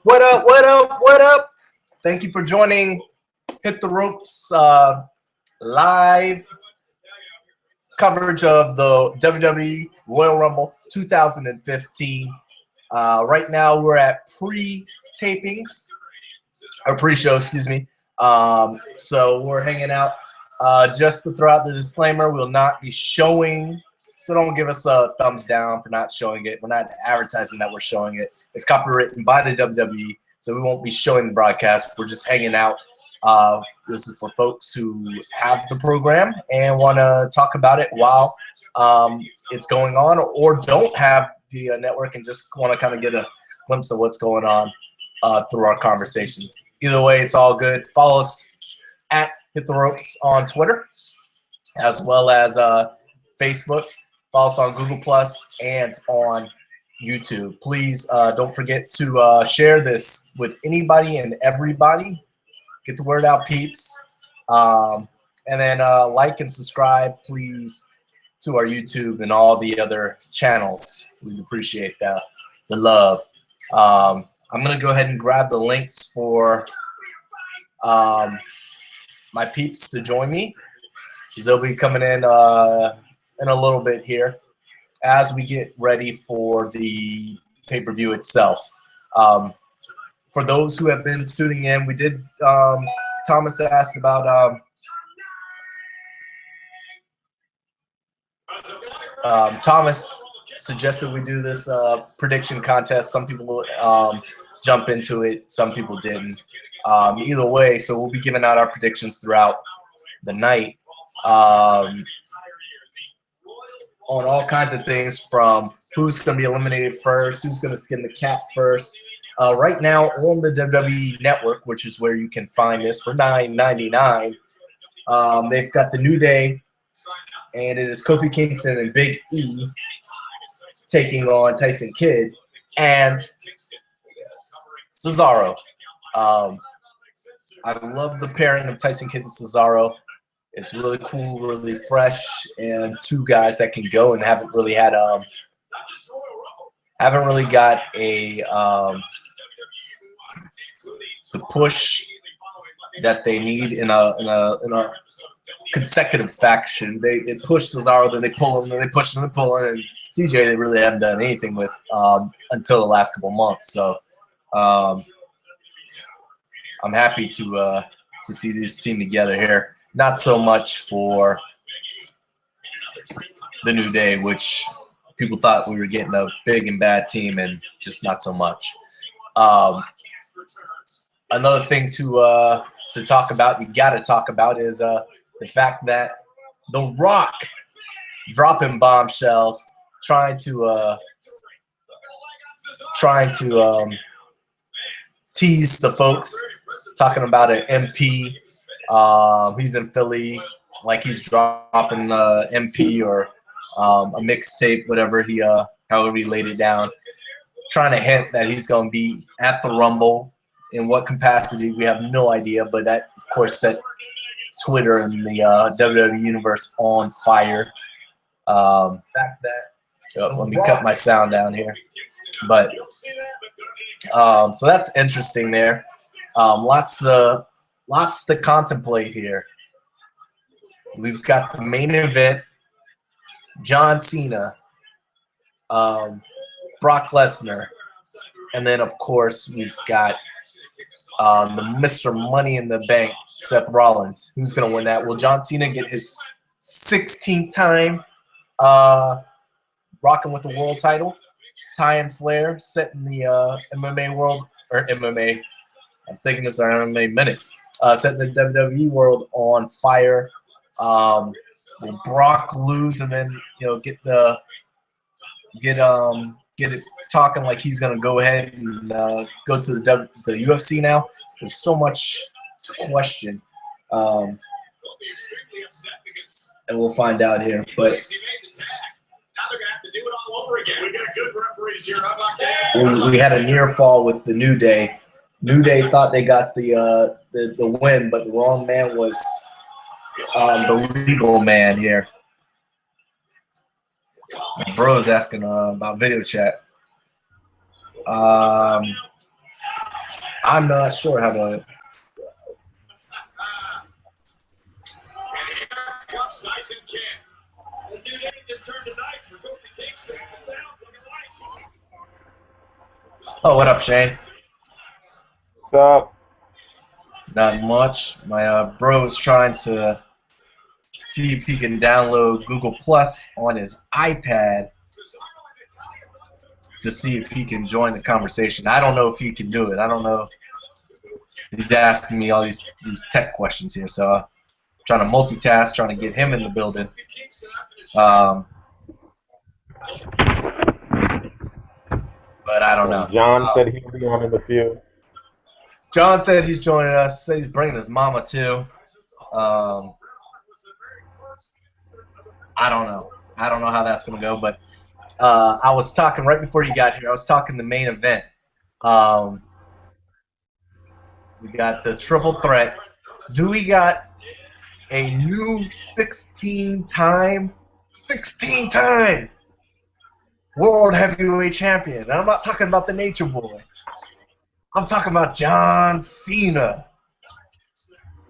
What up, what up, what up? Thank you for joining Hit the Ropes live coverage of the WWE Royal Rumble 2015. Right now we're at pre-tapings, or pre-show, excuse me. So we're hanging out. Just to throw out the disclaimer, we'll not be showing, so don't give us a thumbs down for not showing it. We're not advertising that we're showing it. It's copywritten by the WWE, so we won't be showing the broadcast. We're just hanging out. This is for folks who have the program and want to talk about it while it's going on, or don't have the network and just want to kind of get a glimpse of what's going on through our conversation. Either way, it's all good. Follow us at Hit the Ropes on Twitter, as well as Facebook. Follow us on Google Plus and on YouTube. Please don't forget to share this with anybody and everybody. Get the word out, peeps. And then like and subscribe, please, to our YouTube and all the other channels. We'd appreciate the love. I'm going to go ahead and grab the links for my peeps to join me. They'll be coming in a little bit here as we get ready for the pay-per-view itself. For those who have been tuning in, we did, Thomas asked about Thomas suggested we do this prediction contest. Some people jump into it, some people didn't. Either way, so we'll be giving out our predictions throughout the night on all kinds of things, from who's going to be eliminated first, who's going to skin the cat first. Right now on the WWE Network, which is where you can find this for $9.99, they've got the New Day, and it is Kofi Kingston and Big E taking on Tyson Kidd and Cesaro. I love the pairing of Tyson Kidd and Cesaro. It's really cool, really fresh, and two guys that can go and haven't really got a the push that they need in a consecutive faction. They push Cesaro, then they pull him, then they push him, and pull him. And TJ, they really haven't done anything with until the last couple months. So I'm happy to see this team together here. Not so much for the New Day, which people thought we were getting a big and bad team, and just not so much. Another thing to talk about, we got to talk about, is the fact that The Rock dropping bombshells, trying to tease the folks, talking about an MP. He's in Philly, like he's dropping the MP or a mixtape, whatever however he laid it down, trying to hint that he's going to be at the Rumble. In what capacity, we have no idea, but that, of course, set Twitter and the WWE universe on fire. Fact that, let me cut my sound down here. But so that's interesting there. Lots to contemplate here. We've got the main event: John Cena, Brock Lesnar, and then of course we've got the Mr. Money in the Bank, Seth Rollins. Who's going to win that? Will John Cena get his 16th time rocking with the world title? Ty and Flair setting the MMA world, or MMA, I'm thinking this is our MMA minute, setting the WWE world on fire. Will Brock lose and then get it talking like he's going to go ahead and go to the UFC now? There's so much to question, and we'll find out here. But we had a near fall with the New Day. New Day thought they got the win, but the wrong man was the legal man here. My bro's asking about video chat. I'm not sure how to. Oh, what up, Shane? What's up? Not much. My bro's trying to see if he can download Google Plus on his iPad to see if he can join the conversation. I don't know if he can do it. I don't know. He's asking me all these tech questions here, so I'm trying to multitask, trying to get him in the building. But I don't know. John said he'll be on in the few. John said he's joining us. Said he's bringing his mama too. I don't know. I don't know how that's going to go, but I was talking right before you got here. I was talking the main event. We got the triple threat. Do we got a new 16-time World Heavyweight Champion? And I'm not talking about the Nature Boy. I'm talking about John Cena.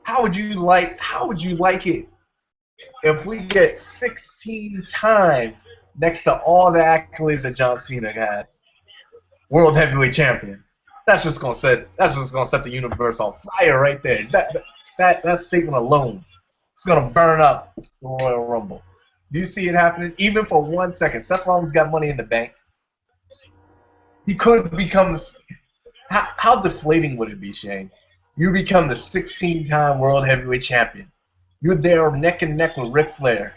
How would you like it if we get 16 times next to all the accolades that John Cena has? World Heavyweight Champion. That's just gonna set the universe on fire right there. That statement alone is gonna burn up the Royal Rumble. Do you see it happening? Even for 1 second. Seth Rollins got money in the bank. He could become. How deflating would it be, Shane? You become the 16-time World Heavyweight Champion. You're there neck and neck with Ric Flair.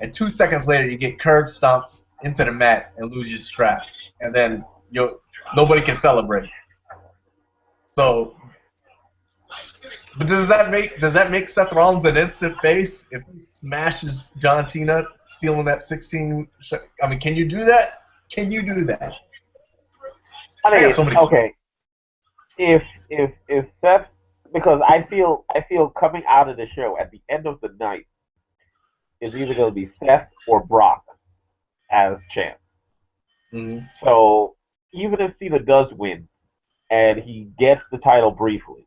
And 2 seconds later, you get curb stomped into the mat and lose your strap. And then nobody can celebrate. So, but does that make Seth Rollins an instant face if he smashes John Cena, stealing that 16? I mean, can you do that? Can you do that? I mean, okay. If Seth, because I feel coming out of the show at the end of the night is either going to be Seth or Brock as champ. Mm-hmm. So even if Cena does win and he gets the title briefly,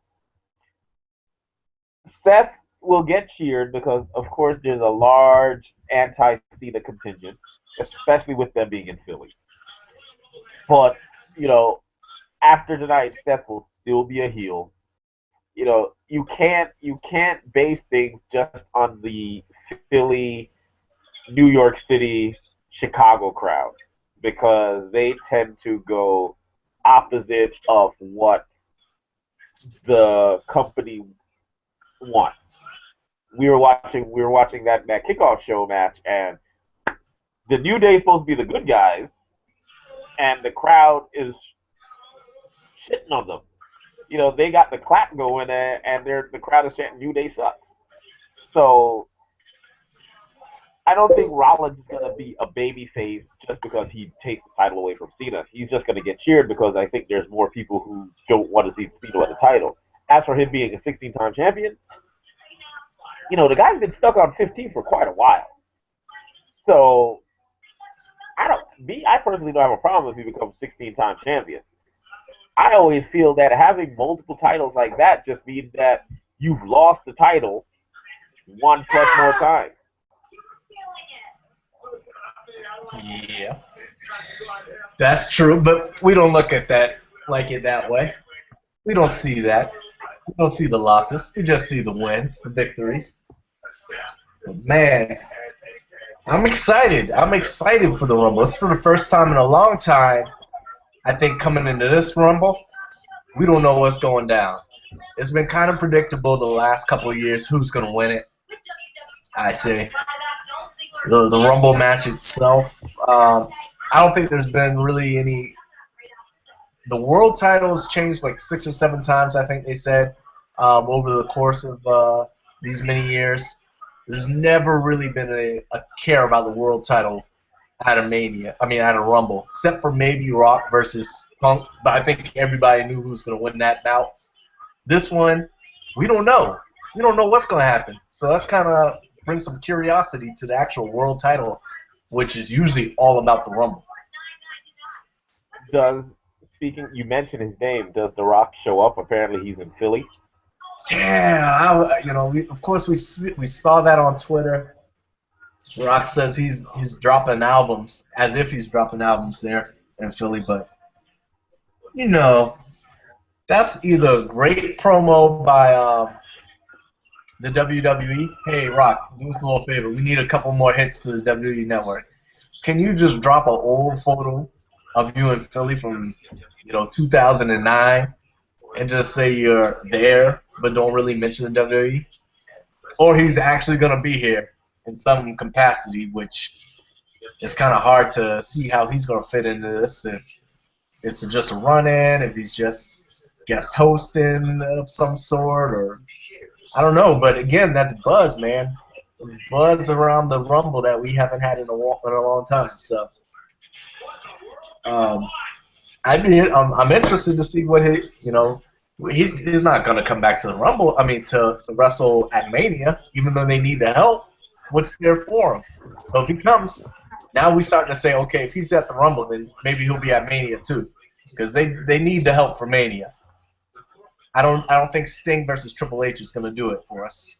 Seth will get cheered because, of course, there's a large anti-Cena contingent, especially with them being in Philly. But, after tonight, Seth will still be a heel. You can't base things just on the Philly, New York City, Chicago crowd because they tend to go opposite of what the company wants. We were watching that kickoff show match, and the New Day is supposed to be the good guys, and the crowd is shitting on them. They got the clap going, and the crowd is chanting New Day sucks. So I don't think Rollins is going to be a babyface just because he takes the title away from Cena. He's just going to get cheered because I think there's more people who don't want to see Cena win the title. As for him being a 16-time champion, the guy's been stuck on 15 for quite a while. So I personally don't have a problem if he becomes 16-time champion. I always feel that having multiple titles like that just means that you've lost the title 1+ more times. Yeah, that's true, but we don't look at that that way. We don't see that. We don't see the losses. We just see the wins, the victories. Man, I'm excited. I'm excited for the Rumble. It's for the first time in a long time. I think coming into this Rumble, we don't know what's going down. It's been kind of predictable the last couple of years who's going to win it. I say the Rumble match itself, I don't think there's been really any. The world title has changed like 6 or 7 times, I think they said, over the course of these many years. There's never really been a care about the world title at a Rumble, except for maybe Rock versus Punk. But I think everybody knew who was going to win that bout. This one, we don't know. We don't know what's going to happen. So that's kind of brings some curiosity to the actual world title, which is usually all about the Rumble. You mentioned his name. Does The Rock show up? Apparently, he's in Philly. Yeah, of course we saw that on Twitter. Rock says he's dropping albums, as if he's dropping albums there in Philly, but that's either a great promo by the WWE. Hey, Rock, do us a little favor. We need a couple more hits to the WWE Network. Can you just drop an old photo of you in Philly from 2009 and just say you're there, but don't really mention the WWE? Or he's actually gonna be here in some capacity, which is kind of hard to see how he's gonna fit into this. If it's just a run-in, if he's just guest hosting of some sort, or I don't know. But again, that's buzz, man. There's buzz around the Rumble that we haven't had in a long time. So I'm interested to see what he's not gonna come back to the Rumble. I mean, to wrestle at Mania, even though they need the help. What's there for him? So if he comes, now we're starting to say, okay, if he's at the Rumble, then maybe he'll be at Mania too, because they need the help for Mania. I don't think Sting versus Triple H is going to do it for us.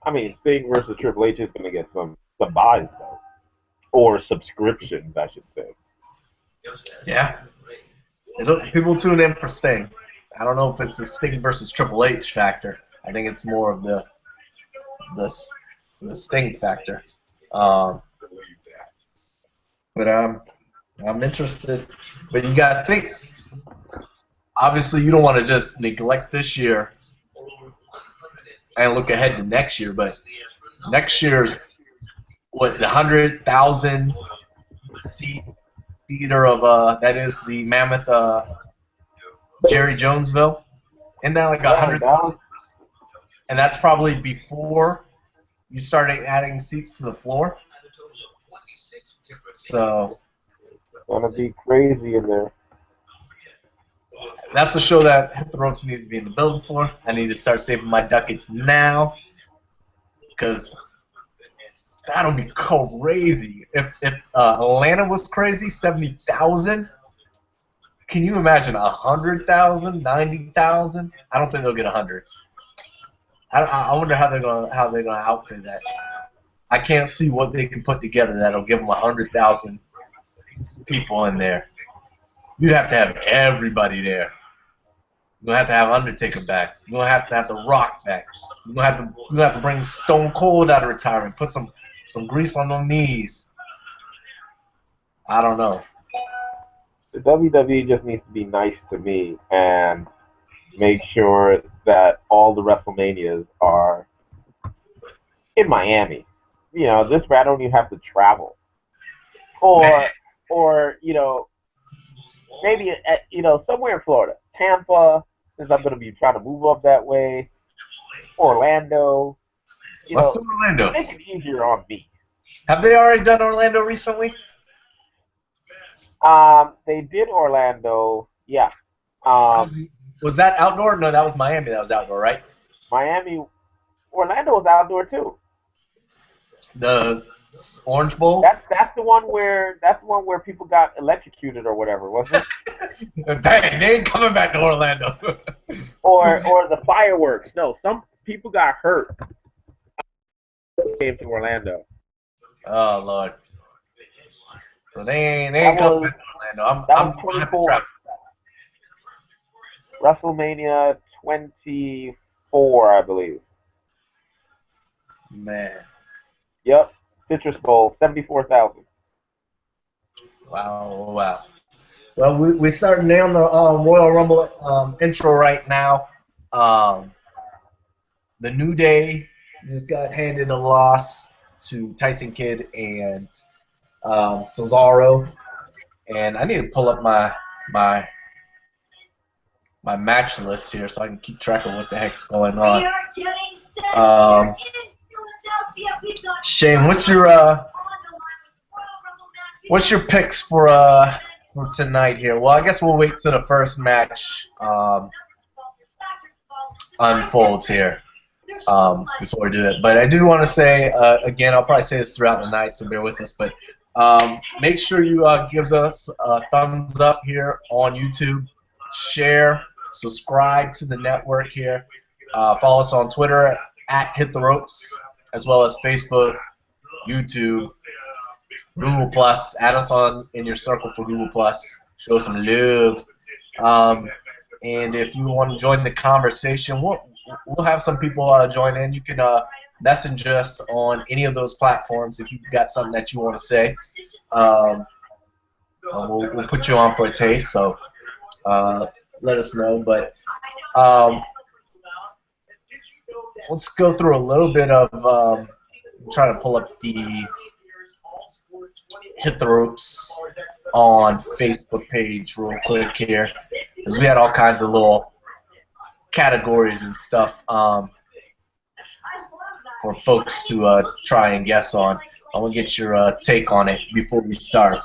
I mean, Sting versus Triple H is going to get some buys though, or subscriptions, I should say. Yeah, people tune in for Sting. I don't know if it's the Sting versus Triple H factor. I think it's more of the Sting factor. But I'm interested. But you got to think. Obviously, you don't want to just neglect this year and look ahead to next year. But next year's the 100,000 seat theater of that is the Mammoth Jerry Jonesville. Isn't that like 100,000? And that's probably before you started adding seats to the floor. So it's gonna be crazy in there. That's the show that Hit the Ropes needs to be in the building for. I need to start saving my ducats now, because that'll be crazy. If Atlanta was crazy, 70,000. Can you imagine 100,000, 90,000? I don't think they'll get 100. I wonder how they're gonna outfit that. I can't see what they can put together that'll give them 100,000 people in there. You'd have to have everybody there. You're gonna have to have Undertaker back. You're gonna have to have The Rock back. You're gonna have to bring Stone Cold out of retirement. Put some grease on them knees. I don't know. The WWE just needs to be nice to me and make sure that all the WrestleManias are in Miami. This way I don't even have to travel. Or maybe somewhere in Florida, Tampa, since I'm going to be trying to move up that way. Orlando. Let's do Orlando. Make it easier on me. Have they already done Orlando recently? They did Orlando. Yeah. Was that outdoor? No, that was Miami. That was outdoor, right? Orlando was outdoor too. The Orange Bowl. That's the one where people got electrocuted or whatever, wasn't it? Dang, they ain't coming back to Orlando. or the fireworks. No, some people got hurt. Came to Orlando. Oh Lord. So they ain't coming back to Orlando. I'm 24. WrestleMania 24, I believe. Man. Yep. Citrus Bowl, 74,000. Wow. Well, we're starting down the Royal Rumble intro right now. The New Day just got handed a loss to Tyson Kidd and Cesaro. And I need to pull up my match list here so I can keep track of what the heck's going on. Shane, what's your picks for tonight here? Well, I guess we'll wait till the first match unfolds here before we do it. But I do want to say, again, I'll probably say this throughout the night, so bear with us. But make sure you give us a thumbs up here on YouTube, share, subscribe to the network here. Follow us on Twitter at Hit the Ropes, as well as Facebook, YouTube, Google Plus. Add us on in your circle for Google Plus. Show some love. And if you want to join the conversation, we'll have some people join in. You can message us on any of those platforms if you've got something that you want to say. We'll put you on for a taste. So let us know. But let's go through a little bit of trying to pull up the Hit the Ropes on Facebook page real quick here, because we had all kinds of little categories and stuff for folks to try and guess on. I want to get your take on it before we start.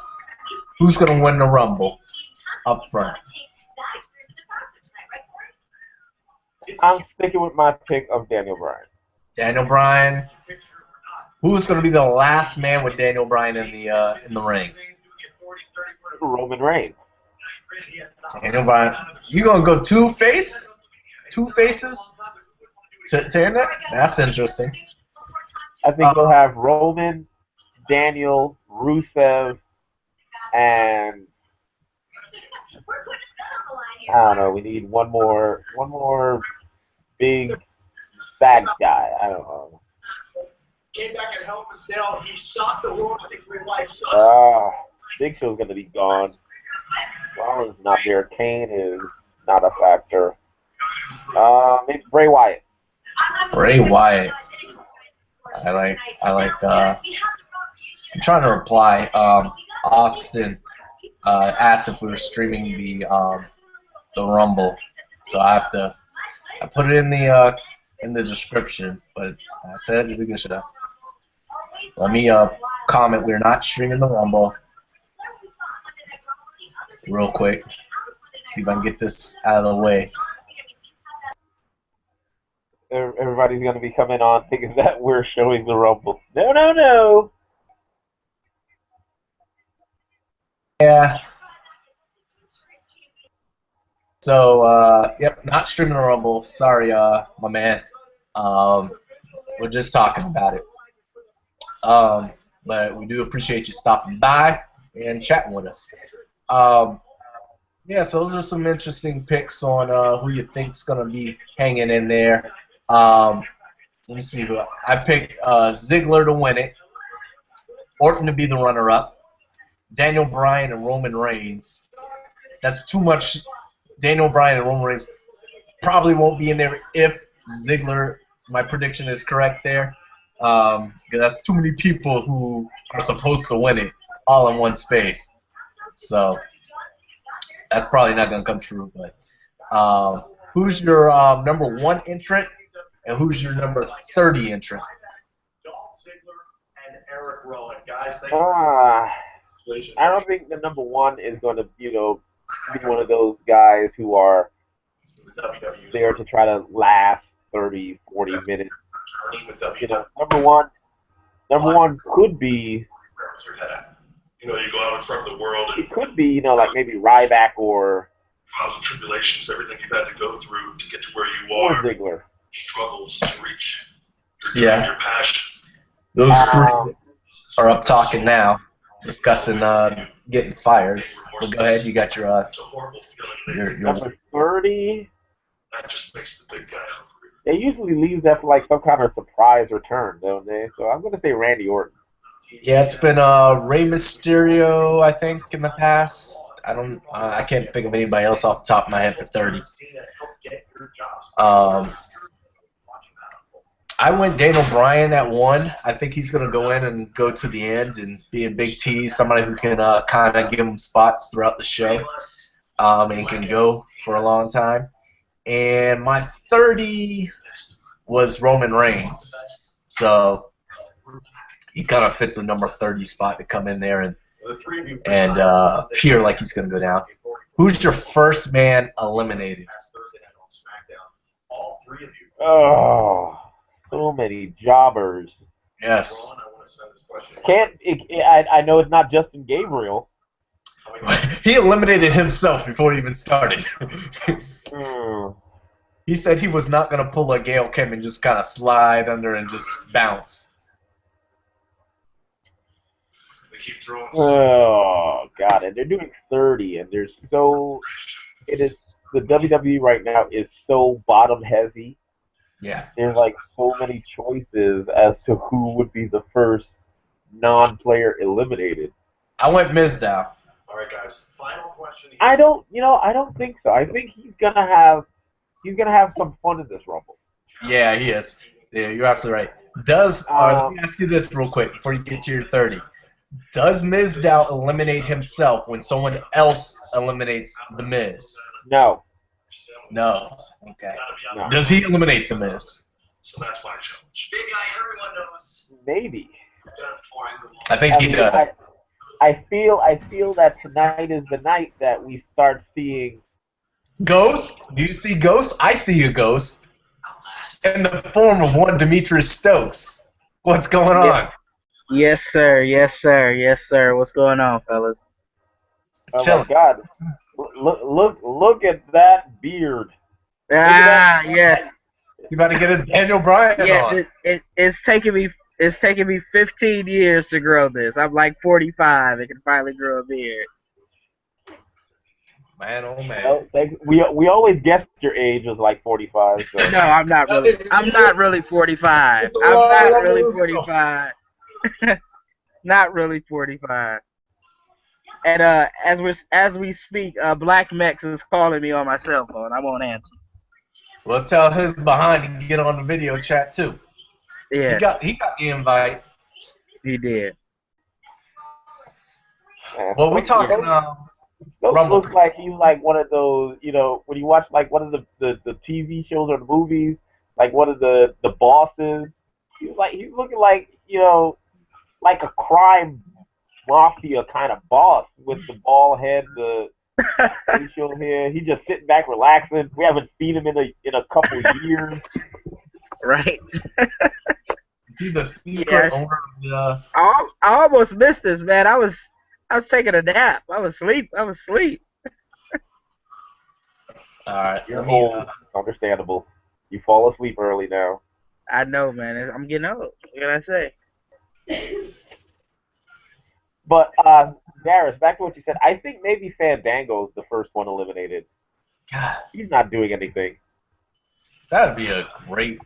Who's going to win the Rumble up front? I'm sticking with my pick of Daniel Bryan. Daniel Bryan. Who's going to be the last man with Daniel Bryan in the ring? Roman Reigns. Daniel Bryan. You going to go two-face? Two faces to end it? That's interesting. I think we'll have Roman, Daniel, Rusev, and I don't know. We need one more big bad guy. I don't know. Came back at Hell in a Cell. He shocked the world. I think real life sucks. Big Show's gonna be gone. Rollins not there. Kane is not a factor. Maybe Bray Wyatt. Bray Wyatt. I like. I'm trying to reply. Austin asked if we were streaming the Rumble, so I put it in the description. But I said at the beginning, should let me comment. We're not streaming the Rumble. Real quick. See if I can get this out of the way. Everybody's going to be coming on thinking that we're showing the Rumble. No. Yeah. So, yep, not streaming the Rumble. Sorry, my man. We're just talking about it. But we do appreciate you stopping by and chatting with us. Yeah, so those are some interesting picks on who you think's gonna be hanging in there. Let me see who I picked. Ziggler to win it, Orton to be the runner-up, Daniel Bryan and Roman Reigns. That's too much. Daniel Bryan and Roman Reigns probably won't be in there if Ziggler, my prediction is correct there. Because that's too many people who are supposed to win it all in one space. So that's probably not going to come true. But who's your number 1 entrant, and who's your number 30 entrant? I don't think the number 1 is going to, be one of those guys who are there to try to last 30, 40 minutes. Number one could be. You go out in front of the world. It could be, like maybe Ryback or. Trials and tribulations, everything you've had to go through to get to where you are. Or Ziggler. Struggles to reach your passion. Those three are up talking now, discussing getting fired. Well, go ahead. You got your. It's a horrible feeling. Number 30. That just makes the big guy hungry. They usually leave that for like some kind of surprise return, don't they? So I'm going to say Randy Orton. Yeah, it's been Rey Mysterio, I think, in the past. I can't think of anybody else off the top of my head for 30. I went Daniel Bryan at 1. I think he's going to go in and go to the end and be a big tease, somebody who can kind of give him spots throughout the show and can go for a long time. And my 30 was Roman Reigns. So he kind of fits a number 30 spot to come in there and appear like he's going to go down. Who's your first man eliminated? all three of you. Oh, so many jobbers. Yes. Ron, I want to send this question. I know it's not Justin Gabriel. He eliminated himself before he even started. He said he was not going to pull a Gail Kim and just kind of slide under and just bounce. They keep throwing. Oh God! And they're doing 30, and there's so it is the WWE right now is so bottom heavy. Yeah. There's like so many choices as to who would be the first non-player eliminated. I went Mizdow. All right, guys. Final question. Here. I don't think so. I think he's gonna have some fun in this Rumble. Yeah, he is. Yeah, you're absolutely right. Let me ask you this real quick before you get to your 30. Does Mizdow eliminate himself when someone else eliminates The Miz? No. No. Okay. No. Does he eliminate The Miz? So that's my challenge. Big guy, everyone knows. Maybe. I think he does. I feel that tonight is the night that we start seeing Ghost? Do you see Ghost? I see a ghost. In the form of one Demetrius Stokes. What's going on? Yes, sir. Yes, sir. Yes, sir. What's going on, fellas? Oh Chilling. my God! Look at that beard. Yes. You about to get his Daniel Bryan on. Yeah, it's taking me 15 years to grow this. I'm like 45 and can finally grow a beard. Man, oh man. Well, we always guessed your age was like 45. So. No, I'm not really. I'm not really 45. I'm not really 45. Not really 45. And as we speak, Black Mex is calling me on my cell phone. I won't answer. Well, tell his behind to get on the video chat too. Yeah, He got the invite. he did. Well, we talking Rumble. Looks like he's like one of those, when you watch like one of the TV shows or the movies, like one of the bosses. He's looking like like a crime mafia kind of boss with the bald head, the facial hair. He's just sitting back relaxing. We haven't seen him in a couple years. Right. He's the secret owner of the. I almost missed this, man. I was taking a nap. I was asleep. All right. You're old. Understandable. You fall asleep early now. I know, man. I'm getting old. What can I say? But Darius, back to what you said. I think maybe Fandango's the first one eliminated. God, He's not doing anything. that would be a great.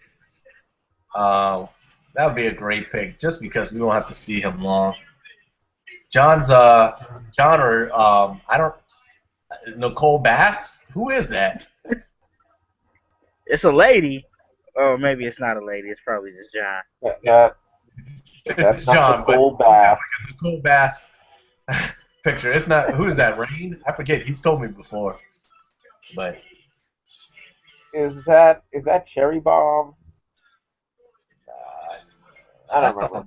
That would be a great pick, just because we won't have to see him long. John or I don't. Nicole Bass? Who is that? It's a lady. Oh, maybe it's not a lady. It's probably just John. That's John, not Nicole but Bass. Nicole Bass picture. It's not. Who's that? Rain? I forget. He's told me before. But Is that Cherry Bomb? I don't remember.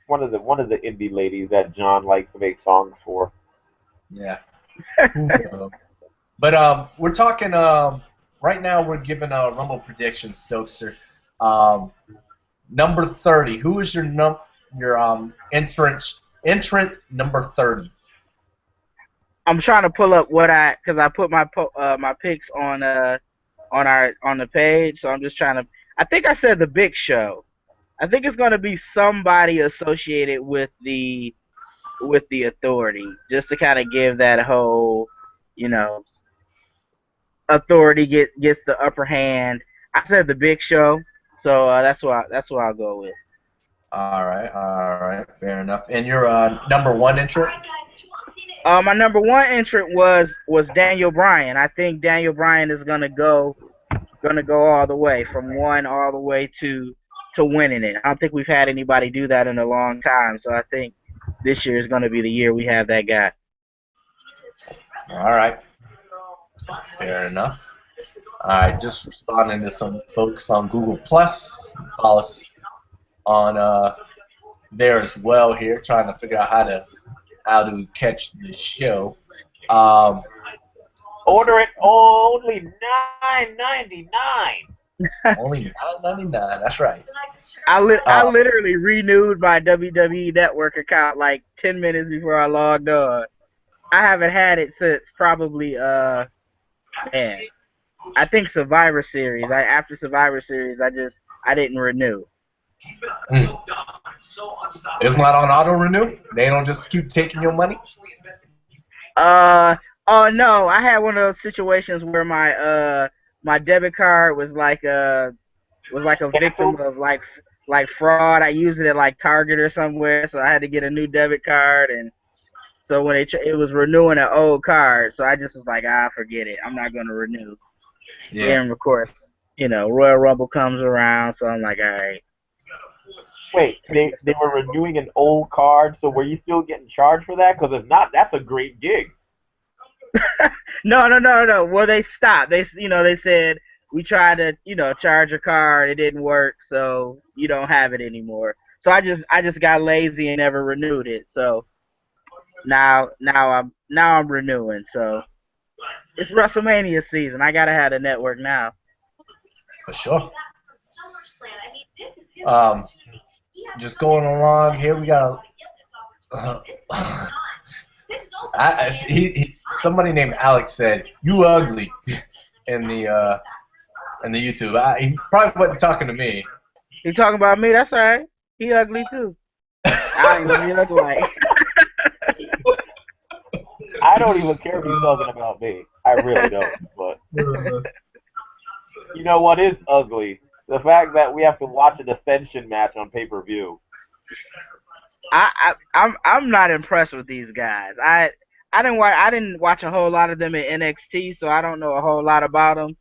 One of the indie ladies that John likes to make songs for. Yeah. But we're talking. Right now, we're giving Rumble predictions, Stokester. Number 30. Who is your entrant number 30? I'm trying to pull up because I put my my picks on the page, so I'm just trying to. I think I said the Big Show. I think it's going to be somebody associated with the Authority, just to kind of give that whole, Authority gets the upper hand. I said the Big Show, so that's what I'll go with. All right, fair enough. And your number one entrant? My number one entrant was Daniel Bryan. I think Daniel Bryan is gonna go all the way from one all the way to winning it. I don't think we've had anybody do that in a long time, so I think this year is gonna be the year we have that guy. All right, fair enough. All right, just responding to some folks on Google Plus. Follow us on there as well here, trying to figure out how to catch the show. Order it only $9.99. Only $9.99. That's right. I literally renewed my WWE Network account like 10 minutes before I logged on. I haven't had it since probably man, I think Survivor Series. After Survivor Series, I didn't renew. Mm. It's not on auto renew. They don't just keep taking your money. Oh no, I had one of those situations where my debit card was like a victim of like fraud. I used it at like Target or somewhere, so I had to get a new debit card, and so when it was renewing an old card, so I just was like, forget it, I'm not gonna renew. Yeah. And of course, Royal Rumble comes around, so I'm like, all right. Wait, they were renewing an old card, so were you still getting charged for that? Because if not, that's a great gig. No. Well, they stopped. They said we tried to charge a card, it didn't work, so you don't have it anymore. So I just got lazy and never renewed it. So now I'm renewing. So it's WrestleMania season. I gotta have the network now. For sure. Just going along here, we got somebody named Alex said, "You ugly," in the YouTube. He probably wasn't talking to me. He talking about me? That's all right. He ugly too. I don't even look like. I don't even care if he's talking about me. I really don't. But you know what is ugly? The fact that we have to watch an Ascension match on pay-per-view. I'm not impressed with these guys. I didn't watch a whole lot of them in NXT, so I don't know a whole lot about them.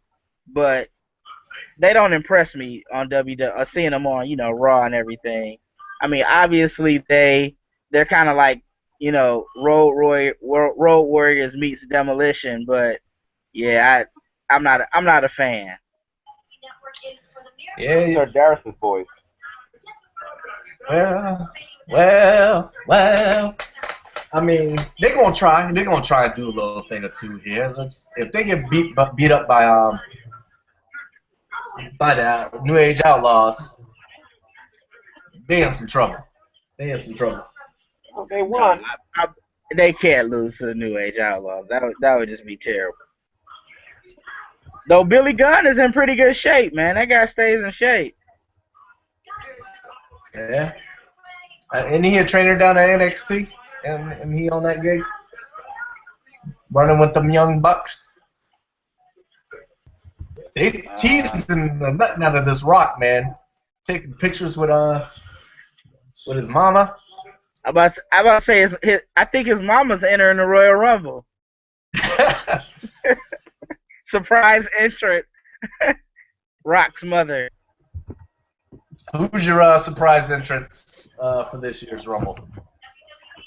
But they don't impress me on WWE. Seeing them on Raw and everything. I mean, obviously they're kind of like Road Warriors meets Demolition, but yeah, I'm not a fan. Yeah. These are Darius's boys. Well. I mean, they're gonna try. They're gonna try and do a little thing or two here. If they get beat up by the New Age Outlaws, they in some trouble. Well, they won. They can't lose to the New Age Outlaws. That would just be terrible. Though Billy Gunn is in pretty good shape, man. That guy stays in shape. Yeah. Isn't he a trainer down at NXT? And he on that gig? Running with them young bucks? They teasing the nothing out of this Rock, man. Taking pictures with his mama. I'm about to say I think his mama's entering the Royal Rumble. Surprise entrant. Rock's mother. Who's your surprise entrance for this year's Rumble?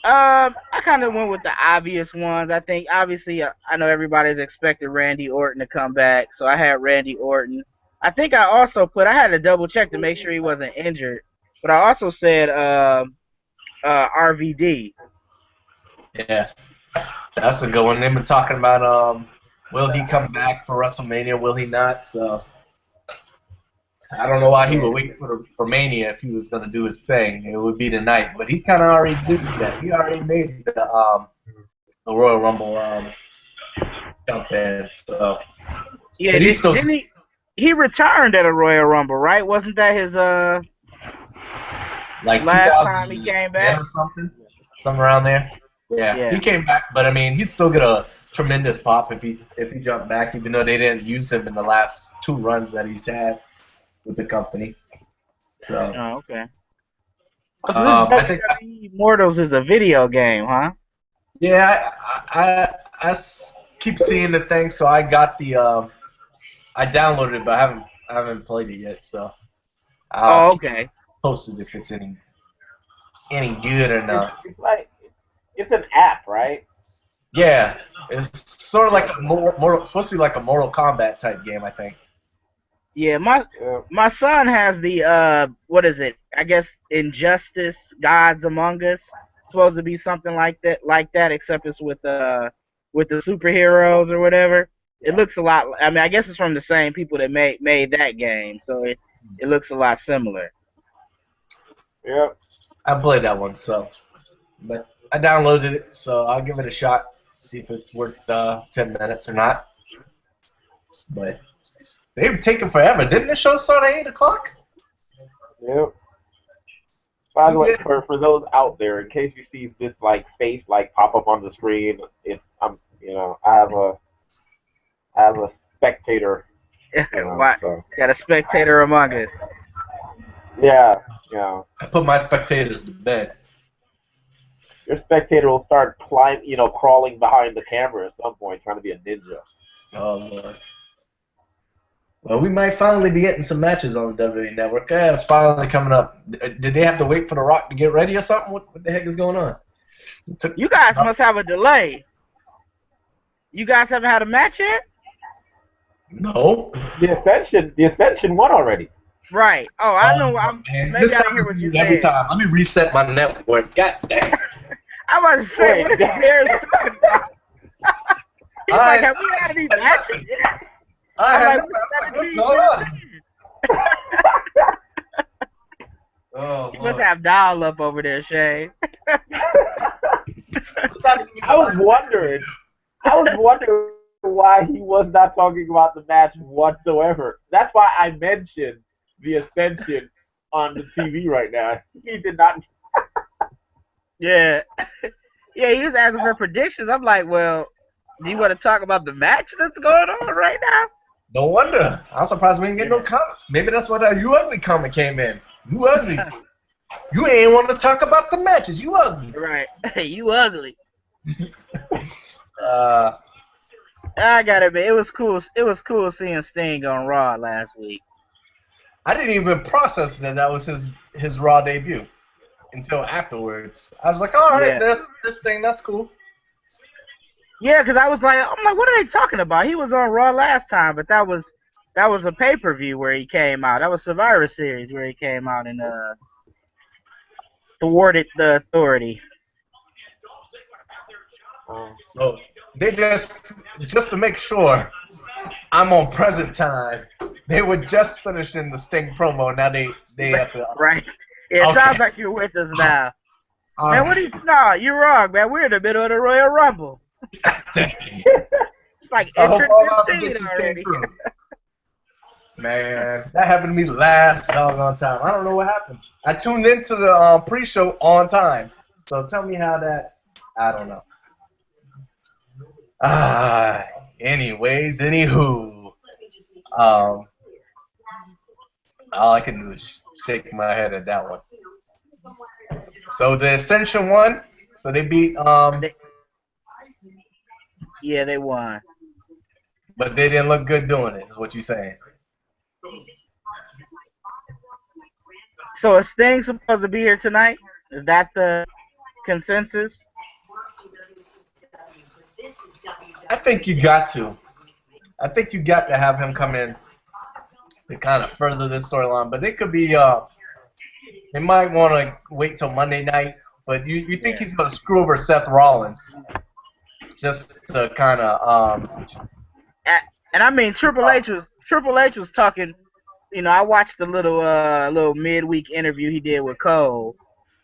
I kind of went with the obvious ones. I think, obviously, I know everybody's expected Randy Orton to come back, so I had Randy Orton. I think I also I had to double check to make sure he wasn't injured, but I also said RVD. Yeah, that's a good one. They've been talking about will he come back for WrestleMania? Will he not? So I don't know why he would wait for Mania if he was going to do his thing. It would be tonight, but he kind of already did that. He already made the Royal Rumble jump in. So yeah, didn't he returned at a Royal Rumble, right? Wasn't that his like last time he came back or something around there? Yeah, he came back, but I mean, he'd still get a tremendous pop if he jumped back, even though they didn't use him in the last 2 runs that he's had with the company. So. Oh, okay. I think Immortals is a video game, huh? Yeah, I keep seeing the thing, so I got the I downloaded it, but I haven't played it yet. So I'll okay. Post it if it's any good or not. It's an app, right? Yeah, it's sort of like it's supposed to be like a Mortal Kombat type game, I think. Yeah, my son has the what is it? I guess Injustice: Gods Among Us. It's supposed to be something like that, except it's with the superheroes or whatever. it looks a lot. I mean, I guess it's from the same people that made that game, so it looks a lot similar. Yep. I played that one, but I downloaded it, so I'll give it a shot. See if it's worth 10 minutes or not. But they've taken forever. Didn't the show start at 8 o'clock? Yep. By the way, for those out there, in case you see this like face like pop up on the screen, I have a spectator. So. Got a spectator among us. Yeah. I put my spectators to bed. Your spectator will start crawling behind the camera at some point, trying to be a ninja. Oh Lord. Well, we might finally be getting some matches on the WWE Network. Yeah, it's finally coming up. Did they have to wait for The Rock to get ready or something? What the heck is going on? You guys must have a delay. You guys haven't had a match yet? No. The Ascension won already. Right. Oh, I know. Maybe this I hear what you every said. time. Let me reset my network. God damn. I was about to say, what is Darius talking about? He's like, have we had any matches yet? What's going on? Oh, you must have dial up over there, Shay. I was wondering why he was not talking about the match whatsoever. That's why I mentioned the Ascension on the TV right now. He did not. Yeah. Yeah, he was asking for predictions. I'm like, well, do you want to talk about the match that's going on right now? No wonder. I'm surprised we didn't get no comments. Maybe that's what that You Ugly comment came in. You ugly. You ain't want to talk about the matches. You ugly. Right. You ugly. I gotta admit, it was cool. It was cool seeing Sting on Raw last week. I didn't even process that was his Raw debut until afterwards. I was like, all right, there's this thing. That's cool. Yeah, because I'm like, what are they talking about? He was on Raw last time, but that was a pay-per-view where he came out. That was Survivor Series where he came out and thwarted the Authority. So they just to make sure I'm on present time, they were just finishing the Sting promo. Now they have to right. Yeah, it sounds like you're with us now. Man, no, you're wrong, man. We're in the middle of the Royal Rumble. It's like entrance already. Man, that happened to me last doggone time. I don't know what happened. I tuned into the pre-show on time. So tell me how that. I don't know. Anyways, anywho, all I can do is shake my head at that one. So the Ascension won. So they beat Yeah, they won. But they didn't look good doing it, is what you're saying. So is Sting supposed to be here tonight? Is that the consensus? I think you got to. I think you got to have him come in to kind of further this storyline. But they could be, they might want to wait till Monday night. But you think he's going to screw over Seth Rollins just to kind of. And I mean, Triple H was talking. You know, I watched the little midweek interview he did with Cole,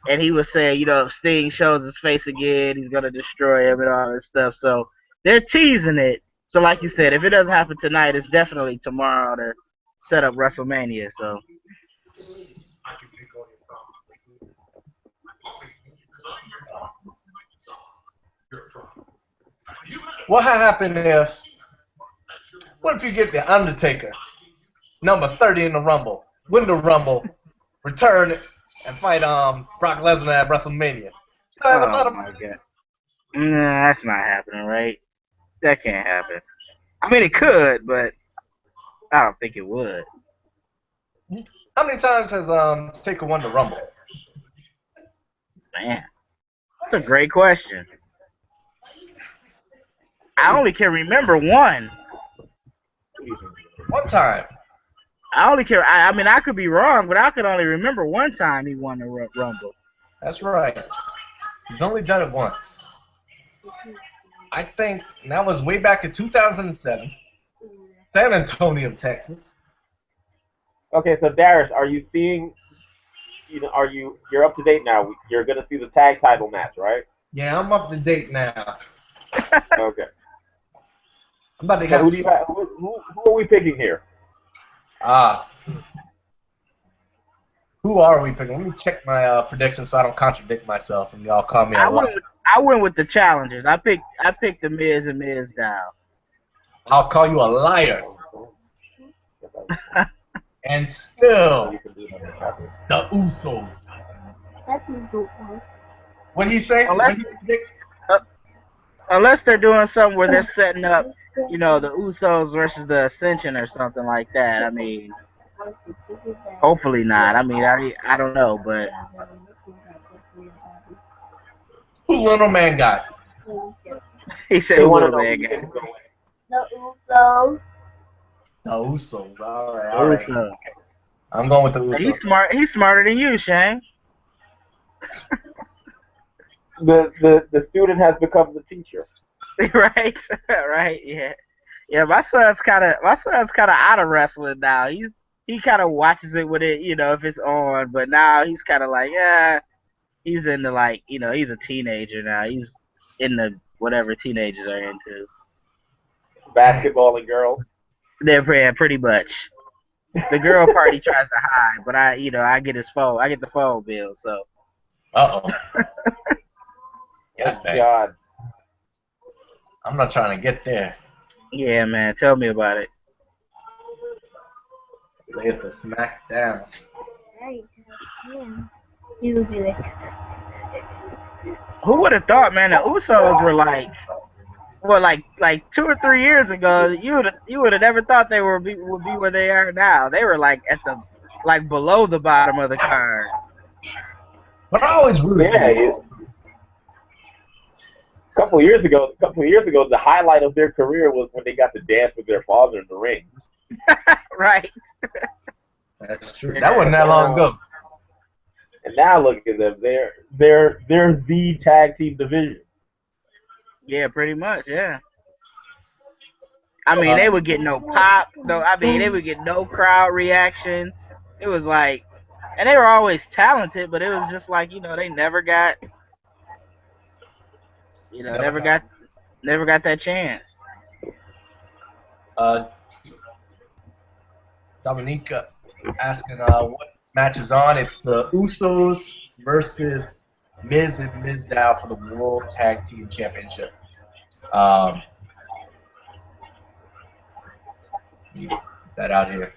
and he was saying, you know, if Sting shows his face again, he's gonna destroy him and all this stuff. So they're teasing it. So like you said, if it doesn't happen tonight, it's definitely tomorrow to set up WrestleMania. So. What happened what if you get The Undertaker, number 30 in the Rumble, win the Rumble, return and fight Brock Lesnar at WrestleMania? Oh my God. Nah, that's not happening, right? That can't happen. I mean, it could, but I don't think it would. How many times has Taker won the Rumble? Man, that's a great question. I only can remember one. One time. I only care. I mean, I could be wrong, but I could only remember one time he won the Rumble. That's right. He's only done it once. I think that was way back in 2007. San Antonio, Texas. Okay, so Darius, are you seeing? You're up to date now? You're gonna see the tag title match, right? Yeah, I'm up to date now. Okay. I'm about to So have. who do you have? Who are we picking here? Who are we picking? Let me check my predictions so I don't contradict myself and y'all call me a liar. I went with the challengers. I picked the Miz and Mizdow. I'll call you a liar. And still, the Usos. What did he say? Unless they're doing something where they're setting up, the Usos versus the Ascension or something like that. I mean, hopefully not. I mean, I don't know, but Who little man got? he said They who want to little know man who's guy. gonna go in. The Usos. The Usos. All right. Usos. I'm going with the Usos. He's smart. He's smarter than you, Shane. The student has become the teacher. Right, right, yeah, yeah. My son's kind of out of wrestling now. He kind of watches it with it, if it's on. But now he's kind of like, yeah, he's into like, he's a teenager now. He's into whatever teenagers are into. Basketball and girls. They're pretty much. The girl party tries to hide, but I get his phone. I get the phone bill, so. Uh-oh. God. I'm not trying to get there. Yeah, man. Tell me about it. Lay the smack down. Who would have thought, man? The Usos were like 2 or 3 years ago. You would have never thought they would be where they are now. They were like at the below the bottom of the card. But I always rooted for you. A couple of years ago, the highlight of their career was when they got to dance with their father in the ring. Right. That's true. That wasn't that long ago. And now look at them. They're the tag team division. Yeah, pretty much. Yeah. I mean, they would get no pop. No, I mean, they would get no crowd reaction. It was like, and they were always talented, but it was just like, they never got. Never got that chance. Dominica asking what match is on. It's the Usos versus Miz and Mizdow for the World Tag Team Championship. Get that out here.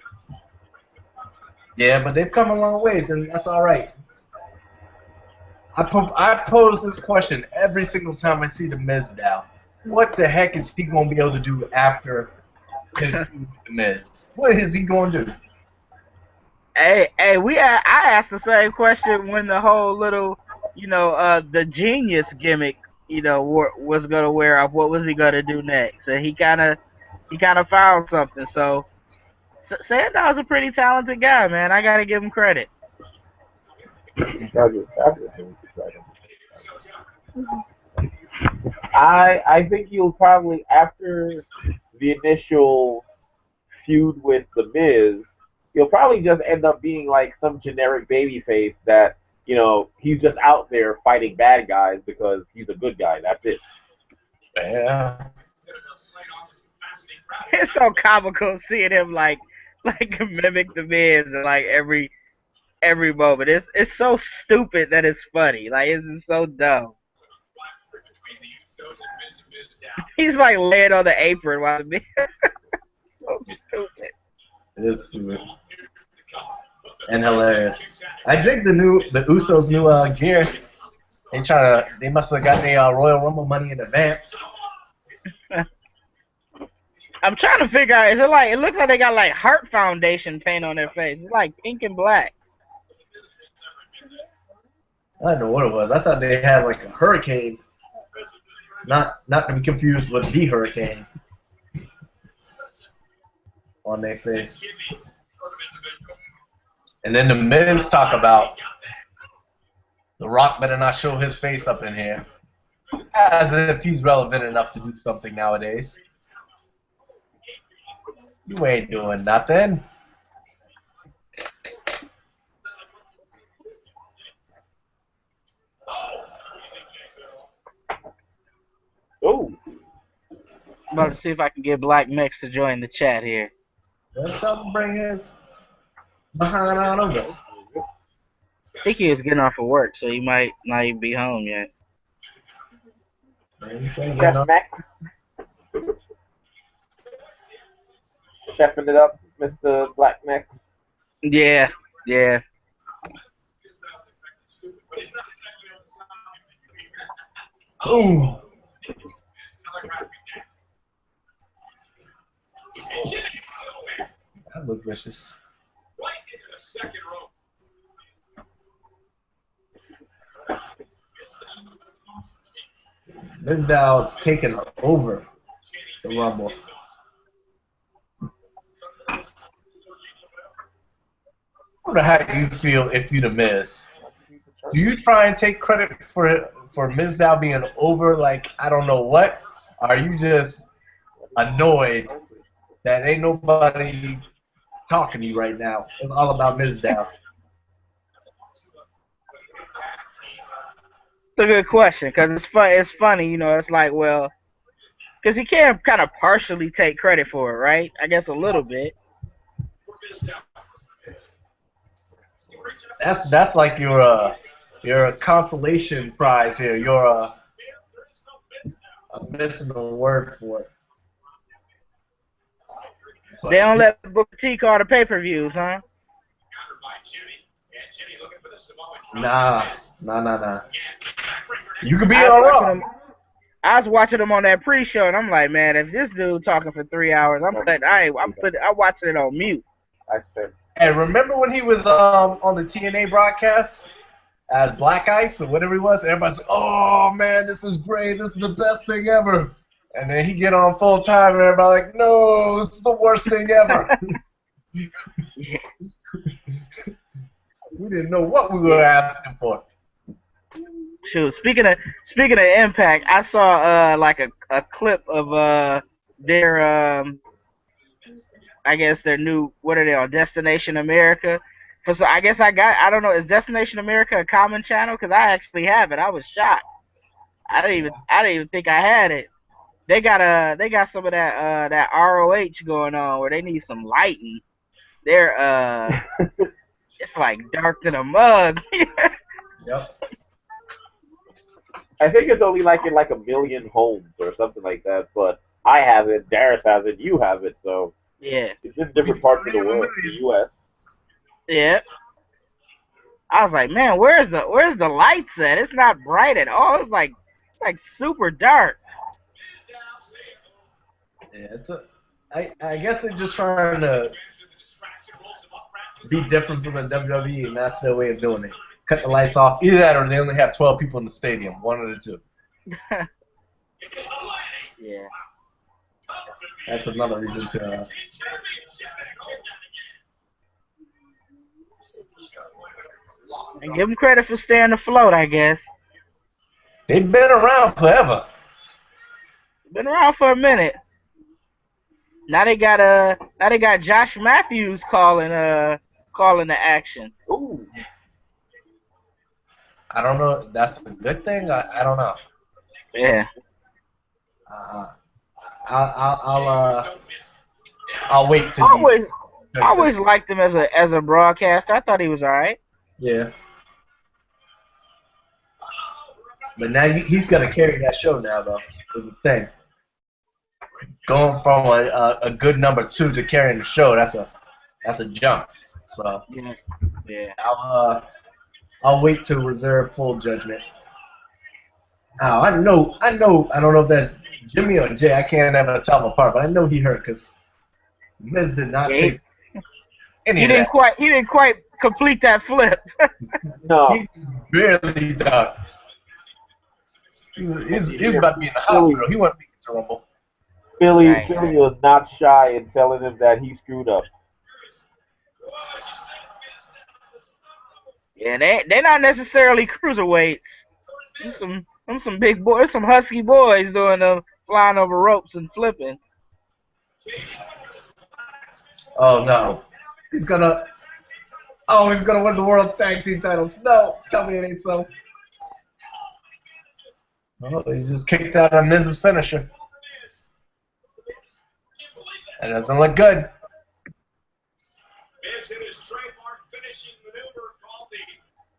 Yeah, but they've come a long ways, and that's all right. I pose this question every single time I see the Mizdow. What the heck is he going to be able to do after his feud with the Miz? What is he going to do? Hey, I asked the same question when the whole little, the genius gimmick, was gonna wear off. What was he gonna do next? And he kind of found something. So Sandow's a pretty talented guy, man. I gotta give him credit. I think you'll probably, after the initial feud with The Miz, he'll probably just end up being like some generic babyface that, he's just out there fighting bad guys because he's a good guy. That's it. Yeah. It's so comical seeing him like mimic The Miz in like every moment. It's so stupid that it's funny. Like, it's just so dumb. He's like laying on the apron while The Miz. So stupid. It is stupid. And hilarious. I dig the Usos' new gear. They must have got their Royal Rumble money in advance. I'm trying to figure out, it looks like they got like Heart Foundation paint on their face. It's like pink and black. I don't know what it was. I thought they had like a hurricane. Not to be confused with the hurricane on their face. And then the Miz talk about The Rock better not show his face up in here. As if he's relevant enough to do something nowadays. You ain't doing nothing. Ooh. I'm about to see if I can get Black Mix to join the chat here. Let's tell him bring his behind on over. I think he was getting off of work, so he might not even be home yet. Chef Mac. Chefing it up, Mr. Black Mac. Yeah, yeah. Ooh. That looked vicious. Mizdow's taking over the Rumble. I wonder how you feel if you're the Miz. Do you try and take credit for Mizdow being over like I don't know what? Or are you just annoyed that ain't nobody talking to you right now? It's all about Mizdow. It's a good question because it's fun. It's funny, you know. It's like, well, because he can kind of partially take credit for it, right? I guess a little bit. That's like your consolation prize here. You're I'm missing the word for it. They don't let Booker T call the pay-per-views, huh? Nah. You could be I on was watching Raw. him. I was watching him on that pre-show, and I'm like, man, if this dude talking for 3 hours, I'm watching it on mute. I said. Hey, remember when he was on the TNA broadcast as Black Ice or whatever he was? And everybody's like, "Oh man, this is great. This is the best thing ever." And then he get on full time, and everybody like, "No, this is the worst thing ever." We didn't know what we were asking for. Shoot, speaking of Impact, I saw like a clip of their I guess their new, what are they on, Destination America. So I guess I don't know, is Destination America a common channel? Because I actually have it. I was shocked. I didn't even think I had it. They got some of that ROH going on where they need some lighting. They're it's like dark than a mug. Yep. I think it's only like in like a million homes or something like that. But I have it, Darius has it, you have it, so Yeah. it's in different parts of the world, the U.S. Yeah. I was like, man, where's the lights at? It's not bright at all. It's like super dark. Yeah, I guess they're just trying to be different from the WWE, and that's their way of doing it. Cut the lights off. Either that, or they only have 12 people in the stadium. One of the two. Yeah. That's another reason to. And give them credit for staying afloat, I guess. They've been around forever. Been around for a minute. Now they got Josh Matthews calling the action. Ooh. I don't know. That's a good thing. I don't know. Yeah. I'll wait till I always liked him as a broadcaster. I thought he was all right. Yeah. But now he's gonna carry that show now, though. Is the thing. Going from a good number 2 to carrying the show, that's a jump. So yeah. I'll wait to reserve full judgment. Oh, I know. I don't know if that's Jimmy or Jay. I can't ever tell them apart, but I know he hurt because Miz did not take any of that. He didn't quite complete that flip. No. He barely done. He's about to be in the hospital. He wasn't making the Rumble. Philly was not shy in telling him that he screwed up. Yeah, they're not necessarily cruiserweights. Some big boys, some husky boys doing flying over ropes and flipping. Oh no, he's gonna. Oh, he's gonna win the World Tag Team titles. No, tell me it ain't so. Oh, he just kicked out of Miz's finisher. It doesn't look good. Miz hit his trademark finishing maneuver called the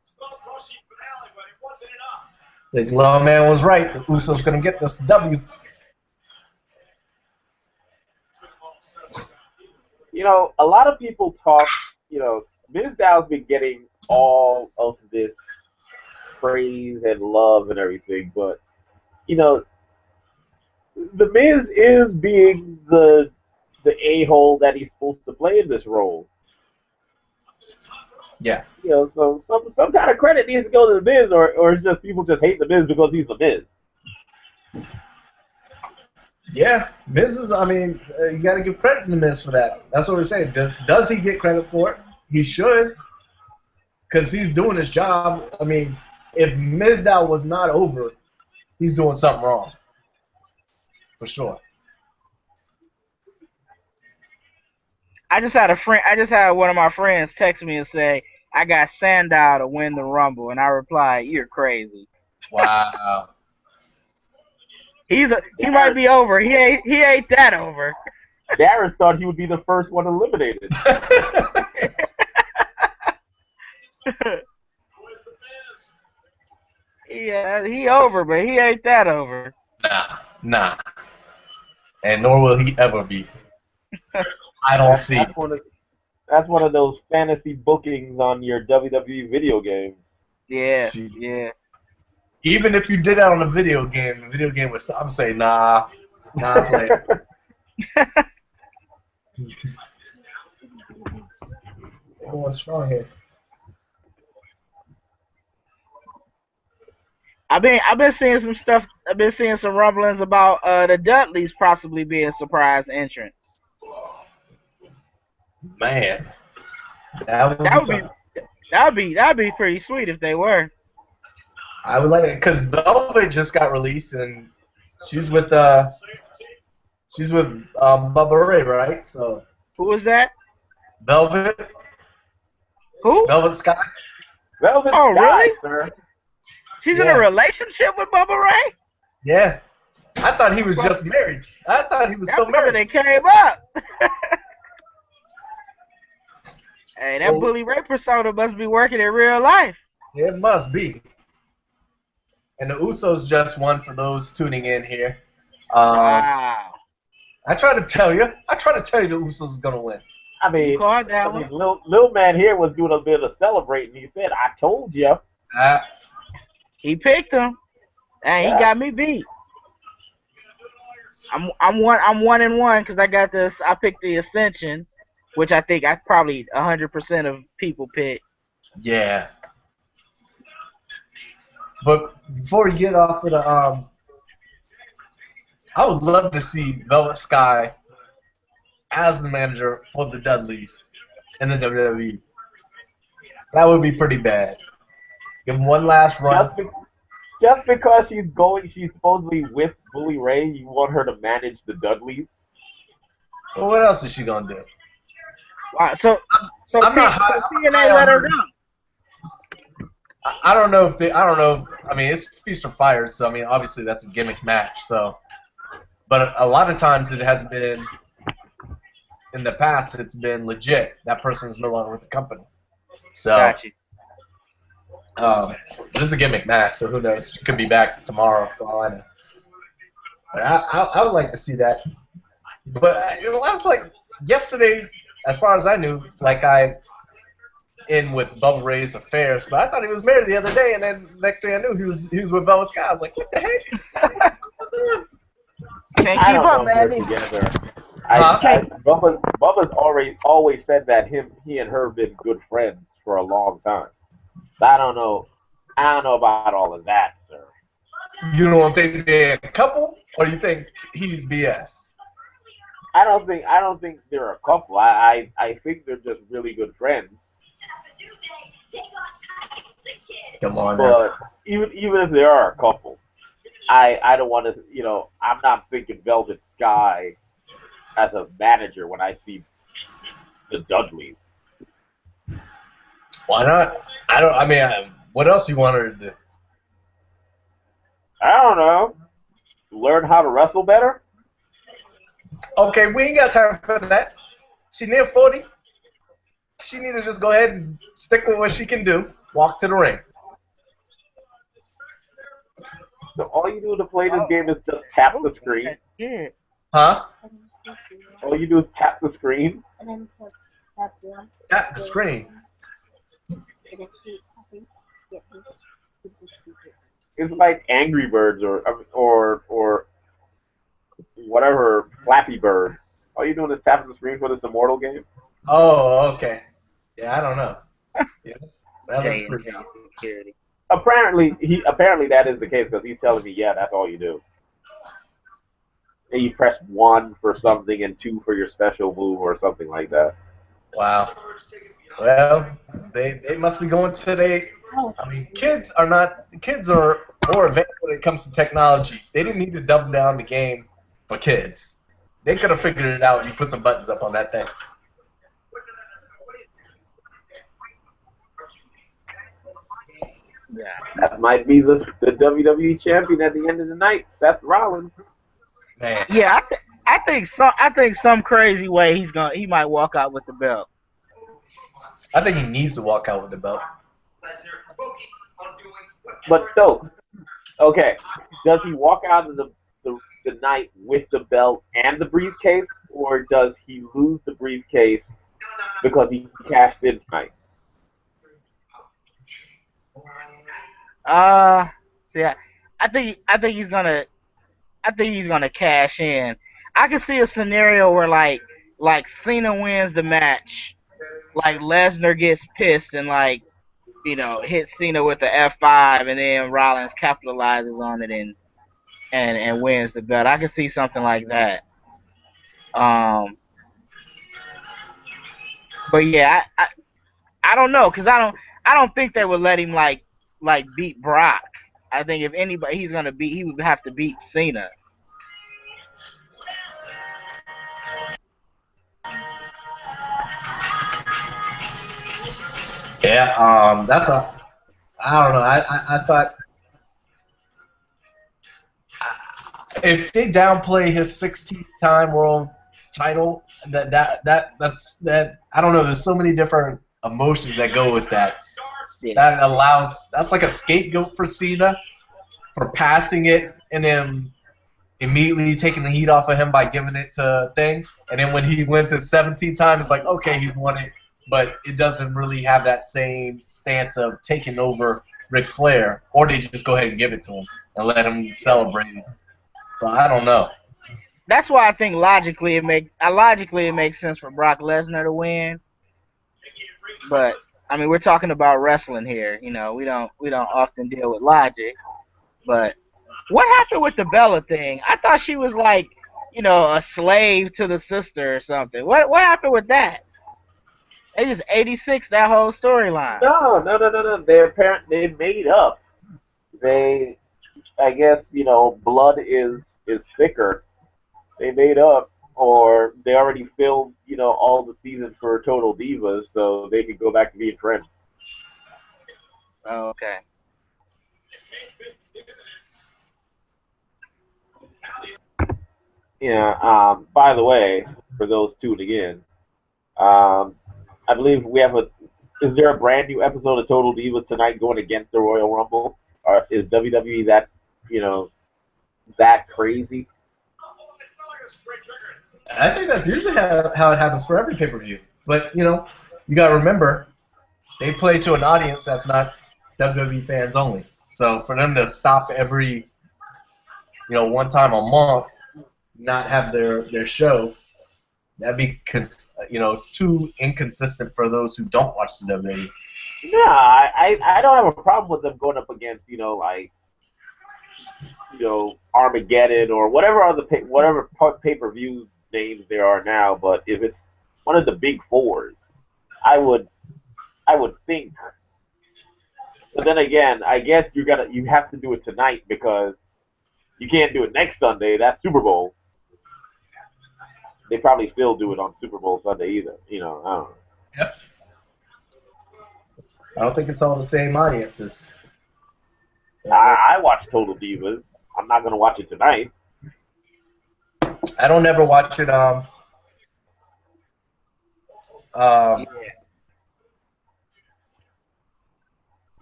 skull-crushing finale, but it wasn't enough. The low man was right. The Usos gonna get this W. You know, a lot of people talk, you know, Mizdow's been getting all of this praise and love and everything, but, you know, the Miz is being the a-hole that he's supposed to play in this role. Yeah. You know, so some kind of credit needs to go to the Miz, or it's just people just hate the Miz because he's the Miz. Yeah, Miz is. I mean, you got to give credit to the Miz for that. That's what we're saying. Does he get credit for it? He should, because he's doing his job. I mean, if Mizdow was not over, he's doing something wrong, for sure. I just had one of my friends text me and say, I got Sandow to win the Rumble, and I replied, "You're crazy." Wow. He might be over. He ain't that over. Darren thought he would be the first one eliminated. Yeah, he over, but he ain't that over. Nah. And nor will he ever be. I don't see. That's one of those fantasy bookings on your WWE video game. Yeah, Gee. yeah. Even if you did that on a video game, the video game was. I'm saying nah, play it. Going strong here. I've been seeing some stuff. I've been seeing some rumblings about the Dudleys possibly being surprise entrants. Man, that'd be pretty sweet if they were. I would like it because Velvet just got released and she's with Bubba Ray, right? So Who was that? Velvet. Who? Velvet Sky. Velvet Oh, Sky, really? sir. She's in a relationship with Bubba Ray? Yeah. I thought he was just married. I thought he was still married. They came up. Hey, that Bully Ray persona must be working in real life. It must be. And the Usos just won for those tuning in here. Wow. I try to tell you. the Usos is gonna win. I mean, Lil Man here was doing a bit of celebrating. He said, "I told you." He picked him, and he got me beat. I'm 1-1 because I got this. I picked the Ascension, which I think I probably 100% of people pick. Yeah. But before we get off of the I would love to see Velvet Sky as the manager for the Dudleys in the WWE. That would be pretty bad. Give him one last run. Just because she's supposedly with Bully Ray, you want her to manage the Dudleys? Well, what else is she gonna do? So TNA let her go. I don't know if I don't know. I mean, it's Feast or Fire, so I mean, obviously that's a gimmick match. So, but a lot of times it has been. In the past, it's been legit. That person is no longer with the company. So, Got you. This is a gimmick match, so who knows? She could be back tomorrow for all I know. But I would like to see that. But I was like, yesterday, as far as I knew, like in with Bubba Ray's affairs, but I thought he was married the other day, and then next thing I knew, he was with Velvet Sky. I was like, what the heck? Can't keep up, man. Bubba's always said that he and her have been good friends for a long time. So I don't know about all of that, sir. You don't think they're a couple, or you think he's BS? I don't think they're a couple. I think they're just really good friends. Come on, but even if they are a couple, I don't want to. I'm not thinking Velvet Sky as a manager when I see the Dudleys. Why not? I mean, what else you want her to do? I don't know. Learn how to wrestle better? Okay, we ain't got time for that. She near 40. She need to just go ahead and stick with what she can do. Walk to the ring. So all you do to play this game is just tap the screen. Yeah. Huh? All you do is tap the screen. And then tap one. Tap the screen. And then yeah. It's like Angry Birds or whatever Flappy Bird. All you doing is tapping the screen for this immortal game. Oh, okay. Yeah, I don't know. Yeah, that looks pretty. Security. Apparently that is the case because he's telling me, yeah, that's all you do. And you press 1 for something and 2 for your special move or something like that. Wow. Well, they must be going to I mean, kids are more advanced when it comes to technology. They didn't need to double down the game for kids. They could have figured it out. You put some buttons up on that thing. Yeah. That might be the WWE champion at the end of the night, Seth Rollins. Man. Yeah, I think some crazy way he might walk out with the belt. I think he needs to walk out with the belt. But still, okay, does he walk out of the night with the belt and the briefcase, or does he lose the briefcase because he cashed in tonight? See, I think he's gonna cash in. I can see a scenario where like Cena wins the match, like Lesnar gets pissed and hits Cena with the F5, and then Rollins capitalizes on it and wins the belt. I can see something like that. But yeah, I don't know, cause I don't think they would let him like beat Brock. I think if anybody he would have to beat Cena. Yeah, I don't know. I thought if they downplay his 16th time world title, that's I don't know. There's so many different emotions that go with that. Yeah. That's like a scapegoat for Cena for passing it and then immediately taking the heat off of him by giving it to Thing. And then when he wins his 17th time, it's like, okay, he's won it. But it doesn't really have that same stance of taking over Ric Flair, or they just go ahead and give it to him and let him celebrate it. So I don't know. That's why I think logically it makes sense for Brock Lesnar to win. But I mean, we're talking about wrestling here. You know, we don't often deal with logic. But what happened with the Bella thing? I thought she was like, a slave to the sister or something. What happened with that? They just 86 that whole storyline. No. They made up. I guess, blood is thicker. They made up, or they already filmed, all the seasons for Total Divas, so they could go back to being friends. Oh, okay. Yeah. By the way, for those tuning in, I believe we have is there a brand new episode of Total Divas tonight going against the Royal Rumble? Or is WWE that, that crazy? I think that's usually how it happens for every pay-per-view. But, you got to remember, they play to an audience that's not WWE fans only. So for them to stop every, one time a month, not have their show, that'd be, too inconsistent for those who don't watch the WWE. Yeah, I don't have a problem with them going up against, Armageddon or whatever pay-per-view names there are now. But if it's one of the big fours, I would think. But then again, I guess you have to do it tonight because you can't do it next Sunday. That's Super Bowl. they probably still do it on Super Bowl Sunday either. You know, I don't know. Yep. I don't think it's all the same audiences. I watch Total Divas. I'm not gonna watch it tonight. I don't ever watch it. Yeah.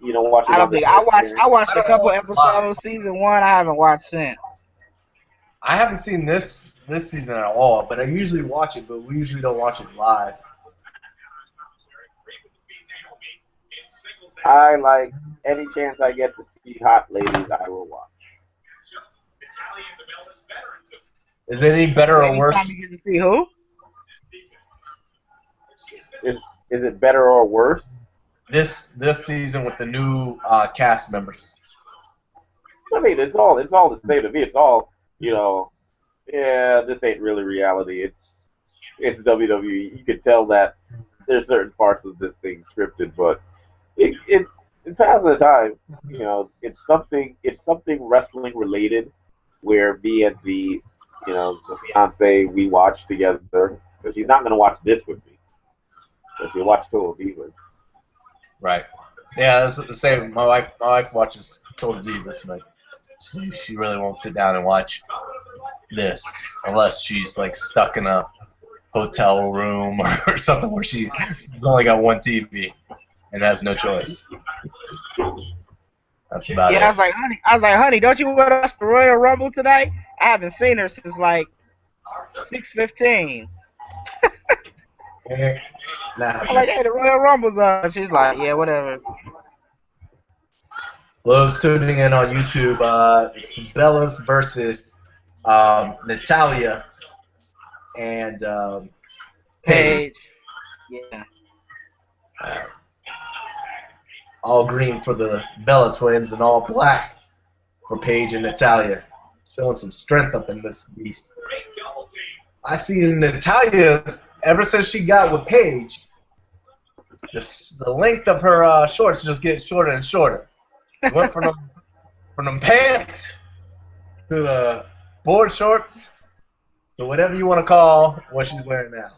You don't watch it. I don't think I watched I a don't couple watch episodes. Season 1, I haven't watched since. I haven't seen this season at all, but I usually watch it, but we usually don't watch it live. I like any chance I get to see hot ladies, I will watch. Is it any better or Anytime worse? you get to see who? Is it better or worse? This season with the new cast members. I mean, it's all the same to me. It's all, you know, yeah, this ain't really reality. It's WWE. You can tell that there's certain parts of this thing scripted, but it's past the time. You know, it's something wrestling related where me and the fiance, we watch together, because she's not gonna watch this with me. So she'll watch Total Divas. Right. Yeah, that's the same. My wife watches Total Divas, but she really won't sit down and watch this unless she's like stuck in a hotel room or something where she's only got one TV and has no choice. That's about Yeah, it. I was like, honey, don't you want to watch the Royal Rumble tonight? I haven't seen her since like 6:15. Nah. I'm like, hey, the Royal Rumble's on. She's like, yeah, whatever. Those tuning in on YouTube, it's the Bellas versus Natalia and Paige. Paige. Yeah. All green for the Bella twins and all black for Paige and Natalia. Showing some strength up in this beast. I see Natalia, ever since she got with Paige, the length of her shorts just getting shorter and shorter. It went from them pants to the board shorts to whatever you want to call what she's wearing now.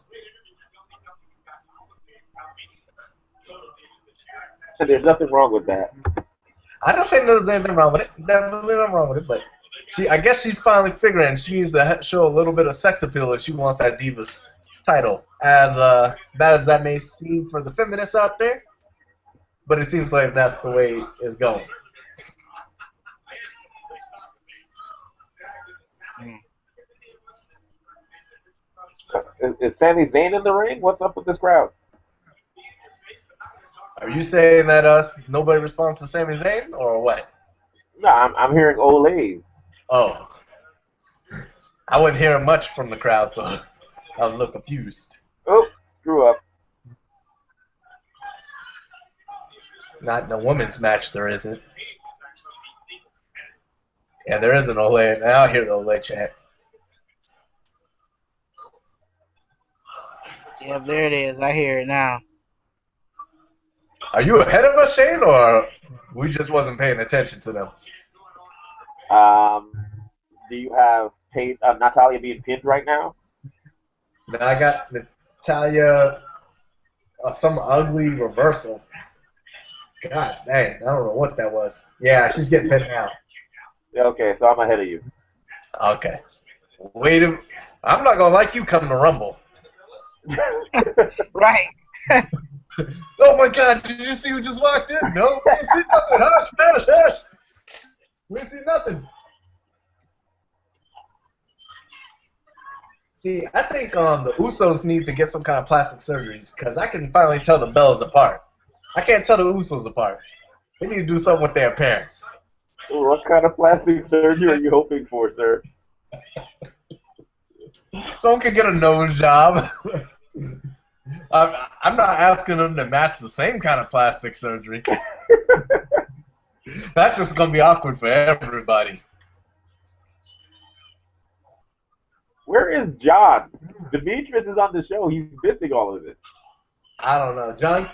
And there's nothing wrong with that. I don't say there's anything wrong with it. Definitely nothing wrong with it, but I guess she's finally figuring she needs to show a little bit of sex appeal if she wants that Divas title. As bad as that may seem for the feminists out there, but it seems like that's the way it's going. Is Sami Zayn in the ring? What's up with this crowd? Are you saying that nobody responds to Sami Zayn or what? No, I'm hearing Olay. Oh, I wasn't hearing much from the crowd, so I was a little confused. Oh, screw up. Not in the women's match, there isn't. Yeah, there is an Olay. Now I hear the Olay chant. Yeah, there it is. I hear it now. Are you ahead of us, Shane, or we just wasn't paying attention to them? Do you have Natalia being pinned right now? Now I got Natalia, some ugly reversal. God dang, I don't know what that was. Yeah, she's getting pinned now. Okay, so I'm ahead of you. Okay. I'm not gonna like you coming to Rumble. Right. Oh my God! Did you see who just walked in? No, we didn't see nothing. Hush, hush, hush. We didn't see nothing. See, I think the Usos need to get some kind of plastic surgeries because I can finally tell the Bellas apart. I can't tell the Usos apart. They need to do something with their appearance. What kind of plastic surgery are you hoping for, sir? Someone can get a nose job. I'm not asking them to match the same kind of plastic surgery. That's just going to be awkward for everybody. Where is John? Demetrius is on the show. He's missing all of this. I don't know. John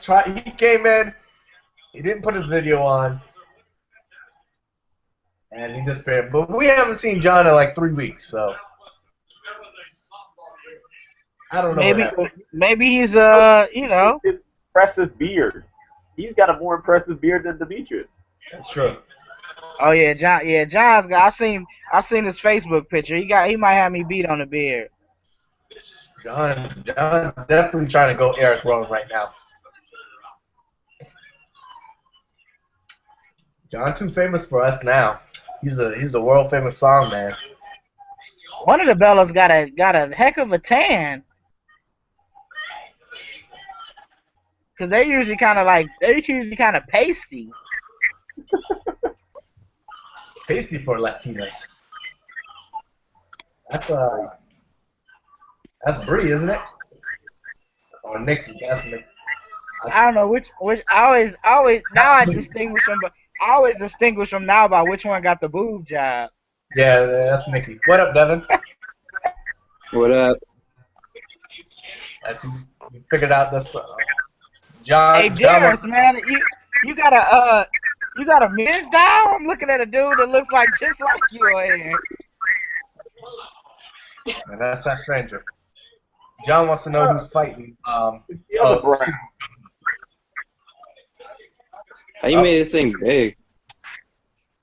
he came in. He didn't put his video on. And he disappeared. But we haven't seen John in like 3 weeks, so. I don't know what happened. Maybe he's you know. His impressive beard. He's got a more impressive beard than Demetrius. That's true. Oh yeah, John. Yeah, John's got. I've seen his Facebook picture. He might have me beat on the beard. John definitely trying to go Eric Rowan right now. John too famous for us now. He's a world famous song man. One of the Bellas got a heck of a tan. Cause they're usually kind of pasty. Pasty for Latinas. That's Bree, isn't it? Or Nikki? That's Nikki. I don't know which. I always now I distinguish them, but I always distinguish them now by which one got the boob job. Yeah, that's Nikki. What up, Devin? What up? I see you figured out this. John. Hey, Darius, man, you got a Mizdow? I'm looking at a dude that looks like just like you here. And that's that stranger. John wants to know who's fighting. How you made this thing big?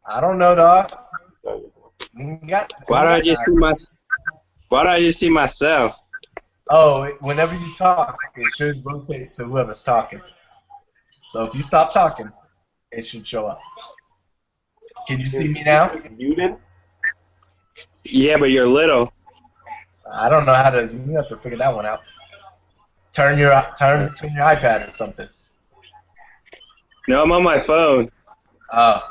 I don't know, dog. Why do I just see myself? Oh, whenever you talk, it should rotate to whoever's talking. So if you stop talking, it should show up. Can you see me now? Muted? Yeah, but you're little. I don't know how to. You have to figure that one out. Turn your iPad or something. No, I'm on my phone. Oh.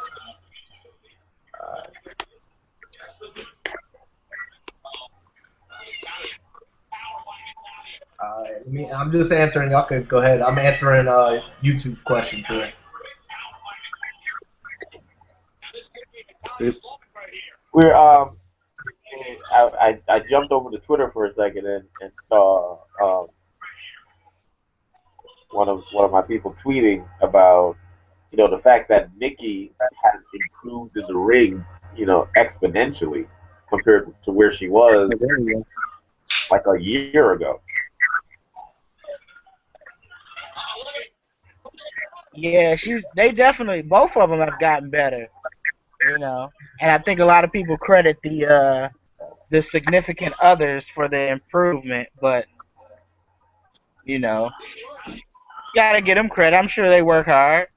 I'm just answering. Y'all could go ahead. I'm answering YouTube questions here. Oops. We're I jumped over to Twitter for a second and saw one of my people tweeting about the fact that Nikki has improved in the ring exponentially compared to where she was like a year ago. Yeah, they definitely, both of them have gotten better, and I think a lot of people credit the significant others for the improvement, but gotta get them credit. I'm sure they work hard.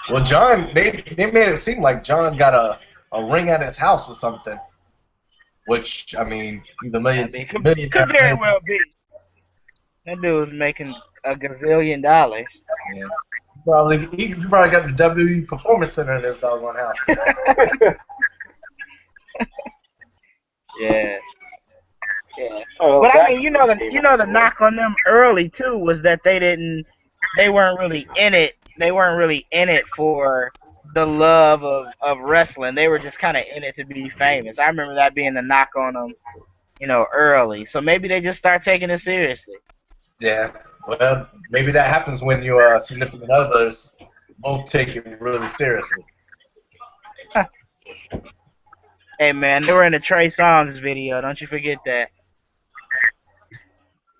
Well, John, they made it seem like John got a ring at his house or something, which I mean, he's a millionaire. Could very well be. That dude's making a gazillion dollars. Yeah. He probably got the WWE Performance Center in his doggone house. Yeah. But I mean, the knock on them early too was that they weren't really in it. They weren't really in it for the love of wrestling. They were just kind of in it to be famous. I remember that being the knock on them, early. So maybe they just start taking it seriously. Yeah. Well, maybe that happens when your significant others both take it really seriously. Hey man, they were in the Trey Songz video. Don't you forget that.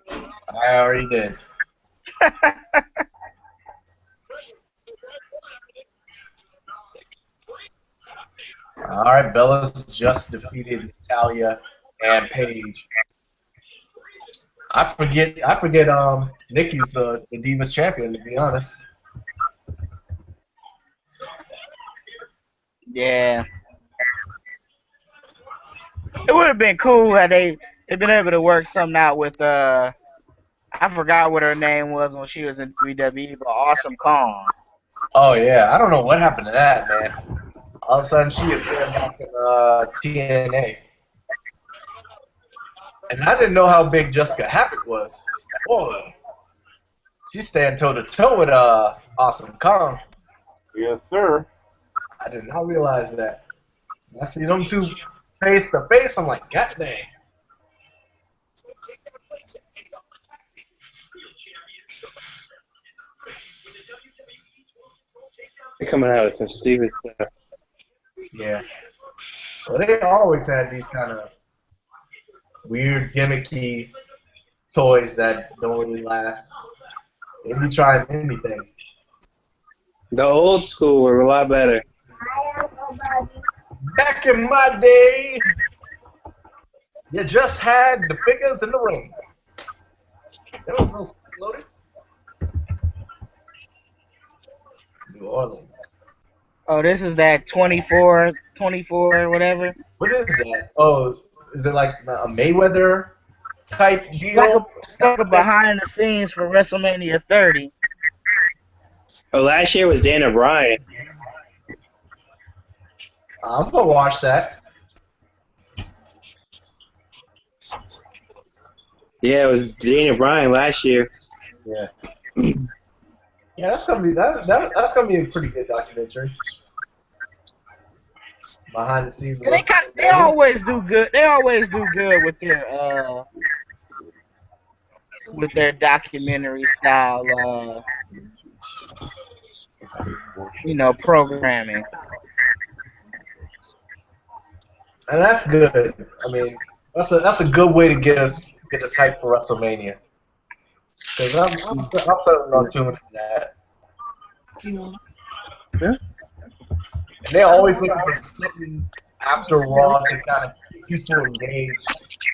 I already did. All right, Bella's just defeated Natalia and Paige. I forget. Nikki's the Divas champion, to be honest. Yeah. It would have been cool had they been able to work something out with I forgot what her name was when she was in WWE, but Awesome Kong. Oh yeah, I don't know what happened to that, man. All of a sudden she appeared back in TNA. And I didn't know how big Jessica Havoc was. Whoa. She's standing toe-to-toe with Awesome Kong. Yes, sir. I did not realize that. I see them two face-to-face, I'm like, God dang. They're coming out with some stupid stuff. Yeah. Well, they always had these kind of weird, gimmicky toys that don't really last. They be trying anything. The old school were a lot better. Back in my day, you just had the figures in the ring. There was no loaded. New Orleans. Oh, this is that 24, whatever. What is that? Oh, is it like a Mayweather type deal? It's like a behind the scenes for WrestleMania 30. Oh, last year was Dana Bryan. I'm gonna watch that. Yeah, it was Dana Bryan last year. Yeah. Yeah, that's gonna be that's gonna be a pretty good documentary. Behind the scenes. Of They always do good. They always do good with their documentary style, programming. And that's good. I mean, that's a good way to get us hyped for WrestleMania. Because I'm certainly not tuning into that. Yeah. And they're always looking for something after Raw to kind of keep people engaged.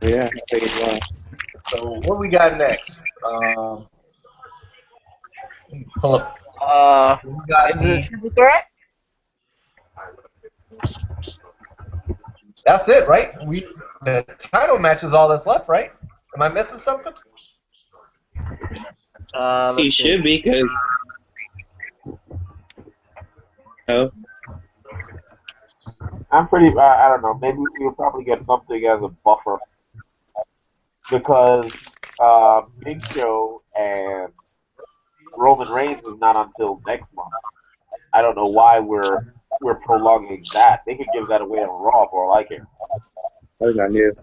Yeah, I think it's wrong. So what we got next? Pull up. We got Is it Triple Threat? That's it, right? The title match is all that's left, right? Am I missing something? He should be, because... Oh. I'm pretty. I don't know. Maybe we'll probably get something as a buffer because Big Show and Roman Reigns is not until next month. I don't know why we're prolonging that. They could give that away on Raw for all I care. That was not new.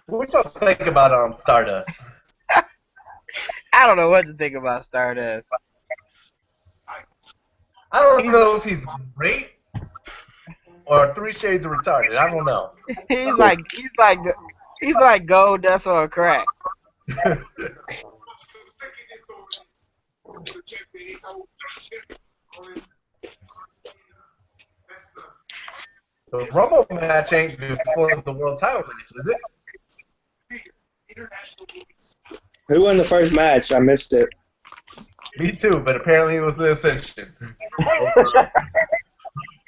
What do you think about Stardust? I don't know what to think about Stardust. I don't know if he's great or 3 shades of retarded. I don't know. he's like gold dust on crack. The Rumble match ain't before the world title match, is it? Who won the first match? I missed it. Me too, but apparently it was the Ascension.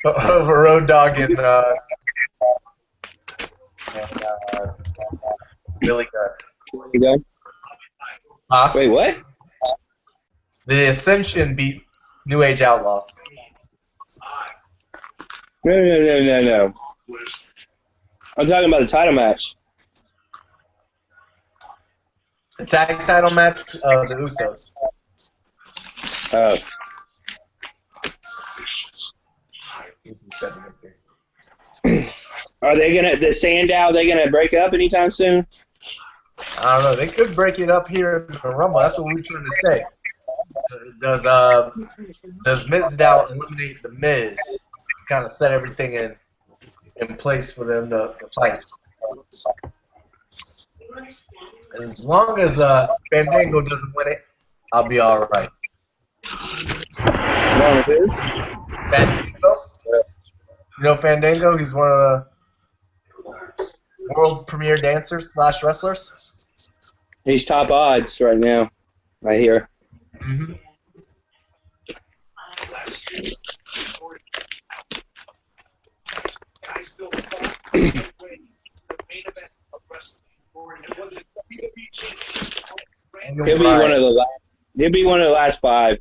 Over Road Dogg and Billy Gunn. You done? Wait, what? The Ascension beat New Age Outlaws. No. I'm talking about the title match. The tag title match, the Usos. Oh. Are they gonna the Sandow? They gonna break up anytime soon? I don't know. They could break it up here in the Rumble. That's what we're trying to say. Does Mizdow eliminate the Miz? Kind of set everything in place for them to fight. As long as Fandango doesn't win it, I'll be all right. Fandango? You know Fandango? He's one of the world premier dancers / wrestlers. He's top odds right now, I hear. Mm-hmm. He'll be one of the last. He'll be one of the last 5.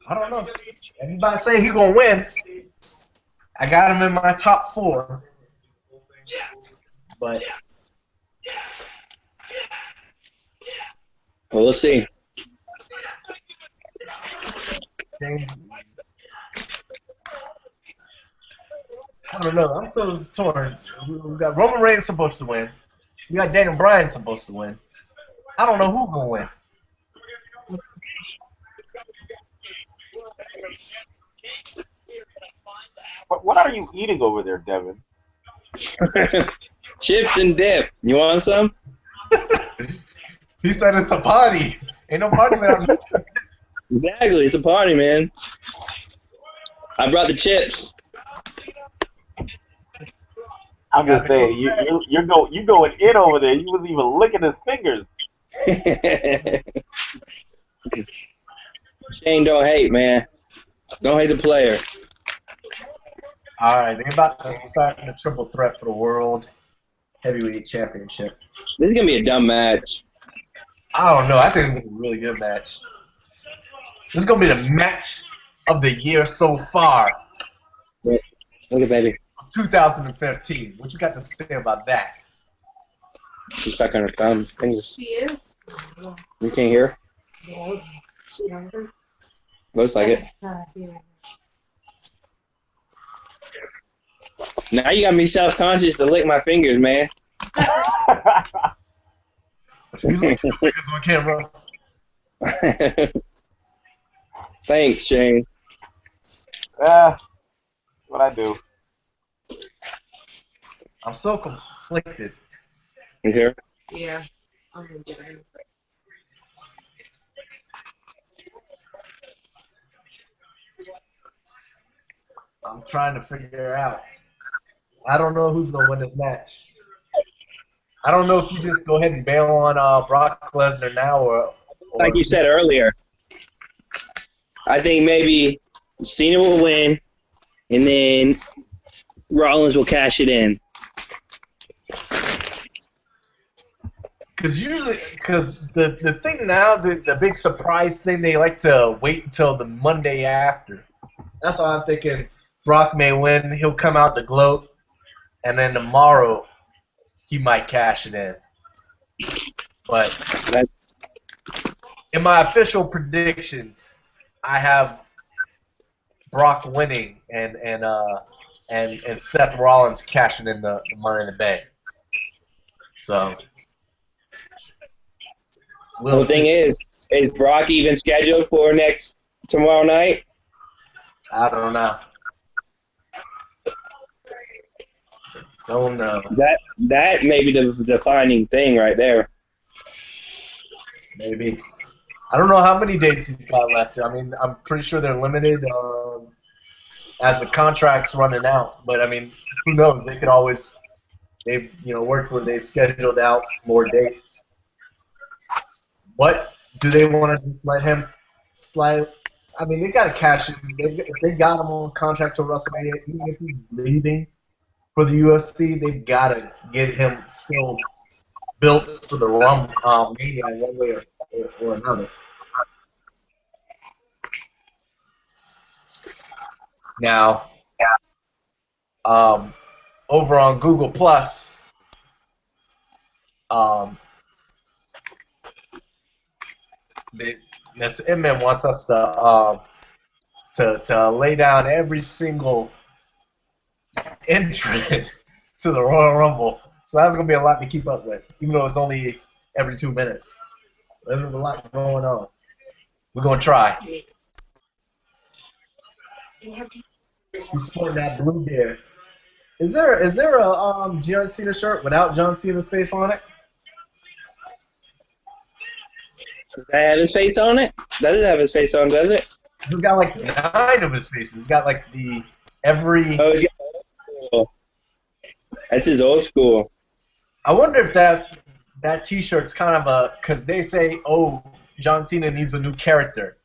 I don't know. Everybody say he gonna win. I got him in my top 4. But Well, we'll see. James, I don't know. I'm so torn. We got Roman Reigns supposed to win. We got Daniel Bryan supposed to win. I don't know who's gonna win. What are you eating over there, Devin? Chips and dip. You want some? He said it's a party. Ain't no party without. Exactly. It's a party, man. I brought the chips. I'm just saying, you going in over there. You wasn't even licking his fingers. Shane, don't hate, man. Don't hate the player. All right, they're about to start the triple threat for the World Heavyweight Championship. This is gonna be a dumb match. I don't know. I think it's gonna be a really good match. This is gonna be the match of the year so far. Look at baby. 2015. What you got to say about that? She's stuck on her thumb. Fingers. She is. You can't hear? No. Younger. Looks like it. I see it. Now you got me self-conscious to lick my fingers, man. You look at your fingers on camera. Thanks, Shane. What I do. I'm so conflicted. You hear? Yeah. I'm gonna get it. I'm trying to figure out. I don't know who's gonna win this match. I don't know if you just go ahead and bail on Brock Lesnar now, or Like you said earlier, I think maybe Cena will win, and then Rollins will cash it in. Because the thing now, the big surprise thing, they like to wait until the Monday after. That's why I'm thinking Brock may win. He'll come out to gloat, and then tomorrow he might cash it in. But in my official predictions, I have Brock winning and Seth Rollins cashing in the Money in the Bank. So The thing is Brock even scheduled for tomorrow night? I don't know. Don't know. That may be the defining thing right there. Maybe. I don't know how many dates he's got left. I mean, I'm pretty sure they're limited as the contract's running out. But I mean, who knows? They could always worked where they scheduled out more dates. What do they want to just let him slide? I mean, they got to cash it. If they got him on contract to WrestleMania, even if he's leaving for the UFC, they've got to get him still built for the Rumble Mania one way or another. Now, over on Google Plus, this inmate wants us to lay down every single entrant to the Royal Rumble. So that's gonna be a lot to keep up with, even though it's only every 2 minutes. There's a lot going on. We're gonna try. He's sporting that blue gear. Is there a John Cena shirt without John Cena's face on it? Does that have his face on it? Doesn't have his face on, does it? He's got like 9 of his faces. He's got like every. Oh, he's got old school. That's his old school. I wonder if that T-shirt's kind of because they say, oh, John Cena needs a new character.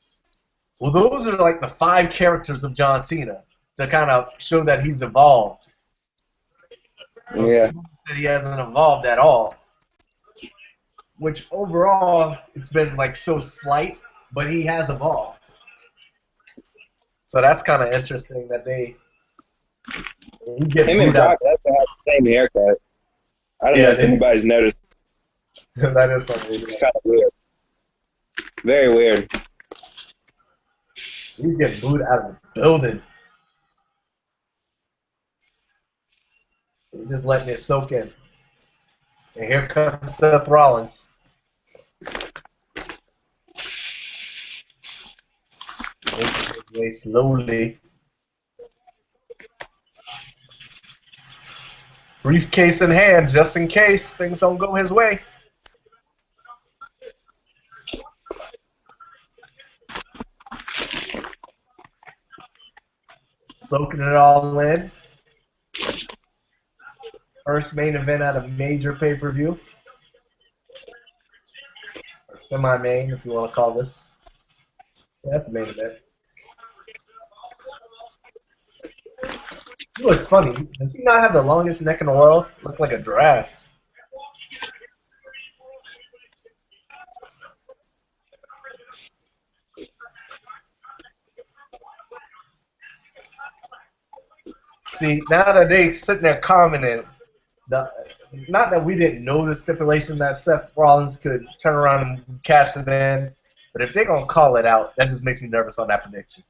Well, those are like the 5 characters of John Cena to kind of show that he's evolved. Yeah. That he hasn't evolved at all. Which overall, it's been like so slight, but he has evolved. So that's kind of interesting that he's getting Him and booed out. Brock Lesnar have the same haircut. I don't know if anybody's noticed. That is something. It's kind of weird. Very weird. He's getting booed out of the building. He's just letting it soak in. And here comes Seth Rollins. Way slowly. Briefcase in hand, just in case things don't go his way. Soaking it all in. First main event at a major pay-per-view. Or semi-main, if you want to call this. Yeah, that's a main event. He looks funny. Does he not have the longest neck in the world? Look like a giraffe. See, now that they sitting there commenting, not that we didn't know the stipulation that Seth Rollins could turn around and cash it in, but if they're going to call it out, that just makes me nervous on that prediction.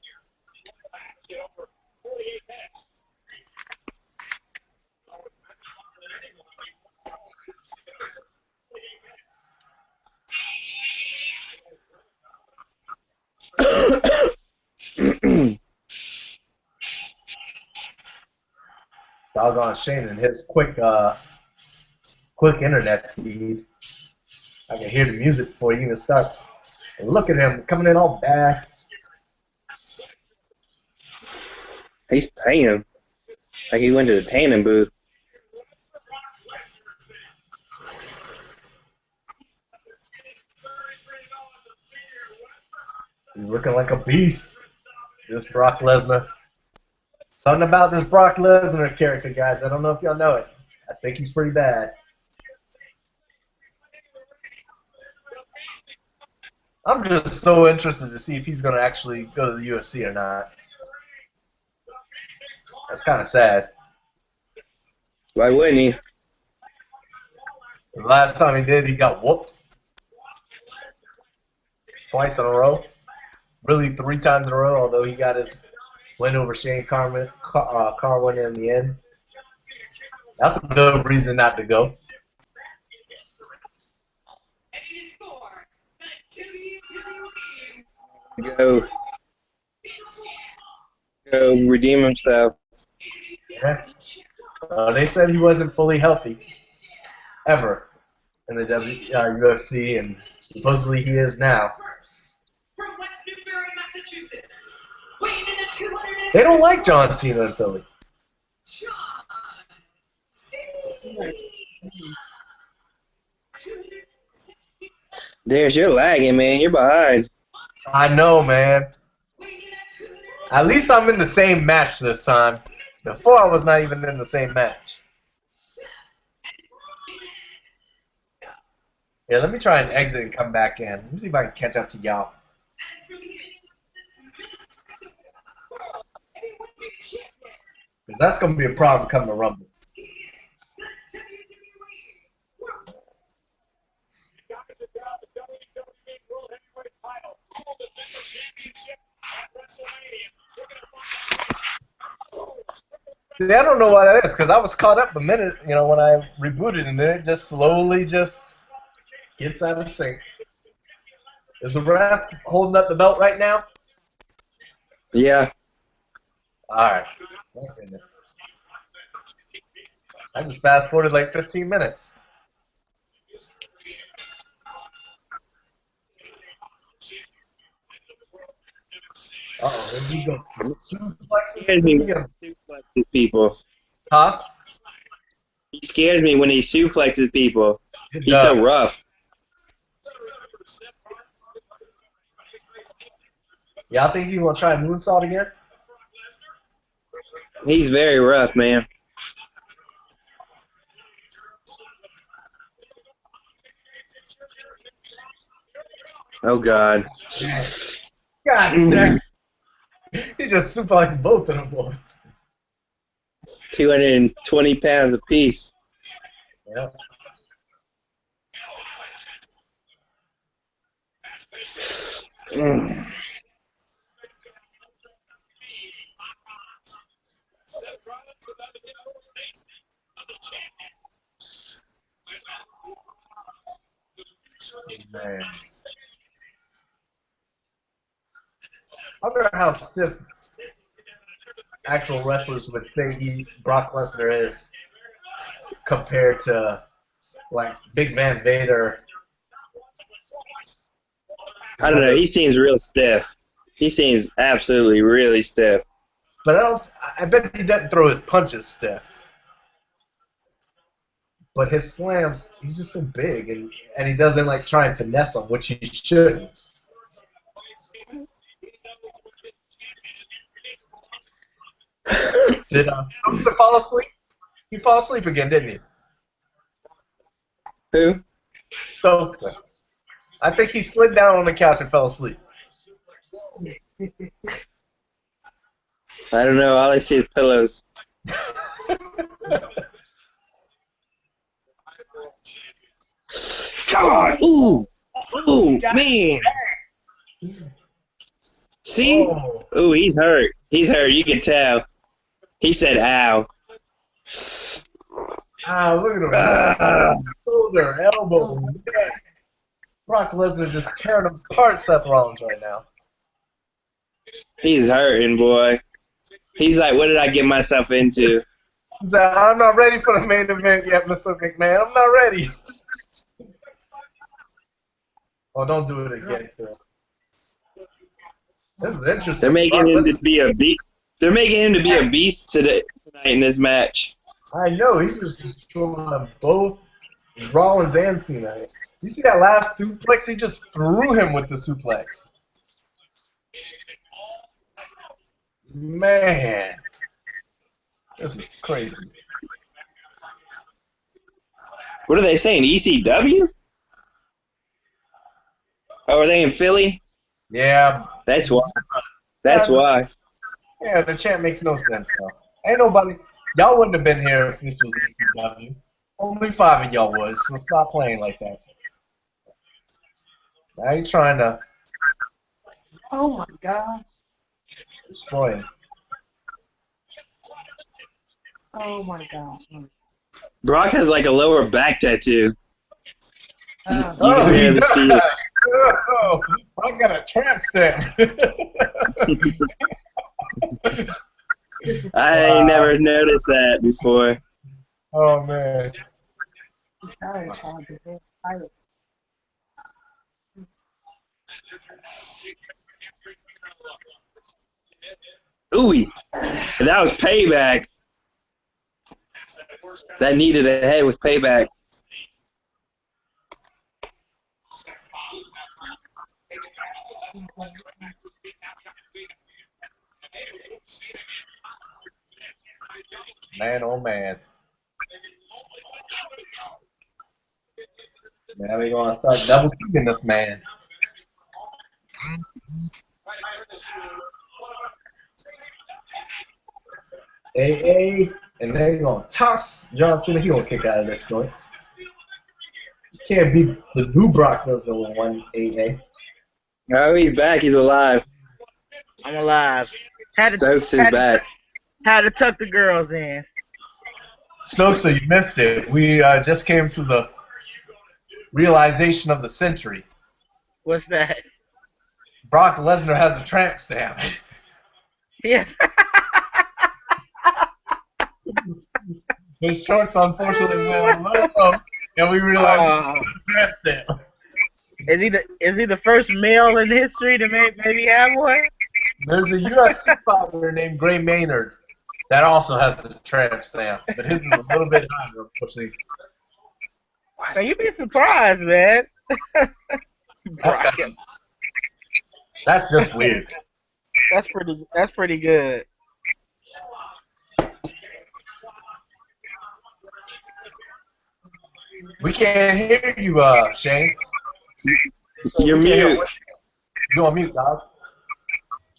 Doggone Shane and his quick internet feed. I can hear the music before he even starts. And look at him coming in all bad. He's paying. Like he went to the tanning booth. He's looking like a beast. This Brock Lesnar. Something about this Brock Lesnar character, guys. I don't know if y'all know it. I think he's pretty bad. I'm just so interested to see if he's going to actually go to the UFC or not. That's kind of sad. Why wouldn't he? The last time he did, he got whooped. Twice in a row. Really 3 times in a row, although he got his win over Shane Carwin in the end. That's a good reason not to go. Go redeem himself. Yeah. They said he wasn't fully healthy ever in the UFC, and supposedly he is now. They don't like John Cena in Philly. Darius, you're lagging, man. You're behind. I know, man. At least I'm in the same match this time. Before I was not even in the same match. Yeah, let me try and exit and come back in. Let me see if I can catch up to y'all. Because that's going to be a problem coming to Rumble. See, I don't know why that is, because I was caught up a minute, when I rebooted, and then it just slowly just gets out of sync. Is the ref holding up the belt right now? Yeah. All right. My goodness. I just fast forwarded like 15 minutes. Uh-oh, here we go. Scares me when he suplexes people. Huh? He scares me when he suplexes people. It He's does. so rough. Y'all think he will try moonsault again? He's very rough, man. Oh, God. God damn. He just suplexed both of them boys. 220 pounds apiece. Yep. Mm. Man. How wonder how stiff actual wrestlers would say Brock Lesnar is compared to like Big Man Vader. I don't know. He seems real stiff. He seems absolutely really stiff. But I bet he doesn't throw his punches stiff. But his slams, he's just so big, and he doesn't like try and finesse them, which he shouldn't. Did Stokes fall asleep? He fell asleep again, didn't he? Who? Stokes. I think he slid down on the couch and fell asleep. I don't know. All I see is pillows. God! Ooh! Ooh, man! See? Oh. Ooh, he's hurt. He's hurt. You can tell. He said, ow. Look at him. Shoulder, elbow, neck. Brock Lesnar just tearing apart Seth Rollins right now. He's hurting, boy. He's like, what did I get myself into? He's like, I'm not ready for the main event yet, Mr. McMahon. I'm not ready. Oh, don't do it again, too. This is interesting. They're making him to be a beast. They're making him to be a beast tonight in this match. I know. He's just destroying both Rollins and Cena. You see that last suplex? He just threw him with the suplex. Man. This is crazy. What are they saying? ECW? Oh, are they in Philly? Yeah. That's why. That's why. Yeah, the chant makes no sense, though. Ain't nobody... Y'all wouldn't have been here if this was ECW. Only 5 of y'all was, so stop playing like that. Now you trying to Oh my god. destroy him. Oh my god. Brock has like a lower back tattoo. Oh, You can he barely does. see it. Oh, I got a tramp stamp. I ain't never noticed that before. Oh, man. it's hard to get tired. Ooh, that was payback. That needed a head with payback. Man, oh, man. Now we're going to start double teaming this man. AA, and they're going to toss John Cena. He going to kick out of this joint. You can't beat the new Brock Lesnar with one AA. Oh, he's back. He's alive. I'm alive. Stokes is back. Had to tuck the girls in. Stokes, so you missed it. We just came to the realization of the century. What's that? Brock Lesnar has a tramp stamp. Yes. His shorts, unfortunately, went a little low, and we realized he had a tramp stamp. Is he the first male in history to maybe have one? There's a UFC fighter named Gray Maynard that also has a tramp stamp, but his is a little bit higher, unfortunately. Man, you'd be surprised, man. That's just weird. That's pretty good. We can't hear you, Shane. You're We can't hear mute. what- You on mute, dog.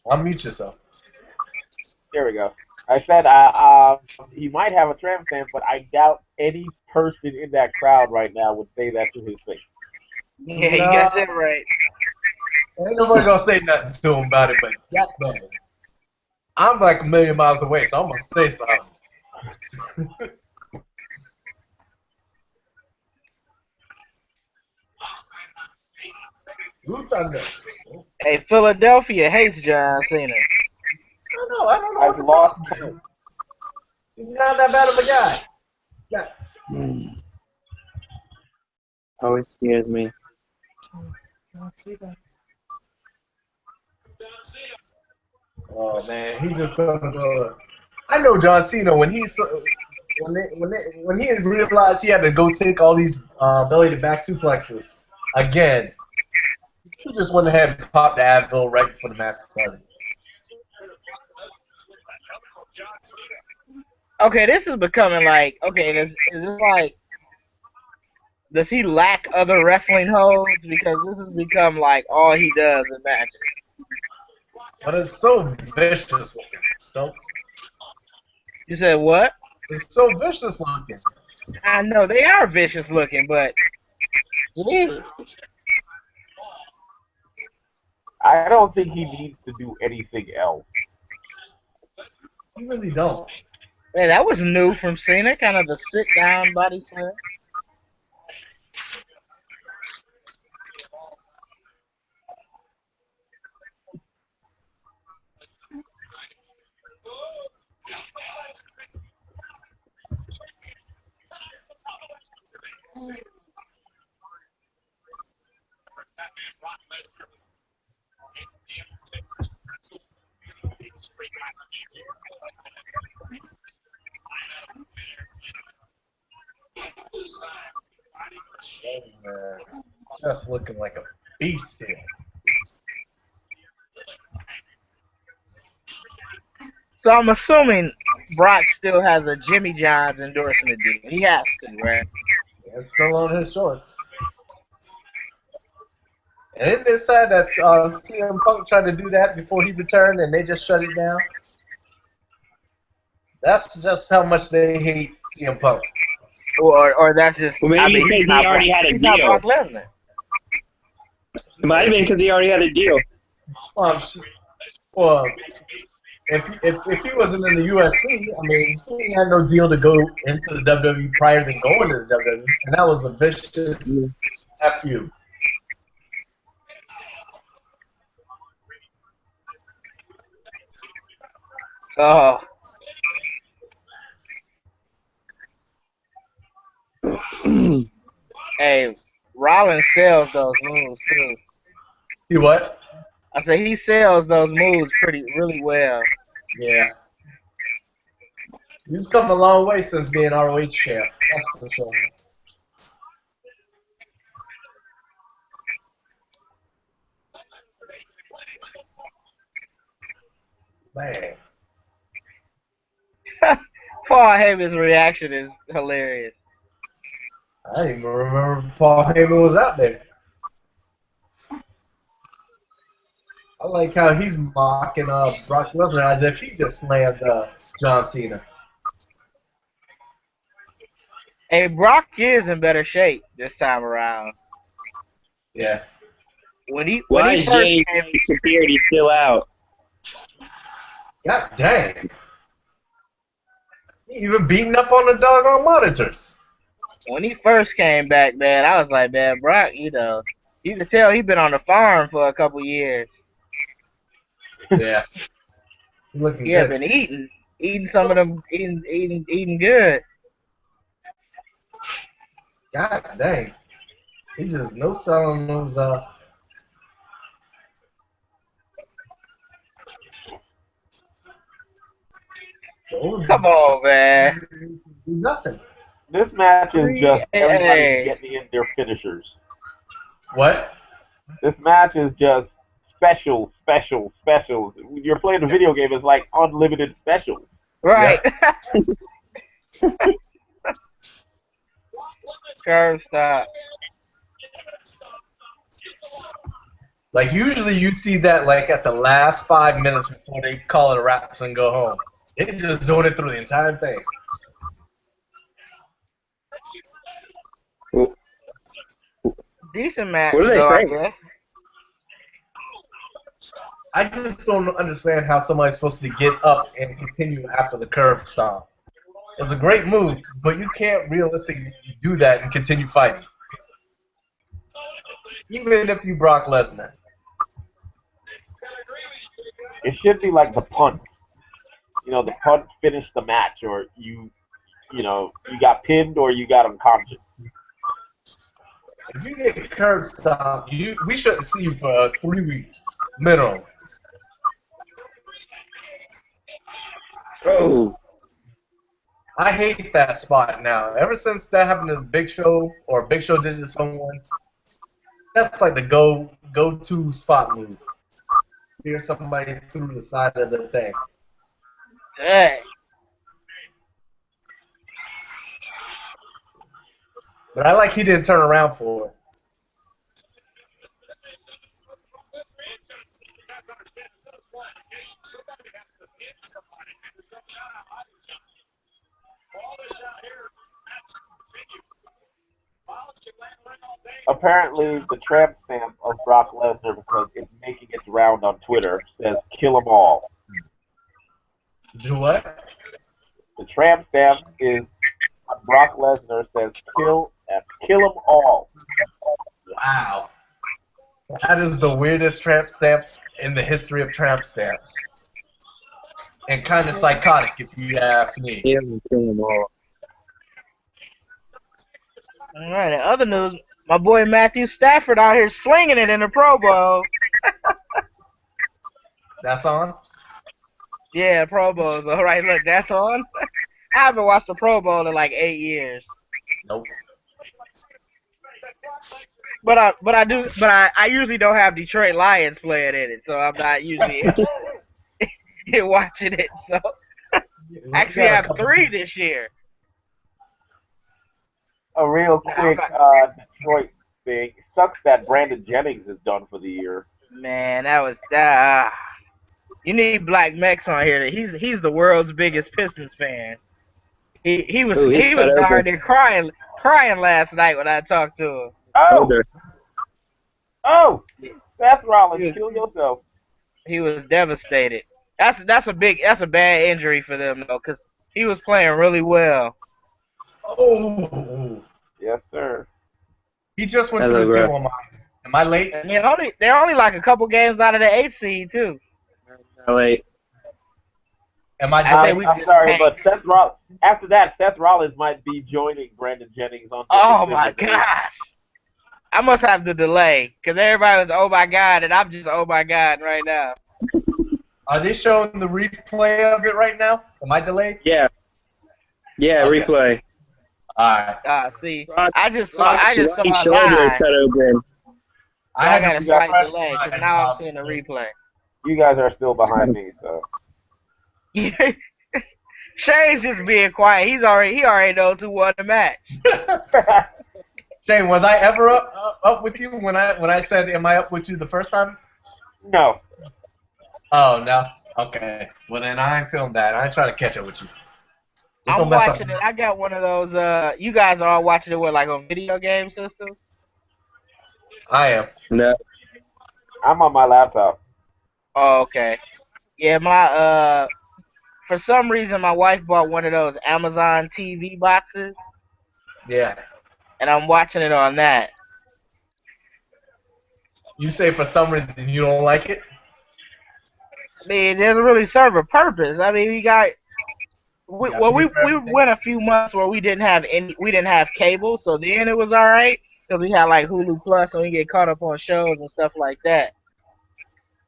Unmute yourself. There we go. I said he might have a tramp stamp, but I doubt any person in that crowd right now would say that to his face. Yeah, you got that right. Ain't nobody gonna say nothing to him about it, but Jack man. I'm like a million miles away, so I'm gonna say something. Blue Thunder. Hey, Philadelphia hates John Cena. I don't know what I've the lost problem is. He's not that bad of a guy. Yeah. Always scares me. Don't see that. Oh man, he just gonna go. I know John Cena when he realized he had to go take all these belly to back suplexes again. He just went ahead and popped the Advil right before the match started. Okay, this is becoming like, okay, is this like, does he lack other wrestling holds? Because this has become like all he does in matches. But it's so vicious looking, Stokes. You said what? It's so vicious looking. I know they are vicious looking, but it is. I don't think he needs to do anything else. You really don't. Man, that was new from Cena, kind of the sit down body slam. Just looking like a beast here. So I'm assuming Brock still has a Jimmy John's endorsement deal. He has to, right? Yeah, it's still on his shorts. And isn't it sad that CM Punk tried to do that before he returned and they just shut it down? That's just how much they hate CM Punk. Or that's just. Well, maybe I mean, because he already had a he's not deal. Brock Lesnar. It might have been because he already had a deal. Well, if he wasn't in the UFC, I mean, he had no deal to go into the WWE prior than going to the WWE, and that was a vicious FU. Oh. Hey, Rollins sells those moves too. He what? I said he sells those moves really well. Yeah. He's come a long way since being ROH champ. That's for sure. Man. Paul Heyman's reaction is hilarious. I didn't even remember Paul Heyman was out there. I like how he's mocking Brock Lesnar as if he just slammed John Cena. Hey, Brock is in better shape this time around. Yeah. Why is Jay Security still out? God dang. He even beating up on the doggone monitors. When he first came back, man, I was like, man, Brock, you know, you can tell he's been on the farm for a couple years. Yeah. Looking He had good. been eating some of them, eating good. God dang. He just no selling those Come on, man. Nothing. This match is just everybody Hey. getting in their finishers. What? This match is just specials. When you're playing a video game, it's like unlimited specials. Right. Curve stop. Like usually you see that like at the last 5 minutes before they call it a wraps and go home. They're just doing it through the entire thing. Decent match. What do they though, say? I guess. I just don't understand how somebody's supposed to get up and continue after the curve stomp. It's a great move, but you can't realistically do that and continue fighting. Even if you Brock Lesnar. It should be like the punt. The punt finished the match, or you got pinned or you got unconscious. If you get curb stomped, we shouldn't see you for 3 weeks minimum. Oh, I hate that spot now. Ever since that happened to Big Show, or Big Show did it to someone, that's like the go-to spot move. Hear somebody through the side of the thing. Dang. But I like he didn't turn around for it. Apparently, the tramp stamp of Brock Lesnar, because it's making its round on Twitter, says "kill 'em all." Do what? The tramp stamp is Brock Lesnar says "kill 'em all." Wow. That is the weirdest tramp stamp in the history of tramp stamps. And kind of psychotic, if you ask me. yeah, kill them all. All right. In other news, my boy Matthew Stafford out here slinging it in the Pro Bowl. That's on? Yeah, Pro Bowls. All right, look, that's on. I haven't watched the Pro Bowl in like 8 years. Nope. But I usually don't have Detroit Lions playing in it, so I'm not usually interested in watching it. So I actually have 3 this year. A real quick Detroit thing. Sucks that Brandon Jennings is done for the year. Man, that was you need Black Mex on here. He's the world's biggest Pistons fan. He was darn near crying last night when I talked to him. Oh, Seth Rollins, kill yourself. He was devastated. That's a bad injury for them though, because he was playing really well. Oh. Yes, sir. He just went through the table on mine. Am I late? And they're only like a couple games out of the 8th seed too. Wait. Am I delayed? I'm sorry, but after that, Seth Rollins might be joining Brandon Jennings on. Oh my gosh! I must have the delay because everybody was oh my god, and I'm just oh my god right now. Are they showing the replay of it right now? Am I delayed? Yeah. Yeah, Okay. replay. Alright. See, Brock- I just saw Brock's shoulder live. cut open. I got a to slight refresh delay my because now I'm seeing the jobs. replay. You guys are still behind me, so. Shane's just being quiet. He already knows who won the match. Shane, was I ever up with you when I said am I up with you the first time? No. Oh no. Okay. Well then I ain't feeling bad. I ain't trying to catch up with you. Just I'm don't mess watching up. it. I got one of those. You guys are all watching it with like on video game systems. I am. No. I'm on my laptop. Oh, okay. Yeah, my for some reason my wife bought one of those Amazon TV boxes, Yeah. and I'm watching it on that. You say for some reason you don't like it? I mean, it doesn't really serve a purpose. I mean, we went a few months where we didn't have cable, so then it was all right because we had like Hulu Plus and we get caught up on shows and stuff like that.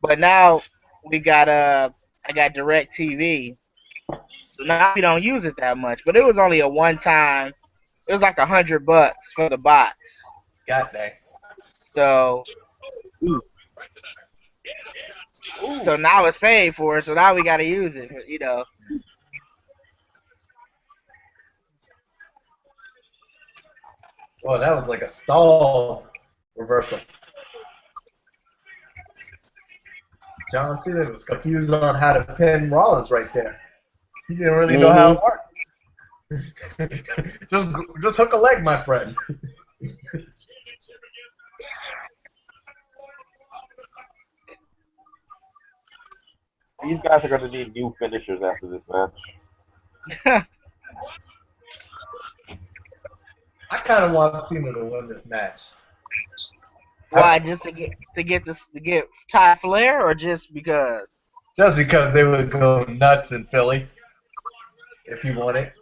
But now we got I got Direct TV, so now we don't use it that much. But it was only a one-time. It was like $100 for the box. God dang. So. So now it's paid for, so now we gotta use it, you know. Oh, that was like a stall reversal. John Cena was confused on how to pin Rollins right there. He didn't really know how it worked. just hook a leg, my friend. These guys are going to need new finishers after this match. I kind of want Cena to win this match. Why? Just to get Ty Flair, or just because? Just because they would go nuts in Philly if he won it.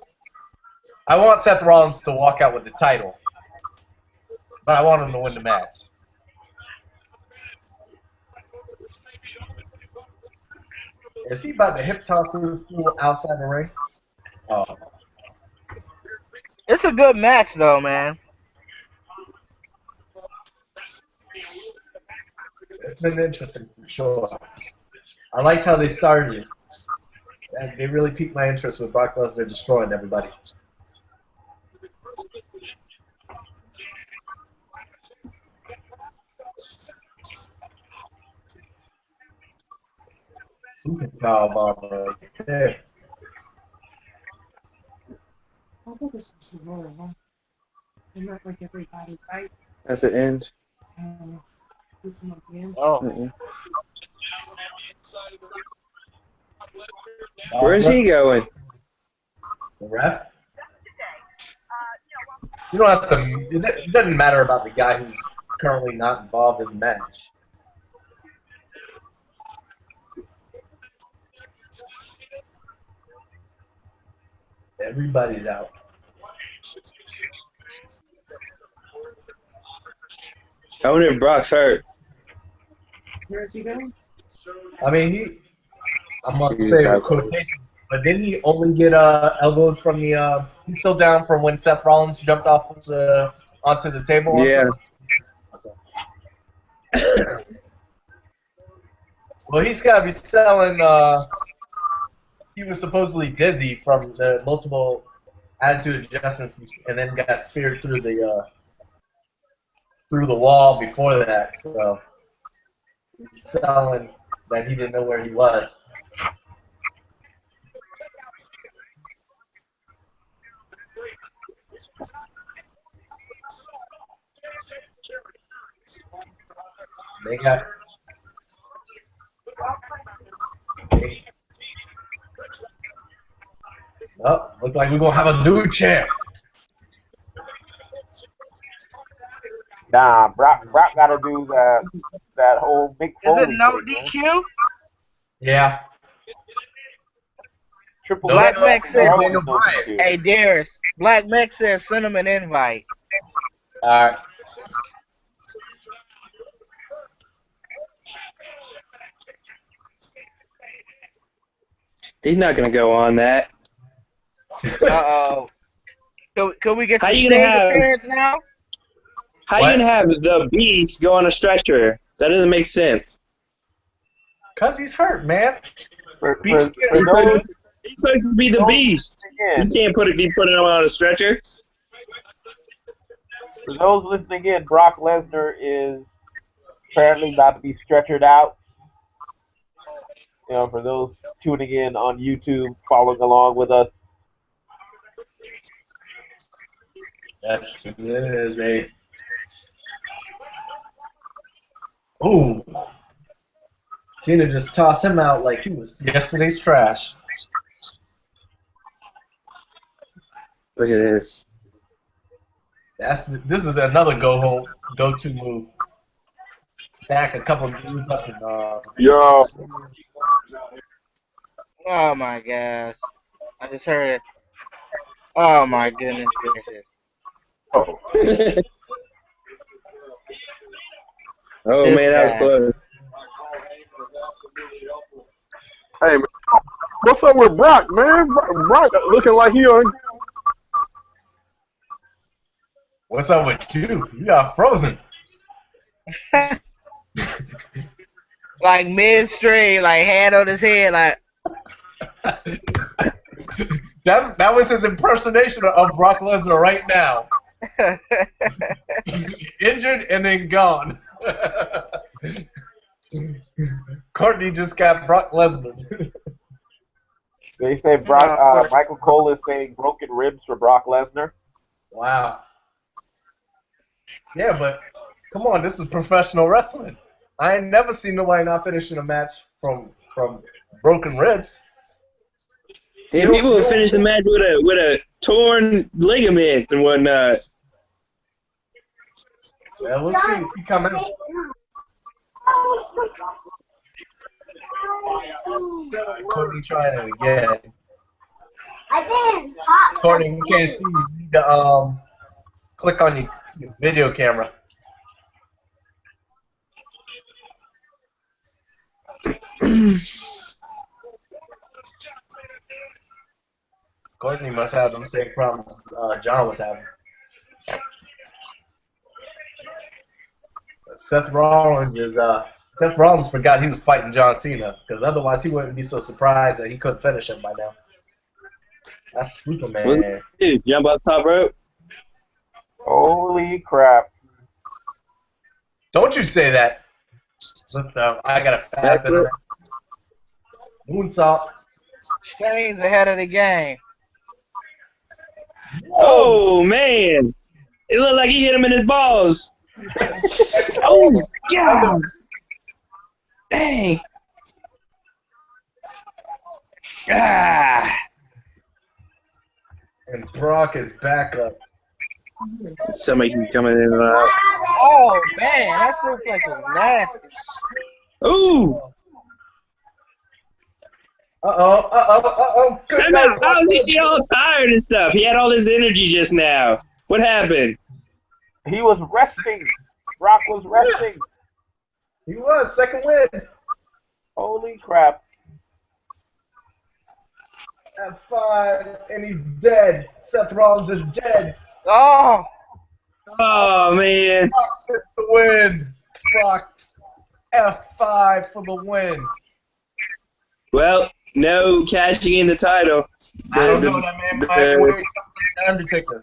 I want Seth Rollins to walk out with the title, but I want him to win the match. Is he about to hip toss him outside the ring? Oh. It's a good match though, man. It's been interesting for sure. I liked how they started. And they really piqued my interest with Brock Lesnar destroying everybody. Super powerbomb right there. I think this was the Royal Rumble. And not like everybody, right? At the end. This is not the end. Oh, Where's he going? The ref? You don't have to. It doesn't matter about the guy who's currently not involved in the match. Everybody's out. I wonder if Brock's hurt. Where is he going? I mean, I'm going to say quotation, but didn't he only get elbowed from the? He's still down from when Seth Rollins jumped off of onto the table. Yeah. Well, he's got to be selling. He was supposedly dizzy from the multiple attitude adjustments, and then got speared through the wall before that. So he's selling that he didn't know where he was. They got. Oh, look like we're gonna have a new champ. Nah, Brock got to do that whole big. is it no DQ? Yeah. Triple No, Black no, Mac said, no, Daniel Bryan. "Hey Darius, Black Mac says send him an invite." All right. He's not gonna go on that. Uh oh. Could we get How the you stage gonna have- appearance now? How What? you gonna have the Beast go on a stretcher? That doesn't make sense. Cause he's hurt, man. For Beast those, He's supposed to be the Beast. You can't be putting him on a stretcher. for those listening in, Brock Lesnar is apparently about to be stretchered out. You know, for those tuning in on YouTube, following along with us. Yes, it is a. Ooh. Cena just tossed him out like he was yesterday's trash. Look at this. This is another go-to move. Stack a couple of dudes up and Yo. Oh my gosh. I just heard it. Oh my goodness gracious. Oh. Oh This man, that was guy. close. Hey, man, what's up with Brock, man? Brock looking like he on. What's up with you? You got frozen. Like mid straight, like hand on his head, like That was his impersonation of Brock Lesnar right now. Injured and then gone. Courtney just got Brock Lesnar. They say Michael Cole is saying broken ribs for Brock Lesnar. Wow. Yeah, but come on, this is professional wrestling. I ain't never seen nobody not finishing a match from broken ribs. Yeah, people would finish the match with a torn ligament and whatnot. Well, we'll see if he come out. Courtney trying it again. Courtney, you can't see. You need to click on your video camera. Courtney must have them same problems John was having. Seth Rollins forgot he was fighting John Cena, because otherwise he wouldn't be so surprised that he couldn't finish him by now. That's Superman. Dude, jump up top rope. Holy crap. Don't you say that. Let's I gotta pass it. Moonsault. Shane's ahead of the game. Oh, man. It looked like he hit him in his balls. Oh, God. Dang. Ah. And Brock is back up. Somebody can come in and out. Oh, man, that suplex was nasty. Ooh. Good How night. is he all tired and stuff? He had all his energy just now. What happened? He was resting. Brock was resting. He was, second win. Holy crap. F5, and he's dead. Seth Rollins is dead. Oh, Oh, man. Brock gets the win. Brock, F5 for the win. Well, no cashing in the title. I don't know, that man might win like the Undertaker.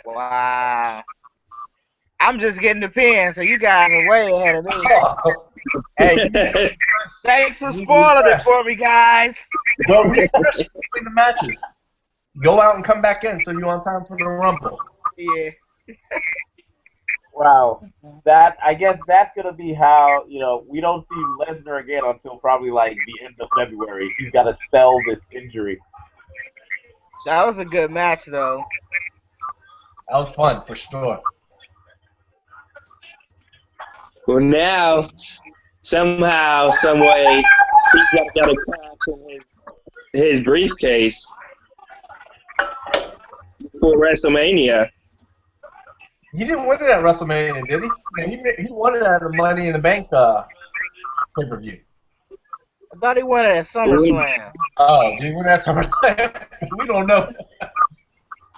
wow. I'm just getting the pin, so you guys are way ahead of me. Hey, Thanks for spoiling it for me, guys. well, refresh between the matches. Go out and come back in so you're on time for the Rumble. Yeah. Wow. I guess that's gonna be how, we don't see Lesnar again until probably like the end of February. He's gotta spell this injury. That was a good match, though. That was fun, for sure. Well, now, somehow, some way, he's got a cash in his briefcase for WrestleMania. He didn't win it at WrestleMania, did he? He won it at the Money in the Bank pay-per-view. I thought he won it at SummerSlam. Oh, did he win at SummerSlam? We don't know.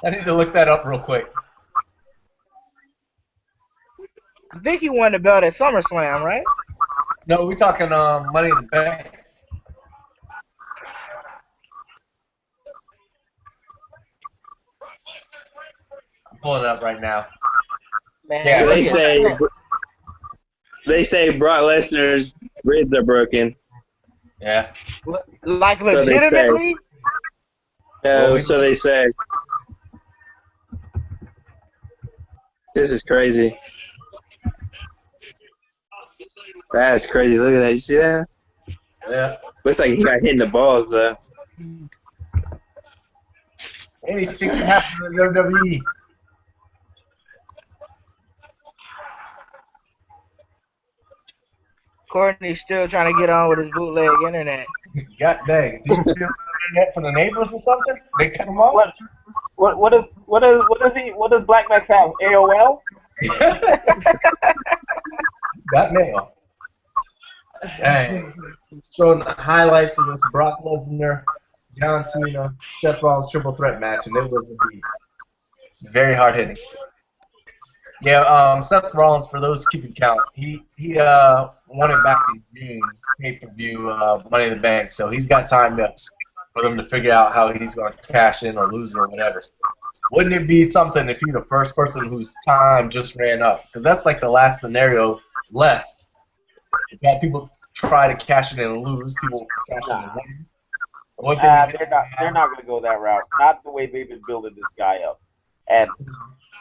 I need to look that up real quick. I think he won the belt at SummerSlam, right? No, we're talking Money in the Bank. I'm pulling it up right now. Man, Yeah, So they they say Brock Lesnar's ribs are broken. Yeah. like So they say. legitimately? No, so they say. This is crazy. That's crazy. Look at that. You see that? Yeah. Looks like he got hit in the balls, though. Anything can happen in WWE. Courtney's still trying to get on with his bootleg internet. God dang. Is he still on the internet for the neighbors or something? They cut him off? What does Black Max have? AOL? Got mail. Dang. Showing the highlights of this Brock Lesnar, John Cena, Seth Rollins triple threat match, and it was indeed very hard hitting. Yeah, Seth Rollins, for those keeping count, he won it back in June pay-per-view Money in the Bank, so he's got time for him to figure out how he's going to cash in or lose it or whatever. Wouldn't it be something if you're the first person whose time just ran up? Because that's like the last scenario left. You got people try to cash it in and lose. People cash it in and win. They're not going to go that route. Not the way they've been building this guy up. And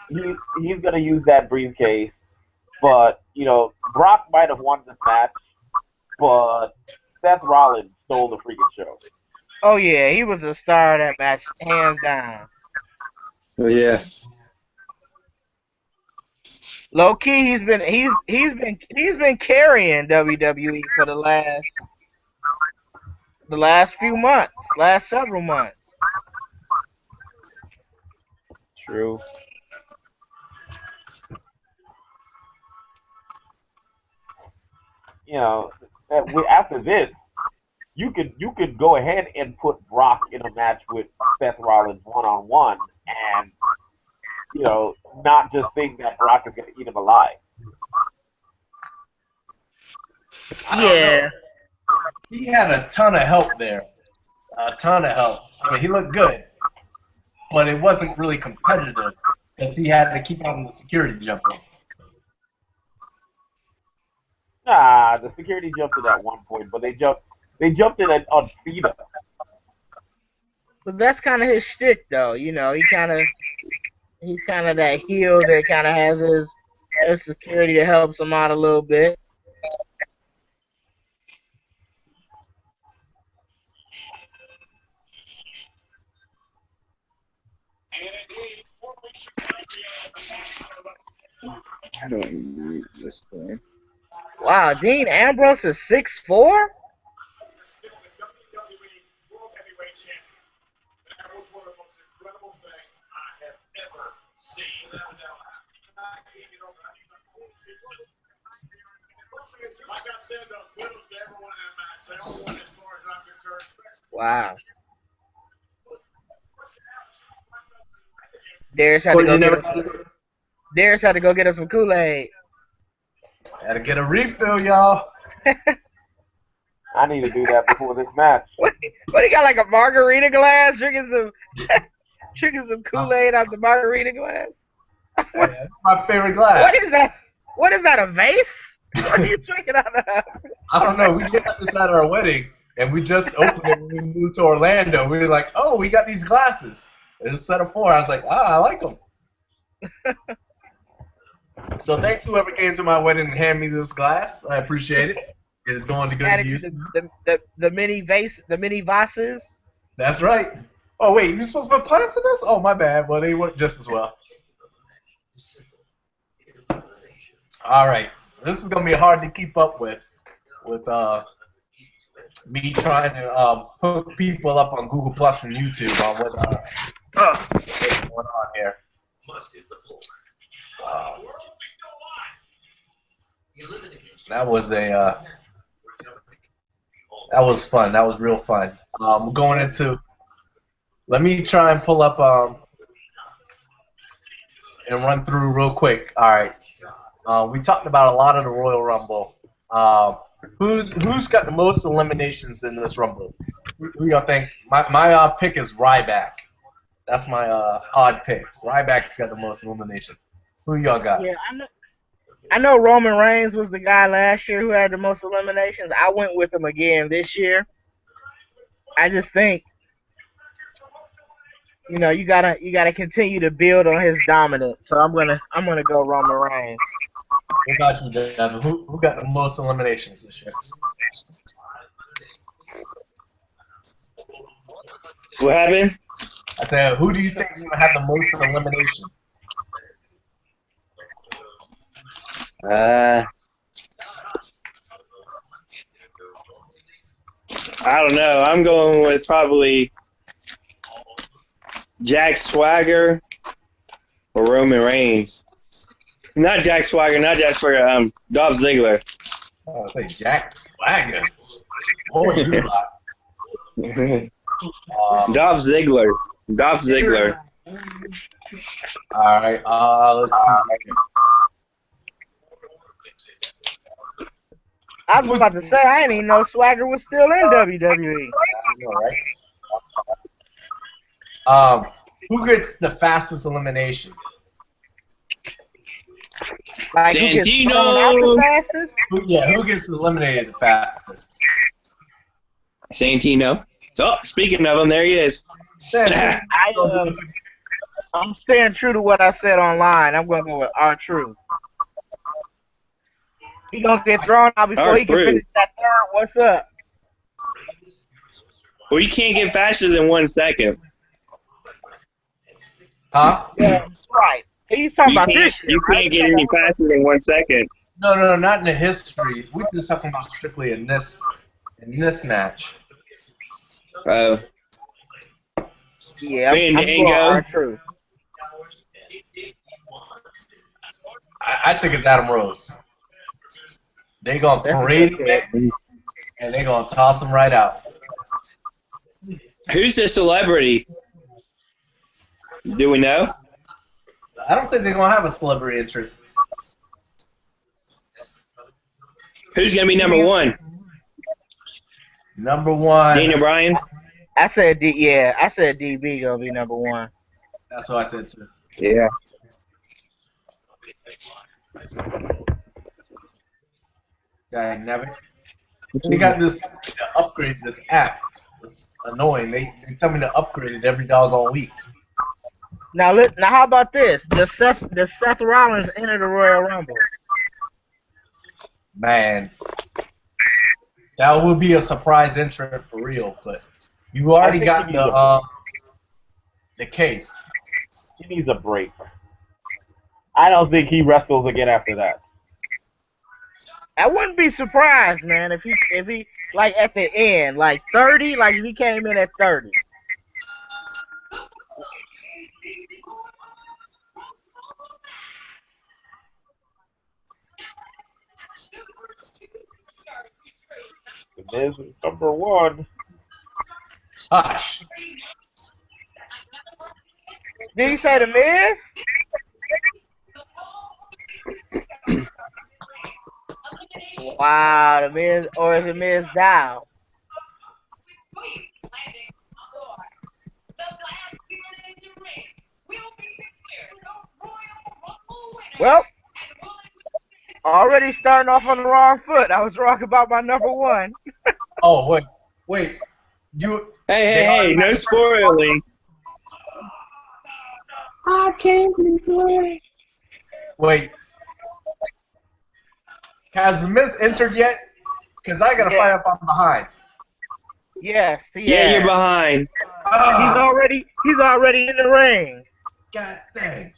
he's going to use that briefcase. But, Brock might have won this match, but Seth Rollins stole the freaking show. Oh yeah, he was a star of that match, hands down. Yeah. Low key, he's been carrying WWE for the last few months, last several months. True. You know, after this, you could go ahead and put Brock in a match with Seth Rollins 1-on-1, and not just think that Brock is going to eat him alive. I don't know. Yeah, He had a ton of help there. A ton of help. I mean, he looked good, but it wasn't really competitive because he had to keep on the security jump rope. Nah, the security jumped it at one point, but they jumped it on Cena. but that's kind of his shtick, though. You know, he's kind of that heel that kind of has his security that helps him out a little bit. I don't agree with this plan. Wow, Dean Ambrose is 6'4"? Still the WWE World Heavyweight Champion. That was one of the most incredible things I have ever seen. Like I said, the kudos to everyone in that match. They all won as far as I'm concerned. Wow. Darius had to Courtney, go you get never him. Darius had to go get us some Kool-Aid. had to get a refill, y'all. I need to do that before this match. What he got, like a margarita glass, drinking some Kool-Aid out the margarita glass? Yeah, my favorite glass. What is that? What is that, a vase? What are you drinking out of? I don't know. We got this at our wedding, and we just opened it when we moved to Orlando. We were like, oh, we got these glasses. There's a set of 4. I was like, I like them. So thanks whoever came to my wedding and handed me this glass. I appreciate it. It is going to good Added use. the mini vase, the mini vases. That's right. Oh, wait, you supposed to put plants in this? Oh, my bad. Well, they work just as well. All right. This is going to be hard to keep up with me trying to hook people up on Google Plus and YouTube on what's going on here. That was fun. That was real fun. We're going into. Let me try and pull up and run through real quick. All right. We talked about a lot of the Royal Rumble. Who's got the most eliminations in this Rumble? Who y'all think? My pick is Ryback. That's my odd pick. Ryback's got the most eliminations. Who y'all got? Yeah, I know Roman Reigns was the guy last year who had the most eliminations. I went with him again this year. I just think, you gotta continue to build on his dominance. So I'm gonna go Roman Reigns. What about you, Devin? Who got the most eliminations this year? What happened? I said, who do you think is gonna have the most elimination? I don't know. I'm going with probably Jack Swagger or Roman Reigns. Not Jack Swagger. Dolph Ziggler. Oh, I say Jack Swagger. What would you like? Dolph Ziggler. All right. Let's see. I was about to say, I didn't even know Swagger was still in WWE. I know, right? Who gets the fastest eliminations? Like, who gets thrown out the fastest? Who gets eliminated the fastest? Santino. Oh, speaking of him, there he is. I'm staying true to what I said online. I'm going to go with R-Truth. He going to get thrown out before he can finish that third. What's up? Well, you can't get faster than 1 second. Huh? Yeah, right. He's talking about this year, You right? can't get any faster than 1 second. No, not in the history. We're just talking about strictly in this match. Yeah, Man, I'm going Dango. R-Truth. I think it's Adam Rose. They're gonna That's a parade good him pick. in, and they're gonna toss him right out. Who's the celebrity? Do we know? I don't think they're gonna have a celebrity entry. Who's gonna be number 1? Number 1. Daniel Bryan. I said DB gonna be number 1. That's what I said too. Yeah. Dynamic. They got this upgrade this app. It's annoying. They tell me to upgrade it every doggone week. Now, how about this? Does Seth Rollins enter the Royal Rumble? Man, that would be a surprise entrant for real. But you already got the case. He needs a break. I don't think he wrestles again after that. I wouldn't be surprised, man, if he like at the end, like 30, like if he came in at 30. The Miz is number 1. Hush. Did he say the Miz? Wow, the Miz, or is it Mizdow? Well, already starting off on the wrong foot. I was wrong about my number 1. Oh wait. Hey, no spoiling. I can't be. Wait. Has Miz entered yet? Because I gotta find out if I'm behind. Yes, Yeah, you're behind. He's already in the ring. God dang.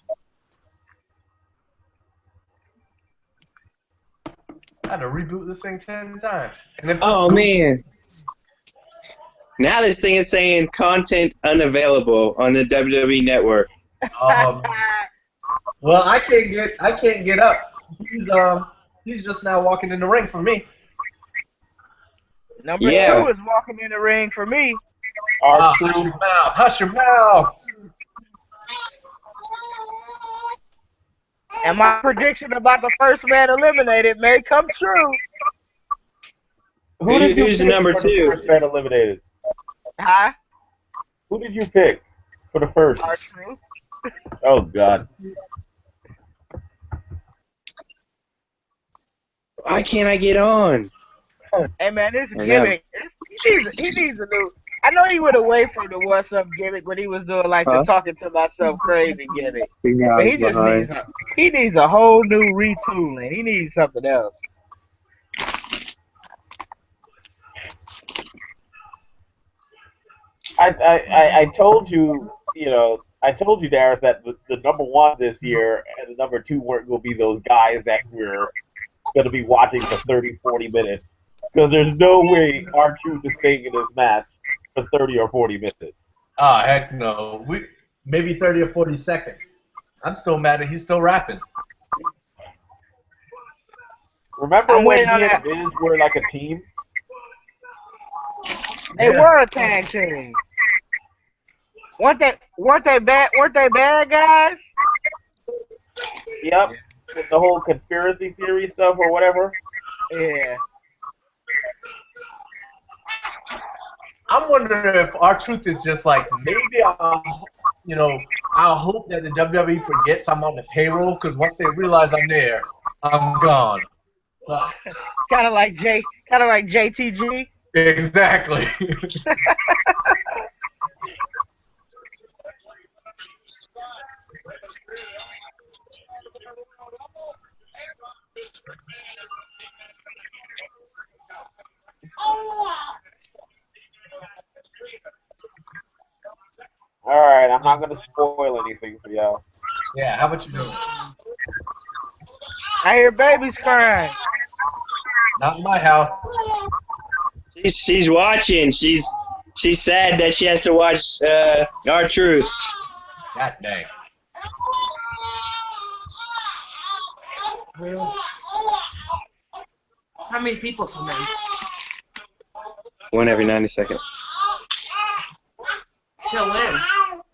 I had to reboot this thing 10 times. And if Oh, man. Now this thing is saying content unavailable on the WWE Network. Well, I can't get up. He's just now walking in the ring for me. Number 2 is walking in the ring for me. Hush your mouth. Hush your mouth. And my prediction about the first man eliminated may come true. Who did you Who's pick number for the 2? first man eliminated? Huh? Who did you pick for the first? R-Truth. Oh, God. Why can't I get on? Hey man, this gimmick, he needs a new. I know he would have waited for the what's up gimmick when he was doing like the talking to myself crazy gimmick. But he needs a whole new retooling. He needs something else. I told you, I told you, Dareth, that the number 1 this year and the number 2 weren't going to be those guys that we're going to be watching for 30, 40 minutes. Because there's no way R-Truth is staying in this match for 30 or 40 minutes. Oh, heck no. Maybe 30 or 40 seconds. I'm still mad that he's still rapping. Remember when he and Miz were like a team? They were a tag team. Weren't they bad guys? Yep. With the whole conspiracy theory stuff or whatever. Yeah. I'm wondering if R-Truth is just like, maybe I'll hope that the WWE forgets I'm on the payroll, because once they realize I'm there, I'm gone. Kind of like JTG. Exactly. All right, I'm not gonna spoil anything for y'all. Yeah, how about you do? I hear babies crying. Not in my house. She's watching. She's sad that she has to watch R-Truth. God dang. Well, how many people come in? One every 90 seconds. Till when?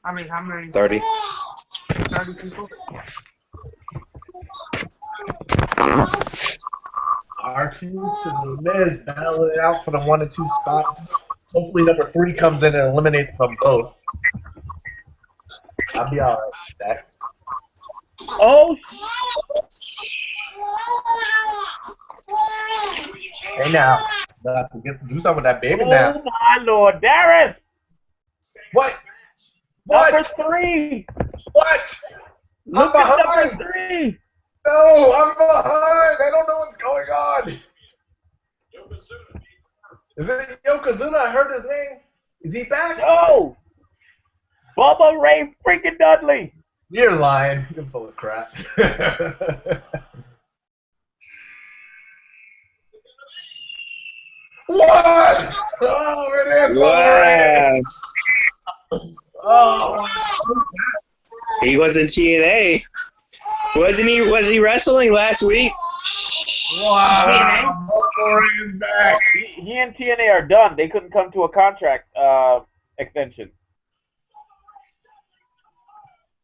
I mean, how many? 30. 30 people? R-Truth and Miz battling it out for the 1 and 2 spots. Hopefully number 3 comes in and eliminates them both. I'll be alright with that. Oh, Hey now, do something with that baby oh now. my Lord, Darius! What? Number What? 3. What? Look I'm at behind. number 3. No, I'm behind. I don't know what's going on. Is it Yokozuna? I heard his name. Is he back? No, Bubba Ray freaking Dudley. You're lying. You're full of crap. What? Oh, it is Wow. Oh. He was in TNA. Wasn't he? Was he wrestling last week? Wow. Bubba Ray is back. He and TNA are done. They couldn't come to a contract extension.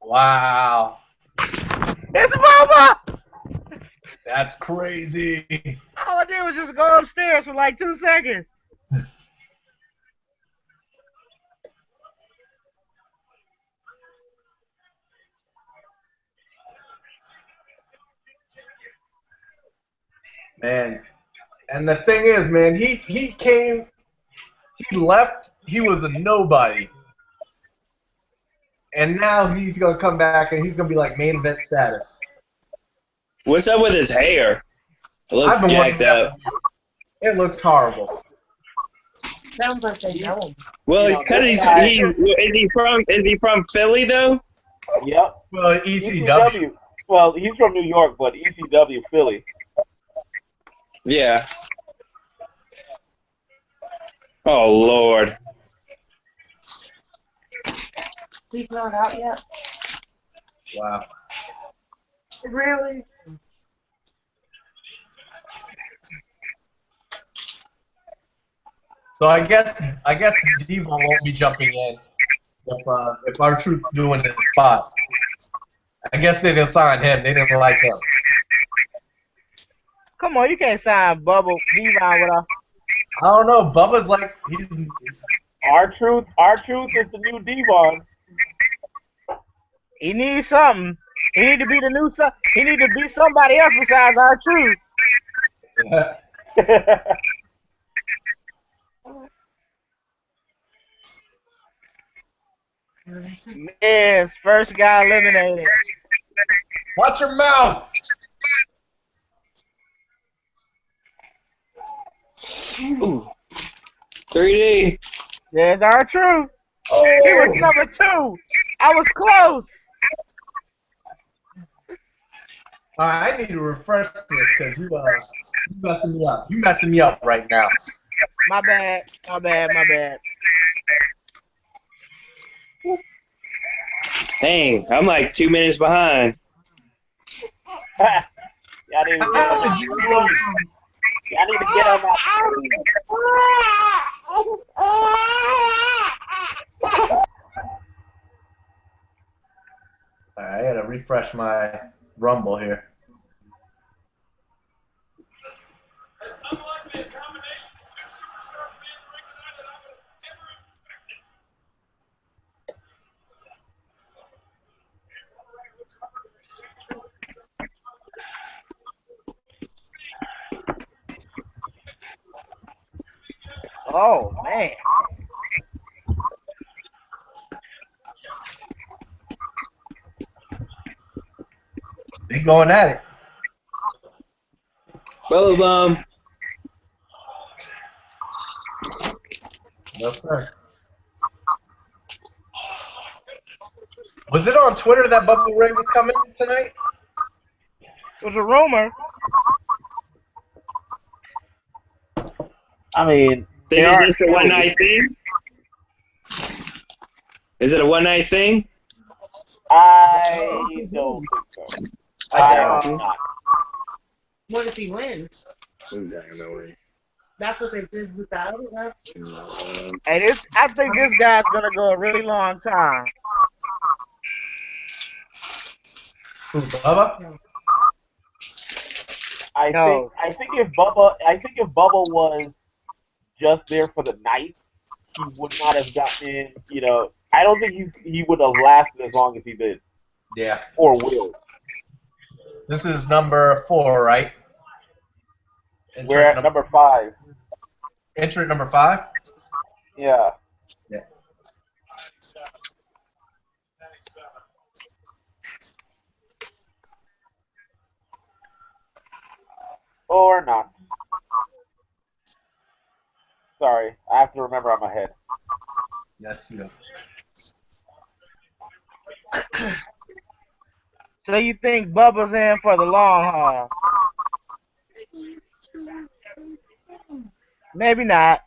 Wow. It's Bubba! That's crazy. All I did was just go upstairs for like 2 seconds. Man. And the thing is, man, he left, he was a nobody. And now he's going to come back and he's going to be like main event status. What's up with his hair? It looks jacked wondering up. It looks horrible. Sounds like they know him. Well, it's because is he from Philly though? Yep. Well, ECW. Well, he's from New York, but ECW Philly. Yeah. Oh Lord. He's not out yet. Wow. Really? So I guess Devon won't be jumping in if R-Truth's doing his spot. I guess they didn't sign him. They didn't like him. Come on, you can't sign Bubba Devon without. I don't know. Bubba's like he's R-Truth is the new Devon. He needs something. He need to be the new son. He need to be somebody else besides R-Truth. Yes, first guy eliminated. Watch your mouth. Ooh. 3D. There's R-Truth. Oh. He was number 2. I was close. All right, I need to refresh this because you messing me up. You messing me up right now. My bad. My bad. My bad. Dang, I'm like 2 minutes behind. Y'all need to get on that. All right, I gotta refresh my Rumble here. It's unlikely a combination of two superstars being in the ring tonight that I would have never expected. Oh man. They going at it. Bubba Bum. Yes, sir. Was it on Twitter that Bubba Ray was coming tonight? It was a rumor. I mean, Think there it's are just a one night thing? Is it a one night thing? I don't think so. I do not. What if he wins? That's what they did with the other ref. And I think this guy's gonna go a really long time. Who, Bubba? I think if Bubba was just there for the night, he would not have gotten. I don't think he would have lasted as long as he did, Yeah. or will. This is number 4, right? We're at number 5. Entrant number 5? Yeah. Yeah. Or not. Sorry, I have to remember on my head. Yes, you. So you think Bubba's in for the long haul? Maybe not.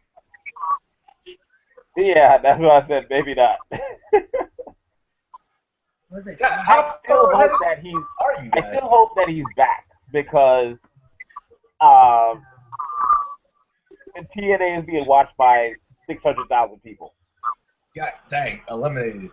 Yeah, that's what I said. Maybe not. How far ahead are you I guys? still hope that he's back because TNA is being watched by 600,000 people. God dang, eliminated.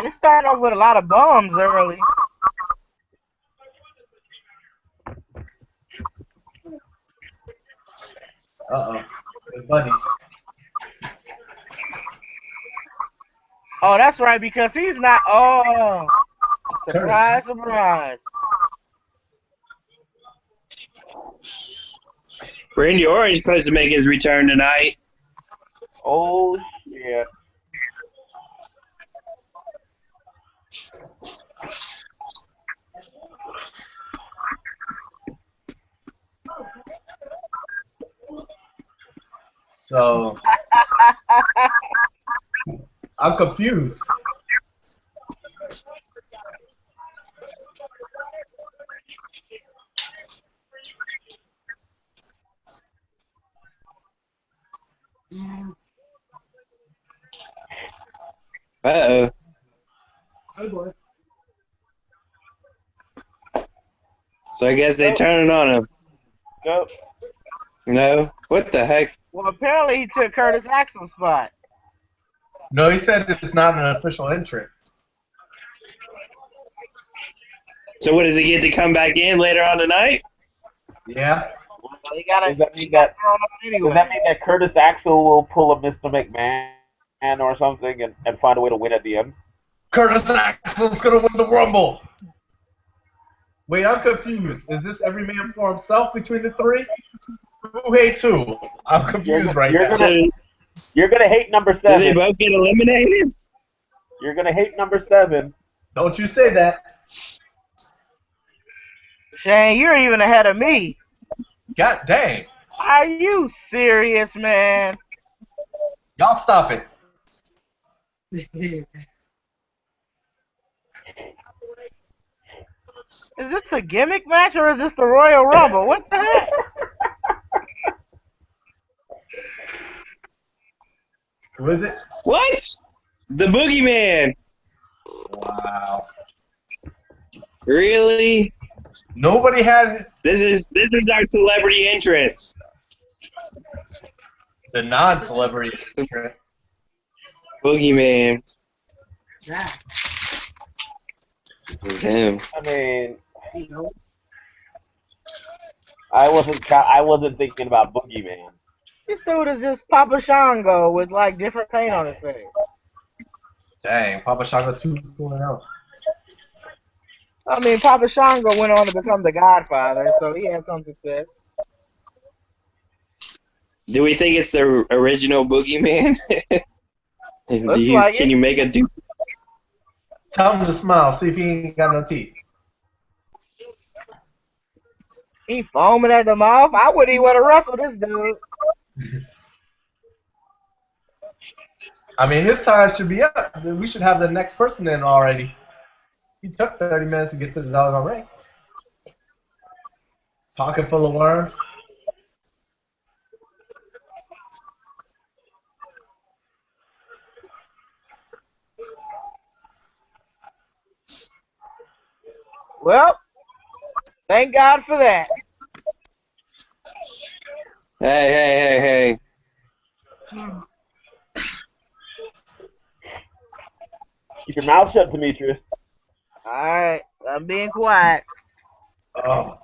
They're starting off with a lot of bums early. Uh-oh. Good buddies. Oh, that's right, because he's not. Oh, surprise, surprise. Randy Orton's supposed to make his return tonight. Oh shit! So I'm confused. Uh-oh. Oh boy. So I guess they turn it on him. Go. No? What the heck? Well, apparently he took Curtis Axel's spot. No, he said it's not an official entrant. So what, does he get to come back in later on tonight? Yeah. Well, he gotta. Does that mean that? Anyway. Does that mean that Curtis Axel will pull a Mr. McMahon or something and find a way to win at the end? Curtis Axel's gonna win the Rumble. Wait, I'm confused. Is this every man for himself between the three? Who hates who? I'm confused right now. You're gonna hate number 7. Do they both get eliminated? You're gonna hate number 7. Don't you say that. Shane, you're even ahead of me. God dang. Are you serious, man? Y'all stop it. Is this a gimmick match or is this the Royal Rumble? What the heck? Who is it? What? The Boogeyman. Wow. Really? Nobody had This is our celebrity entrance. the non-celebrity entrance. Boogeyman. Yeah. Damn. I mean, I wasn't thinking about Boogeyman. This dude is just Papa Shango with like different paint on his face. Dang, Papa Shango 2.0. I mean, Papa Shango went on to become the Godfather, so he had some success. Do we think it's the original Boogeyman? Looks like Can it. you make a dupe? Tell him to smile. See if he ain't got no teeth. He foaming at the mouth. I wouldn't even want to wrestle this dude. I mean, his time should be up. We should have the next person in already. He took 30 minutes to get to the doggone ring. Pocket full of worms. Well, thank God for that. Hey. Keep your mouth shut, Demetrius. Alright, I'm being quiet. Oh.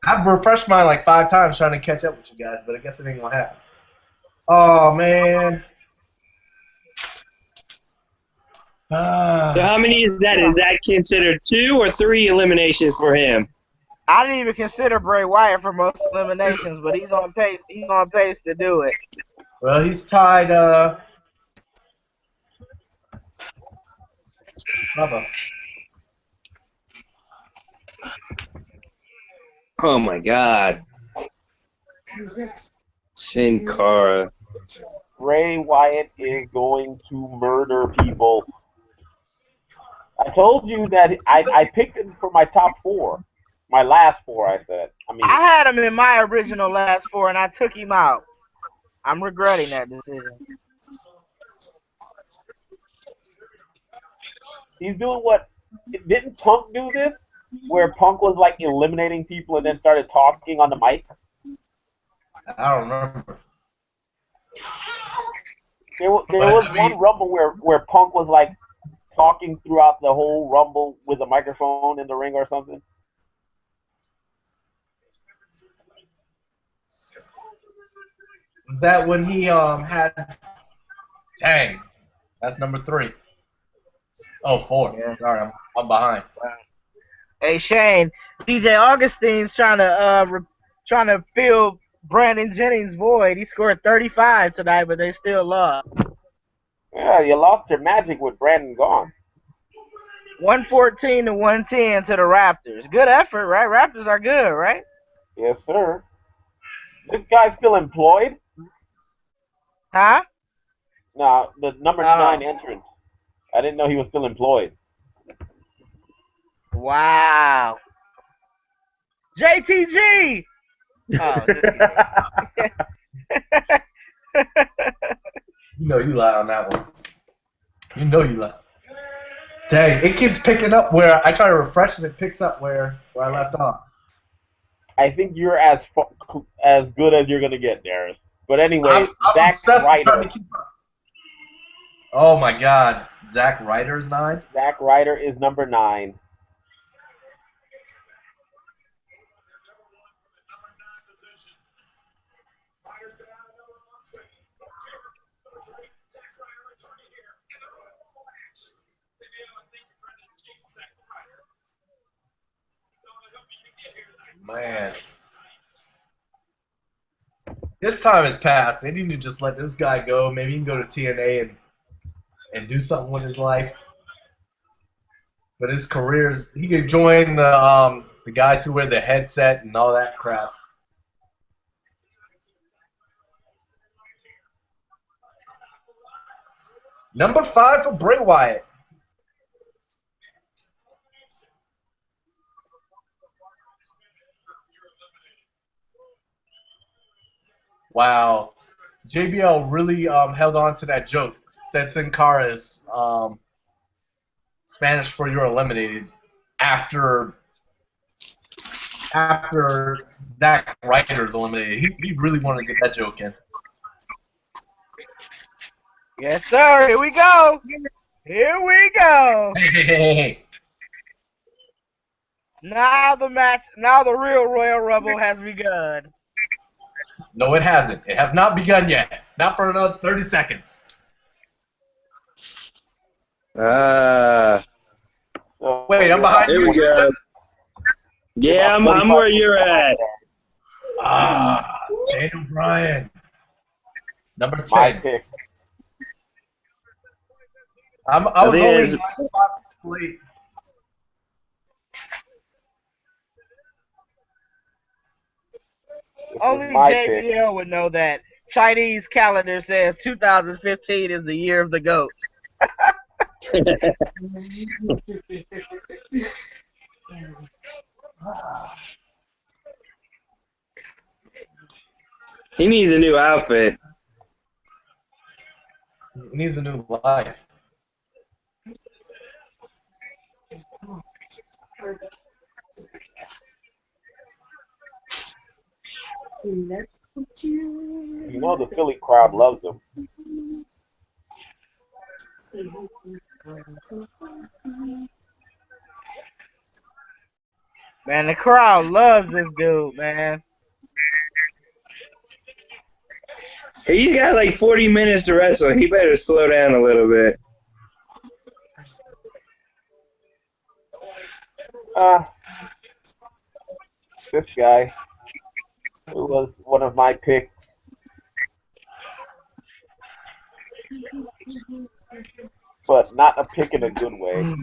I've refreshed mine like 5 times trying to catch up with you guys, but I guess it ain't gonna happen. Oh, man. So how many is that? Is that considered 2 or 3 eliminations for him? I didn't even consider Bray Wyatt for most eliminations, but he's on pace. He's on pace to do it. Well, he's tied, Bubba. Oh my God. Who's this? Sin Cara. Bray Wyatt is going to murder people. I told you that I picked him for my top 4. My last 4, I said. I had him in my original last 4, and I took him out. I'm regretting that decision. He's doing what? Didn't Punk do this? Where Punk was like eliminating people and then started talking on the mic? I don't remember. There was one Rumble where Punk was like talking throughout the whole Rumble with a microphone in the ring or something. Was that when he had? Dang, that's number 3. Oh, 4. Yeah. Sorry, I'm behind. Hey Shane, DJ Augustine's trying to fill Brandon Jennings' void. He scored 35 tonight, but they still lost. Yeah, you lost your magic with Brandon gone. 114 to 110 to the Raptors. Good effort, right? Raptors are good, right? Yes, sir. This guy's still employed? Huh? No, the number 9 entrant. I didn't know he was still employed. Wow. JTG! Oh, just kidding. You know you lie on that one. You know you lie. Dang, it keeps picking up where I try to refresh and it picks up where I left off. I think you're as good as you're gonna get, Darius. But anyway, I'm Zack obsessed with trying Ryder. to keep up. Oh my God, Zack Ryder's 9. Zack Ryder is number 9. Man. His time has passed. They need to just let this guy go. Maybe he can go to TNA and do something with his life. But his career's he could join the guys who wear the headset and all that crap. Number 5 for Bray Wyatt. Wow. JBL really held on to that joke. Said Sin Cara is Spanish for you're eliminated after Zack Ryder's eliminated. He really wanted to get that joke in. Yes, sir. Here we go. Here we go. Hey. Now the real Royal Rumble has begun. No, it hasn't. It has not begun yet. Not for another 30 seconds. Ah. Wait, I'm behind Here you. we go. Yeah, I'm where you're at. Daniel Bryan. Number 10. My pick. I was think only there's- 9 spots late. This Only is my pick. JBL would know that Chinese calendar says 2015 is the year of the goat. He needs a new outfit. He needs a new life. Let's put you. You know the Philly crowd loves him. Man, the crowd loves this dude, man. He's got like 40 minutes to wrestle. He better slow down a little bit. This guy, who was one of my picks, but not a pick in a good way.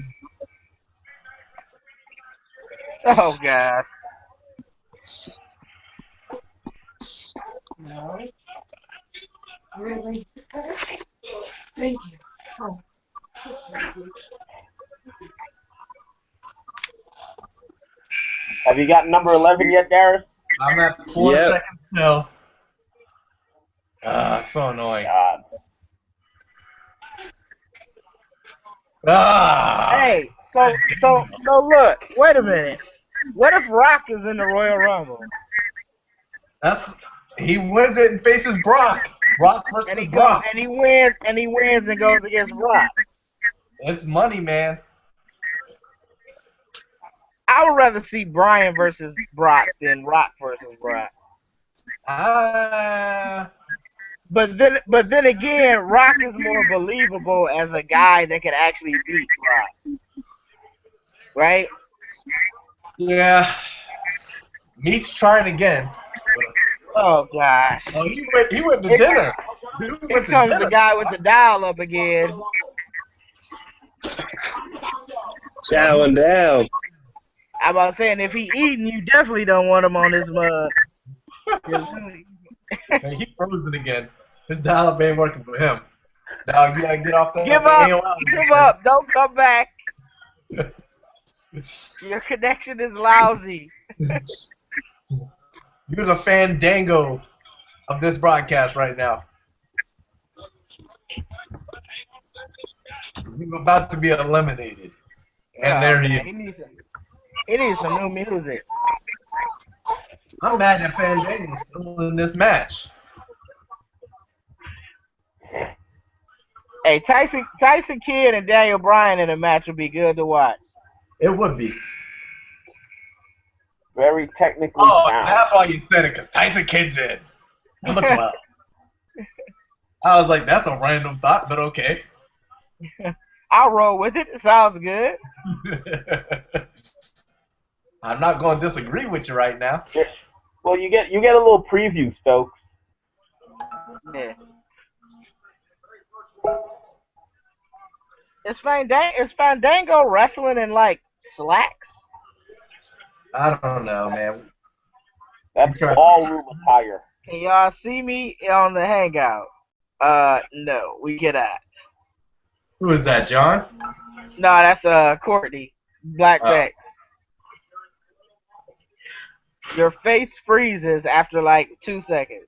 Oh God. No. Really? Thank you. Oh. Have you got number 11 yet, Darius? I'm at 4 Yep. seconds now. So annoying. God. Hey, so look, wait a minute. What if Rock is in the Royal Rumble? He wins it and faces Brock. Brock versus And he Brock. and he wins and goes against Rock. It's money, man. I would rather see Bryan versus Brock than Rock versus Brock. But then again, Rock is more believable as a guy that could actually beat Rock. Right? Yeah. Meat's trying again. Oh gosh. Oh, he went to dinner. Dude Here went to comes dinner. the guy with the dial up again. Chowing down. I'm about saying if he eating, you definitely don't want him on this mug. Hey, he frozen again. His dial-up ain't working for him. Now you gotta get off that. Give up. Give up. Don't come back. Your connection is lousy. You're the fandango of this broadcast right now. You're about to be eliminated. And there he is. He needs some new music. I'm mad that Fandango's still in this match. Hey, Tyson Kidd and Daniel Bryan in a match would be good to watch. It would be. Very technically Oh, sound. that's why you said it, because Tyson Kidd's in. Number 12. I was like, that's a random thought, but okay. I'll roll with it. It sounds good. I'm not going to disagree with you right now. Well, you get a little preview, Stokes. Yeah. Is Fandango wrestling in like slacks? I don't know, man. That's ballroom attire. Can y'all see me on the hangout? No, we cannot. Who is that, John? No, that's Courtney. Black Oh. Bex. Your face freezes after like 2 seconds.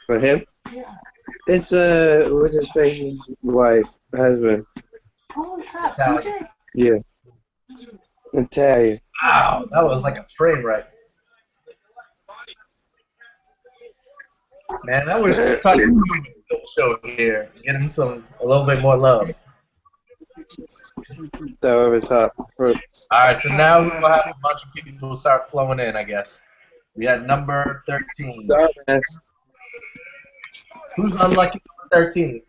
For him? Yeah. It's what's his face's wife, husband. Holy crap, Yeah. TJ? Yeah. Natalia. Wow, that was like a train wreck. Man, I wish Tucker was still show here. Get him a little bit more love. So over top. All right, so now we'll have a bunch of people start flowing in, I guess. We had number 13. Stardust. Who's unlucky number 13?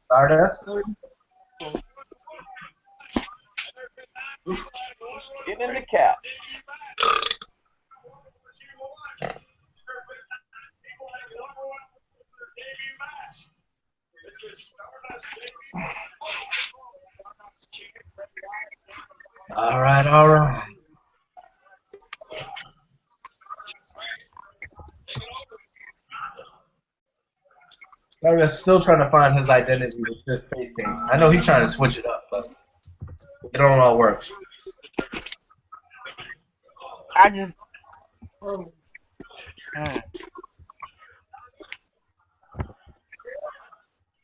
Stardust? Get in the cap. All right, all right. Stardust still trying to find his identity with this face paint. I know he's trying to switch it up, but it don't all work. I just. Oh,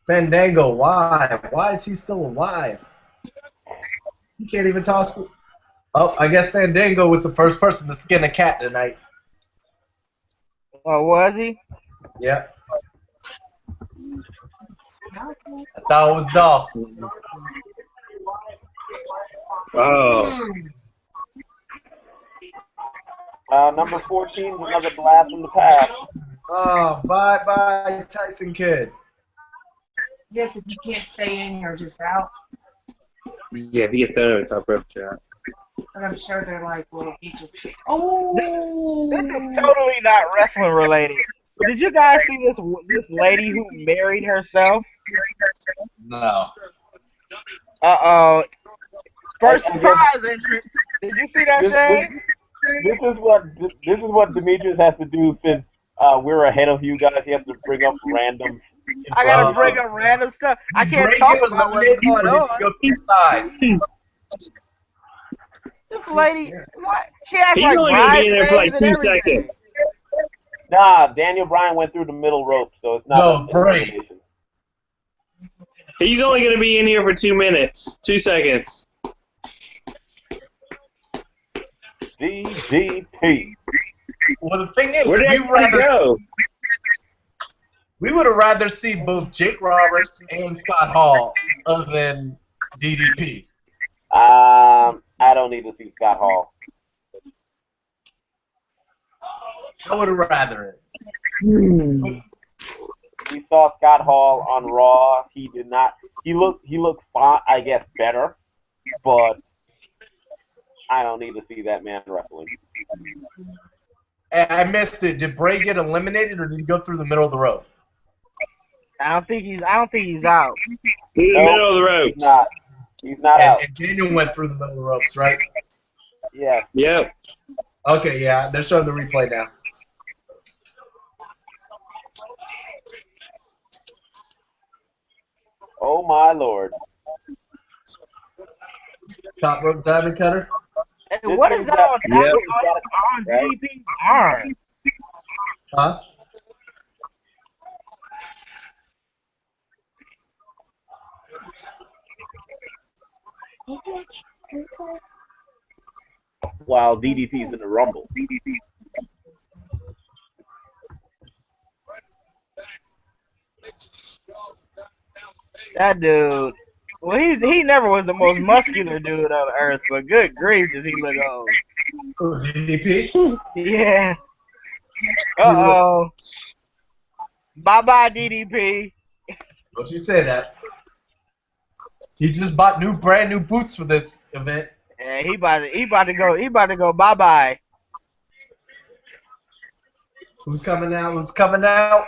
Fandango, why? Why is he still alive? He can't even toss. Oh, I guess Fandango was the first person to skin a cat tonight. Oh, was he? Yeah. I thought it was Dolph. Oh. Number 14 is another blast from the past. Oh, bye-bye, Tyson Kidd. yes, if you can't stay in, you're just out. Yeah, if you get thrown over the top rope, yeah. But I'm sure they're like, well, he just. This Oh! is totally not wrestling related. But did you guys see this lady who married herself? No. Uh-oh. First I guess- surprise entrance. Did you see that, Shane? This is what Demetrius has to do since we're ahead of you guys. He has to bring up random. I gotta bring up random stuff. I can't Break talk it, about what's eliminate, going or did on. you go through the side? This lady, what? She acts He's like only going to be in there for like bridesmaids 2 and everything. seconds. Nah, Daniel Bryan went through the middle rope, so it's not. No, an break. elimination. He's only going to be in here for 2 minutes. 2 seconds. DDP. Well, the thing is, Where did everybody go? we would have rather see both Jake Roberts and Scott Hall other than DDP. I don't need to see Scott Hall. I would have rather it. We saw Scott Hall on Raw. He did not. He looked fine, I guess, better, but I don't need to see that man wrestling. I missed it. Did Bray get eliminated, or did he go through the middle of the rope? I don't think he's out. In the middle of the rope. He's not. He's not out. And Daniel went through the middle of the ropes, right? Yeah. Yep. Okay, yeah, they're showing the replay now. Oh my lord. Top rope diamond cutter. Hey, what is that on Yep. on DDP's arms? Huh? While DDP's in the Rumble. That dude. Well, he never was the most muscular dude on earth, but good grief, does he look old? Ooh, DDP. Yeah. Uh-oh. Bye-bye, DDP. Don't you say that? He just bought brand new boots for this event. Yeah, he about to go bye-bye. Who's coming out? Who's coming out?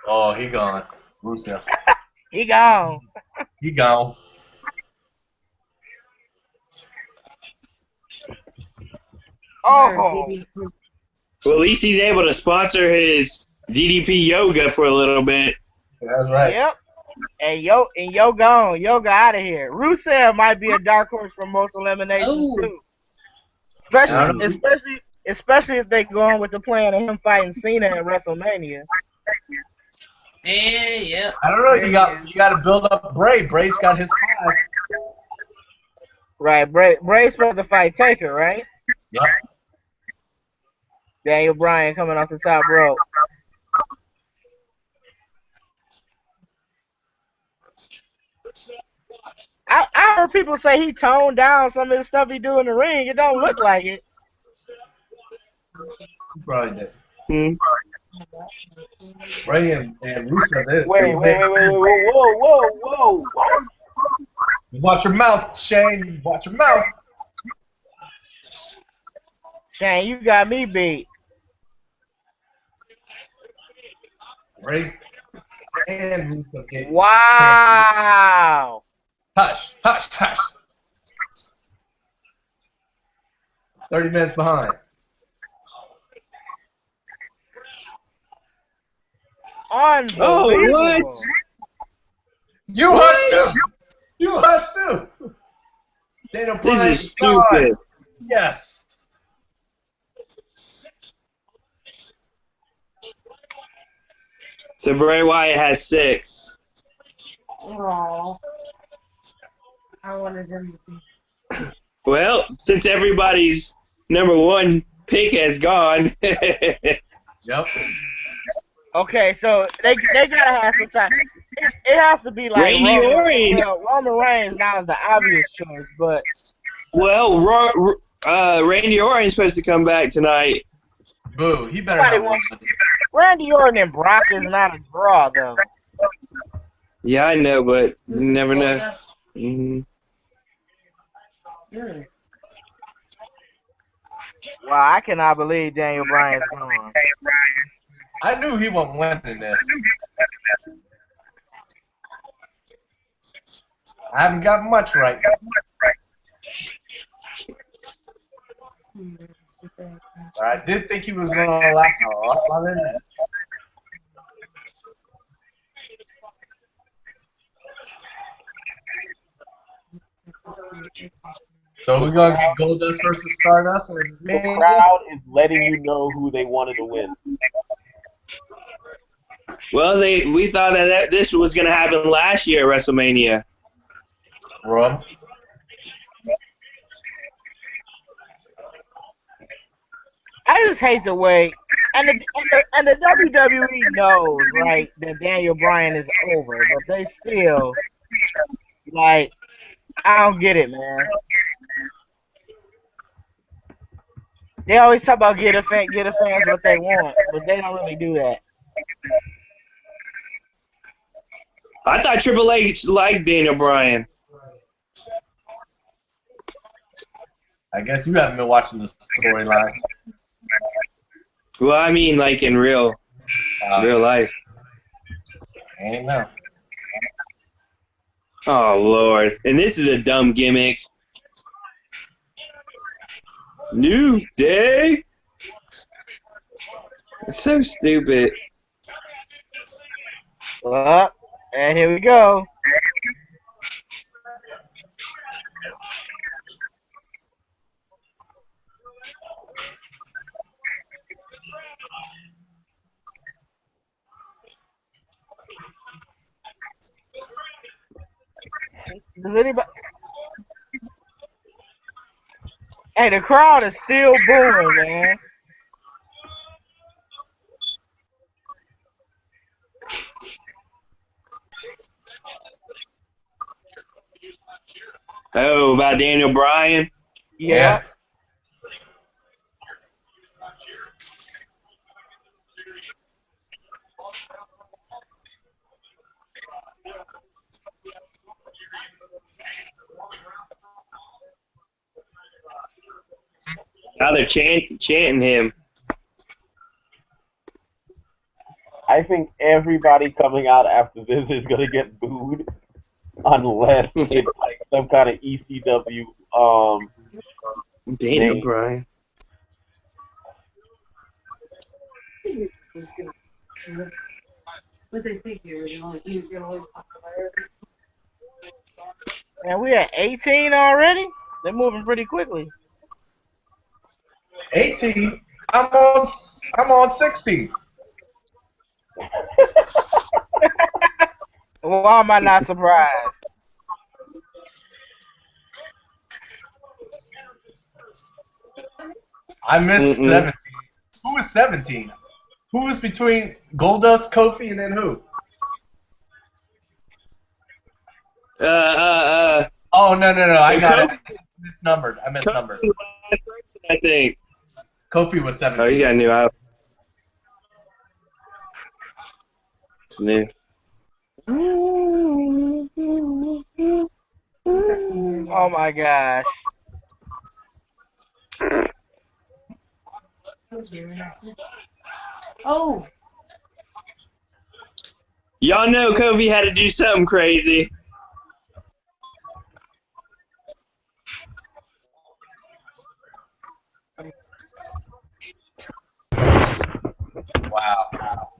Oh, he gone. Rusev. He gone. He gone. Oh. Well, at least he's able to sponsor his DDP yoga for a little bit. That's right. Yep. And yo gone. Yo got out of here. Rusev might be a dark horse for most eliminations too. Especially if they go on with the plan of him fighting Cena at WrestleMania. And yep. I don't know. You got to build up Bray. Bray's got his 5. Right, Bray's supposed to fight Taker, right? Yep. Daniel Bryan coming off the top rope. I heard people say he toned down some of the stuff he do in the ring. It don't look like it. He probably did. Hmm. Bray and Rusev. Wait, whoa. What? Watch your mouth, Shane. Watch your mouth. Shane, you got me beat. Bray and Rusev. Wow. Hush, hush, hush. 30 minutes behind. Unbelievable. what? You hush too. You hush too. Daniel This Bryan. is stupid. Yes. So Bray Wyatt has 6. Oh. I wanted them to be. Well, since everybody's number 1 pick has gone, Yep. Okay, so they gotta have some time. It has to be like Randy Orton. Well, Roman Reigns now is the obvious choice, but well, Randy Orton's supposed to come back tonight. Boo. He better nobody not wants win. Randy Orton and Brock is not a draw though. Yeah, I know, but you never know. hmm Good. Wow, I cannot believe Daniel Bryan's gone. I knew he wasn't winning this. I haven't got much right. But I did think he was going to last a lot longer than this. So we're going to get Goldust versus Stardust and The Mania? crowd is letting you know who they wanted to win. Well, we thought that this was going to happen last year at WrestleMania. Rob? I just hate the way, and the WWE knows, right, that Daniel Bryan is over, but they still, like, I don't get it, man. They always talk about get the fans what they want, but they don't really do that. I thought Triple H liked Daniel Bryan. I guess you haven't been watching the storylines. Well, I mean, like in real life. I ain't know. Oh, Lord. And this is a dumb gimmick. New Day? It's so stupid. And here we go. Does anybody? Hey, the crowd is still booing, man. Oh, about Daniel Bryan? Yeah. Now they're chanting him. I think everybody coming out after this is going to get booed unless it's like some kind of ECW. Daniel Name. Bryan. But they figured, he was gonna lose popularity. And we at 18 already? They're moving pretty quickly. 18? I'm on 16. Why am I not surprised? I missed 17. Who was 17? Who was between Goldust, Kofi, and then who? Oh, no. I got it. I misnumbered. I think. Kofi was 17. Oh, you got a new out. It's new. Oh my gosh. Oh, Y'all know Kofi had to do something crazy. Wow.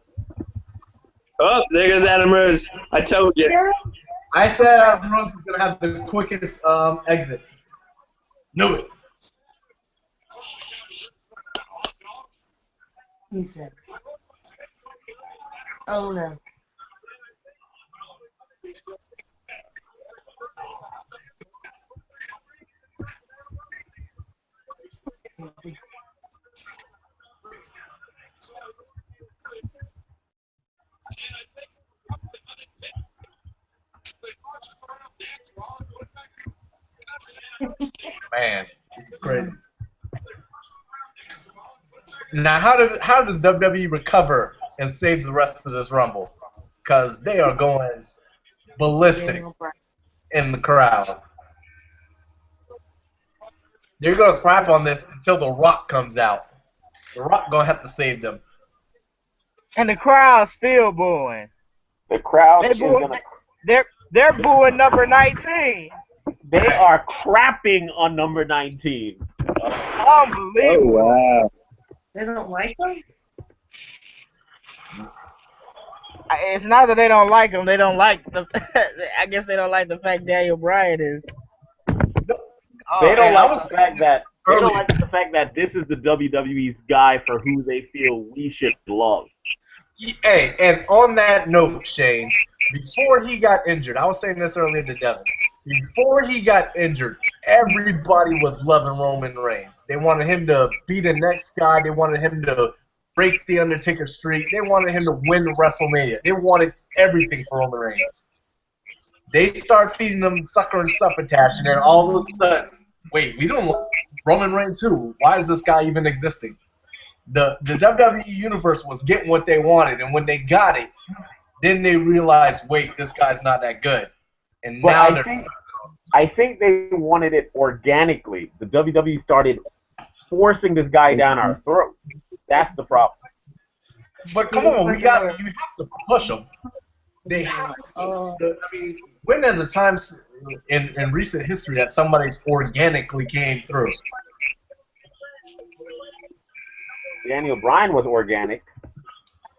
Oh, there goes Adam Rose. I told you. I said Adam Rose is going to have the quickest exit. Knew it. He said. Oh no. Man, it's crazy. Now, how does WWE recover and save the rest of this Rumble? Because they are going ballistic in the crowd. They're going to crap on this until The Rock comes out. The Rock going to have to save them. And the crowd's still booing. The crowd is booing, gonna. They're booing number 19. They are crapping on number 19. Unbelievable. Oh, wow. They don't like them? It's not that they don't like him. They don't like the. I guess they don't like the fact Daniel Bryan is. They don't like the fact that they don't like the fact that this is the WWE's guy for who they feel we should love. Hey, and on that note, Shane, before he got injured, I was saying this earlier to Devin. Before he got injured, everybody was loving Roman Reigns. They wanted him to be the next guy. They wanted him to break the Undertaker streak. They wanted him to win WrestleMania. They wanted everything for Roman Reigns. They start feeding them sucker and succotash, and then all of a sudden, wait, we don't want Roman Reigns who? Why is this guy even existing? The WWE Universe was getting what they wanted, and when they got it, then they realized, wait, this guy's not that good. And But now I think they wanted it organically. The WWE started forcing this guy down our throat. That's the problem. But come on, you have to push them. They have to. I mean, when there's a time in recent history that somebody's organically came through? Daniel Bryan was organic.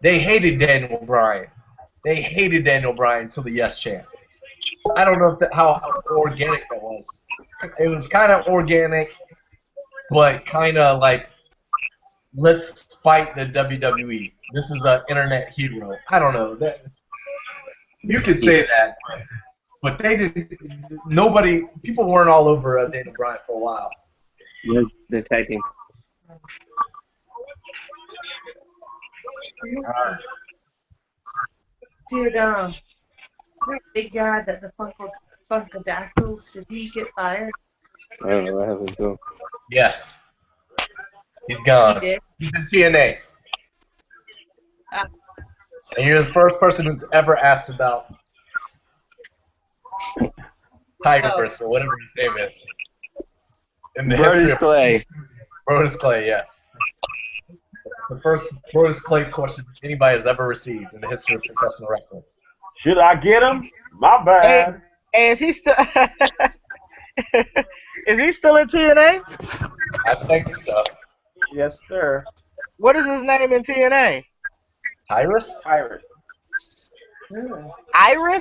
They hated Daniel Bryan. They hated Daniel Bryan till the Yes Chant. I don't know how organic that was. It was kind of organic, but kind of like, let's fight the WWE. This is an internet hero. I don't know. You could say that, but they didn't. Nobody, people weren't all over Daniel Bryan for a while. The tag team. Did that big guy that the Funkadactyls, did he get fired? I don't know. I haven't go. Yes. He's gone. He did. He's in TNA. And you're the first person who's ever asked about Tigress or whatever his name is. In the history of Clay. Brodus Clay, yes. It's the first Brodus Clay question anybody has ever received in the history of professional wrestling. Should I get him? My bad. Hey, is he still? Is he still in TNA? I think so. Yes, sir. What is his name in TNA? Tyrus? Iris. Iris?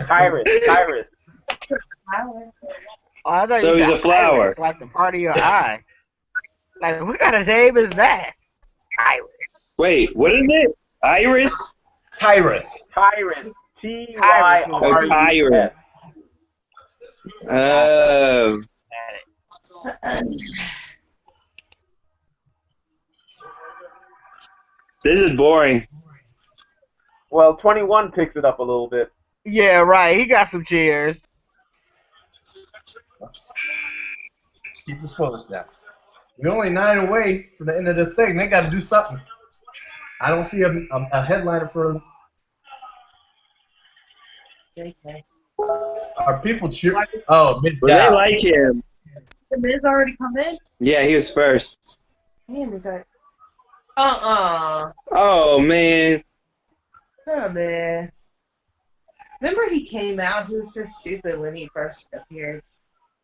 Iris. Iris. Oh, I thought So you he's said a flower. Iris, like the part of your eye. Like, what kind of name is that? Iris. Wait, what is it? Iris? Tyrus. Tyrant. T-Y-R-U-S. Tyrant. Oh. This is boring. Well, 21 picks it up a little bit. Yeah, right. He got some cheers. Let's keep the spoilers down. We're only 9 away from the end of this thing. They got to do something. I don't see a headliner for. Are people cheer? Oh, Mizdow. Well, they like him. The Miz already come in? Yeah, he was first. Damn, is that? Oh, man. Oh, man. Remember he came out? He was so stupid when he first appeared.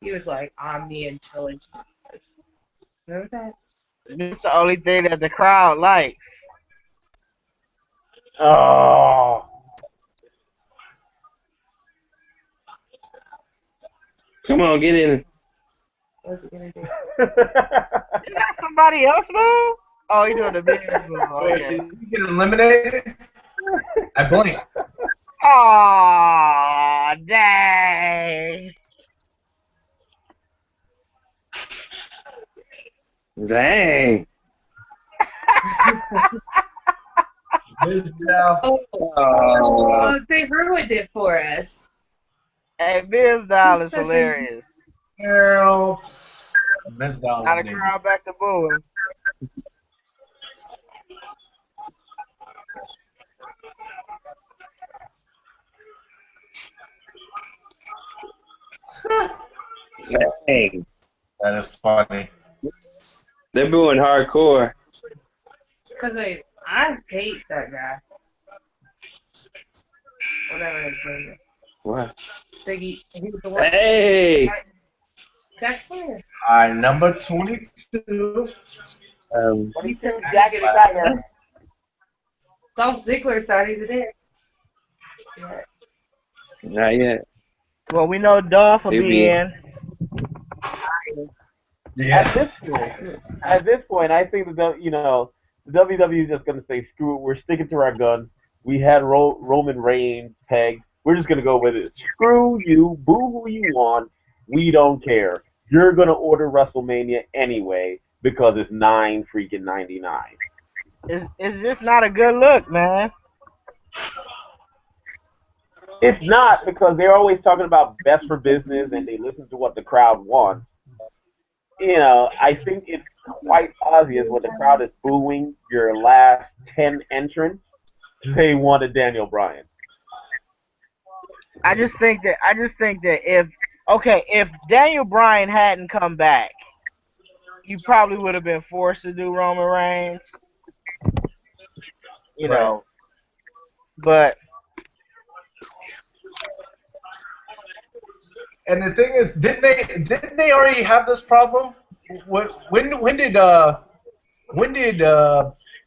He was like omni-intelligent. Remember that? This is the only thing that the crowd likes. Oh. Come on, get in. What's it gonna do? Is that somebody else move? Oh, he doing the big move. Wait, Okay. did you get eliminated? I blinked. Aw, dang. Dang. Mizdow. Oh, they ruined it for us. Hey, Mizdow He's is such a- hilarious. Girl. Mizdow. Now the eliminated. crowd back to booing. Dang. That is funny. They're booing hardcore. Because I hate that guy. Whatever his name is. What? He was the one. Hey. That's weird. All right, number 22. He said Jacket Steiner. Dolph Ziggler's not even there. Yeah. Not yet. Well, we know Dolph will He'll be be- in. Yeah. At this point, I think the WWE is just gonna say, screw it. We're sticking to our guns. We had Roman Reigns pegged. We're just gonna go with it. Screw you. Boo who you want. We don't care. You're gonna order WrestleMania anyway because it's $9.99. It's just not a good look, man. It's not, because they're always talking about best for business and they listen to what the crowd wants. I think it's quite obvious when the crowd is booing your last 10 entrants, they wanted Daniel Bryan. I just think that if Daniel Bryan hadn't come back, you probably would have been forced to do Roman Reigns. You know. But And the thing is, didn't they already have this problem? When did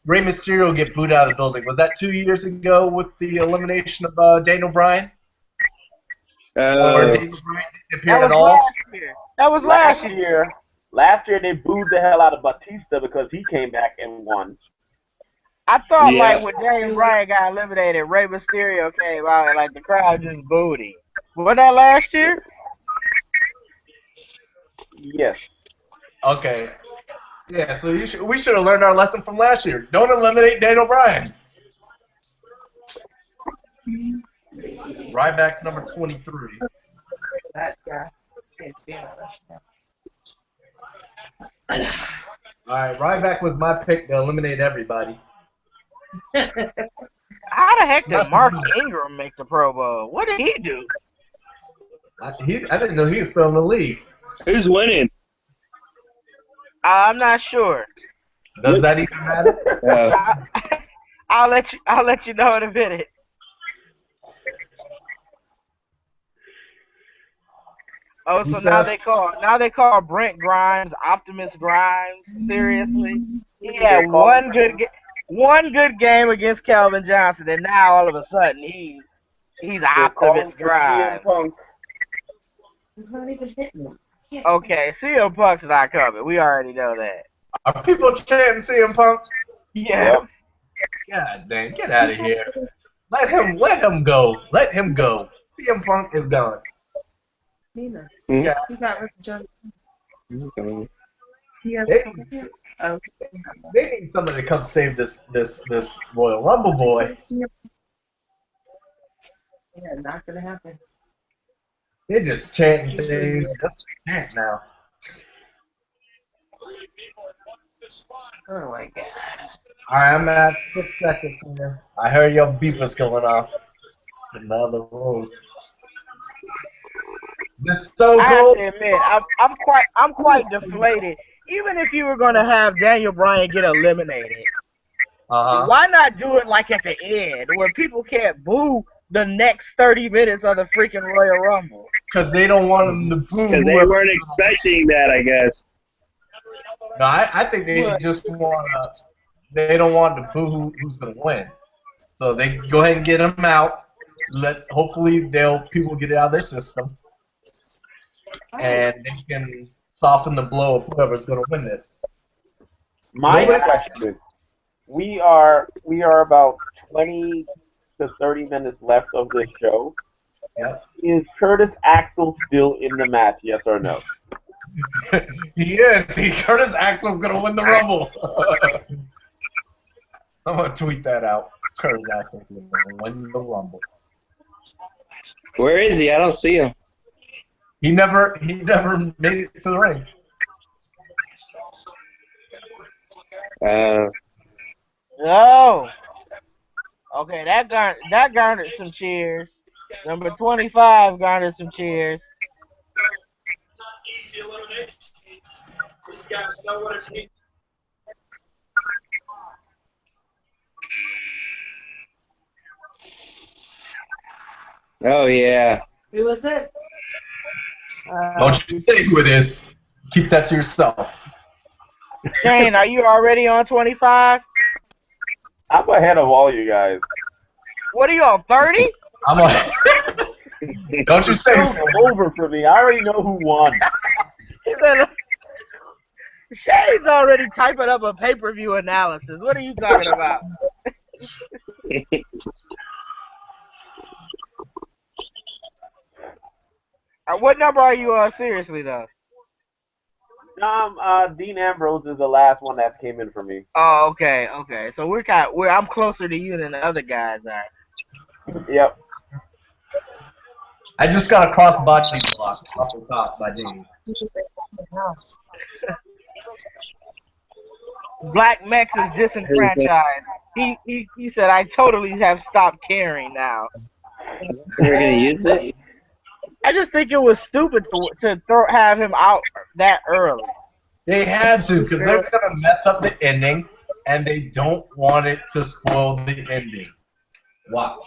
Rey Mysterio get booed out of the building? Was that 2 years ago with the elimination of Daniel Bryan? Or Daniel Bryan didn't appear at all? last year. That was last year. Last year they booed the hell out of Batista because he came back and won. I thought Yeah. like when Daniel Bryan got eliminated, Rey Mysterio came out and like the crowd just booed him. Wasn't that last year? Yes. Okay. Yeah, so we should have learned our lesson from last year. Don't eliminate Daniel Bryan. Ryback's number 23. That guy. Can't stand that. All right, Ryback was my pick to eliminate everybody. How the heck did Mark Ingram make the Pro Bowl? What did he do? I didn't know he was still in the league. Who's winning? I'm not sure. Does that even matter? I'll let you know in a minute. Oh, so now they call Brent Grimes Optimus Grimes. Seriously, he had one good game against Calvin Johnson, and now all of a sudden he's Optimus Grimes. He's not even hitting them. Yeah. Okay, CM Punk's not coming. We already know that. Are people chanting CM Punk? Yes. God dang, get out of here. Let him go. Let him go. CM Punk is gone. Cena. Yeah. He got with John. Okay. He has Hey. oh. They need somebody to come save this Royal Rumble boy. Yeah, not gonna happen. They're just chanting things. Just chant now. Oh my god. Alright, I'm at 6 seconds here. I heard your beepers going off in the other rooms. This so I have cool. to admit, I'm quite deflated. Even if you were gonna have Daniel Bryan get eliminated, why not do it like at the end where people can't boo the next 30 minutes of the freaking Royal Rumble? Because they don't want them to boo. Because they weren't expecting that, I guess. No, I think they just want to. They don't want to boo who's going to win. So they go ahead and get him out. Hopefully people get it out of their system, and they can soften the blow of whoever's going to win this. My question: we are about 20 to 30 minutes left of this show. Yep. Is Curtis Axel still in the match? Yes or no? He is. Curtis Axel's going to win the Rumble. I'm going to tweet that out. Curtis Axel's going to win the Rumble. Where is he? I don't see him. He never made it to the ring. Oh. Okay, that garnered some cheers. Number 25 garnered some cheers. Easy elimination. These guys know what it means. Oh yeah. Who was it? Don't you say who it is. Keep that to yourself. Shane, are you already on 25? I'm ahead of all you guys. What are you on, 30? I'm on. Don't you say It's over for me. I already know who won. Shane's already typing up a pay-per-view analysis. What are you talking about? What number are you on, seriously, though? Dean Ambrose is the last one that came in for me. Oh, okay. So I'm closer to you than the other guys are. Yep. I just got a cross-body block off the top by Dean. Black Mex is disenfranchised. He said, I totally have stopped caring now. We're gonna use it. I just think it was stupid to have him out that early. They had to, because they're gonna mess up the ending, and they don't want it to spoil the ending. Watch.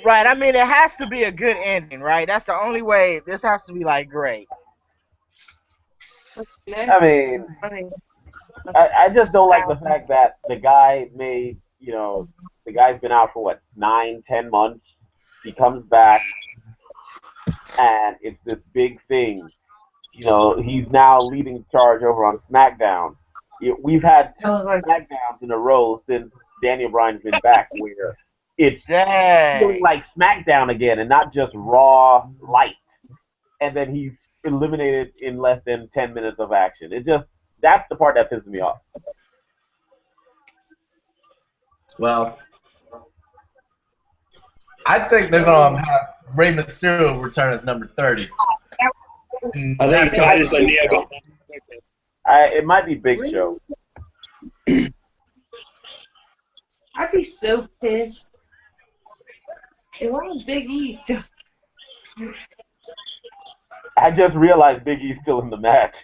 Right. I mean, it has to be a good ending, right? That's the only way. This has to be like great. I mean, I just don't like the fact that the guy made, the guy's been out for what, 9-10 months. He comes back, and it's this big thing. He's now leading charge over on SmackDown. We've had 2 SmackDowns in a row since Daniel Bryan's been back, where it's feeling like SmackDown again and not just Raw light. And then he's eliminated in less than 10 minutes of action. That's the part that pisses me off. Well, I think they're gonna have Rey Mysterio return as number 30. I think it's Titus O'Neil. It might be Big Show. I'd be so pissed. It was Big E still. I just realized Big E's still in the match.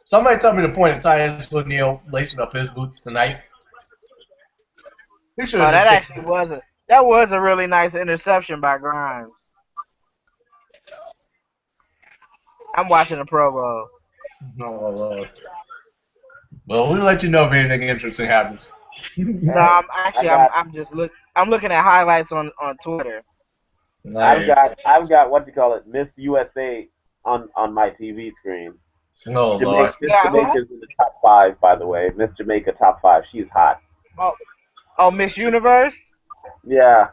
Somebody tell me the point of Titus O'Neil lacing up his boots tonight. That was a really nice interception by Grimes. I'm watching the promo. Oh, Lord. Well, we'll let you know if anything interesting happens. No, I'm looking at highlights on Twitter. I've got Miss USA on my TV screen. Oh, Lord. Miss Jamaica's in the top 5, by the way. Miss Jamaica top 5. She's hot. Oh, Miss Universe? Yeah.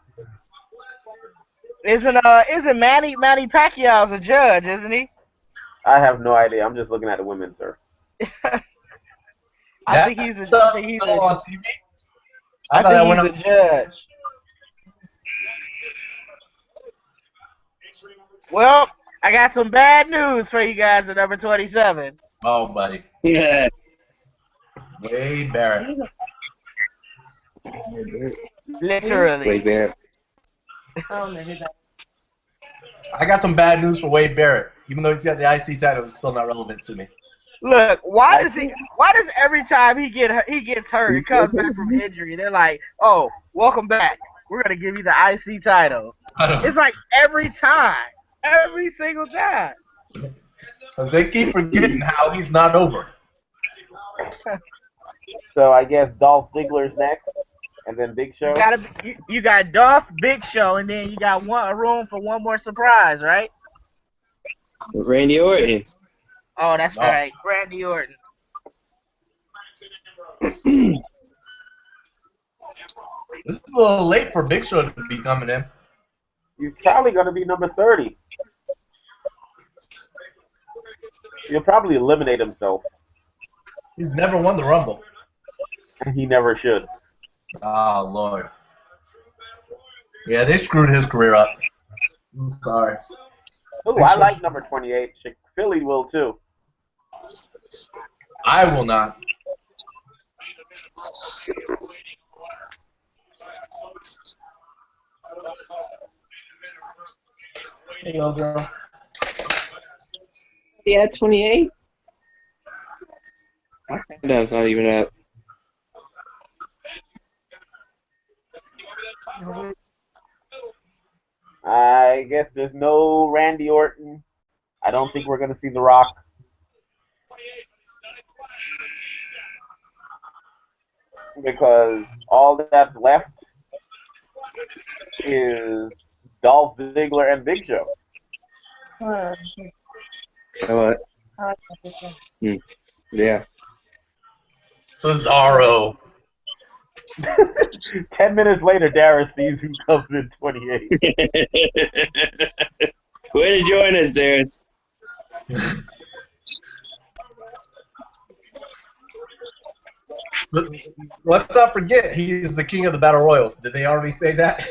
Isn't Manny Pacquiao's a judge, isn't he? I have no idea. I'm just looking at the women, sir. I think he's a judge. Well, I got some bad news for you guys at number 27. Oh, buddy. Yeah. Wade Barrett. Literally. Wade Barrett. Oh, maybe that. I got some bad news for Wade Barrett. Even though he's got the IC title, it's still not relevant to me. Look, why does every time he gets hurt, he comes back from injury, they're like, oh, welcome back. We're going to give you the IC title. It's like every time. Every single time. Because they keep forgetting how he's not over. So I guess Dolph Ziggler's next, and then Big Show. You got Dolph, Big Show, and then you got a room for one more surprise, right? Randy Orton. Oh, that's No. right, Randy Orton. This is a little late for Big Show to be coming in. He's probably going to be number 30. He'll probably eliminate himself, He's never won the Rumble. and he never should. Oh, Lord. Yeah, they screwed his career up. I'm sorry. Ooh, I like number 28. Philly will too. I will not. Hey, yo, girl. Yeah, 28. My countdown's not even up. I guess there's no Randy Orton. I don't think we're going to see The Rock. Because all that's left is Ziggler and Big Show. What? Yeah. Cesaro. 10 minutes later, Darius sees who comes in 28. Way to join us, Darius. Let's not forget, he is the king of the Battle Royals. Did they already say that?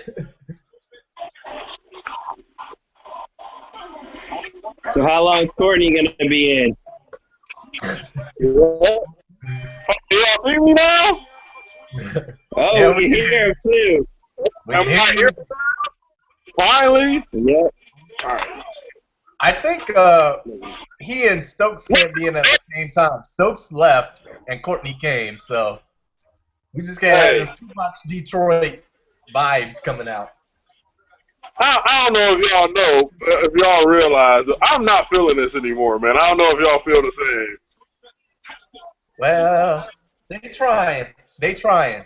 So how long is Courtney going to be in? Y'all see me now? Oh, Yeah, we can hear him, too. We Am can I hear here? you. Finally? Yep. I think he and Stokes can't be in at the same time. Stokes left and Courtney came, so we just can't have this too much Detroit vibes coming out. I don't know if y'all know, if y'all realize, I'm not feeling this anymore, man. I don't know if y'all feel the same. Well, they trying. They trying.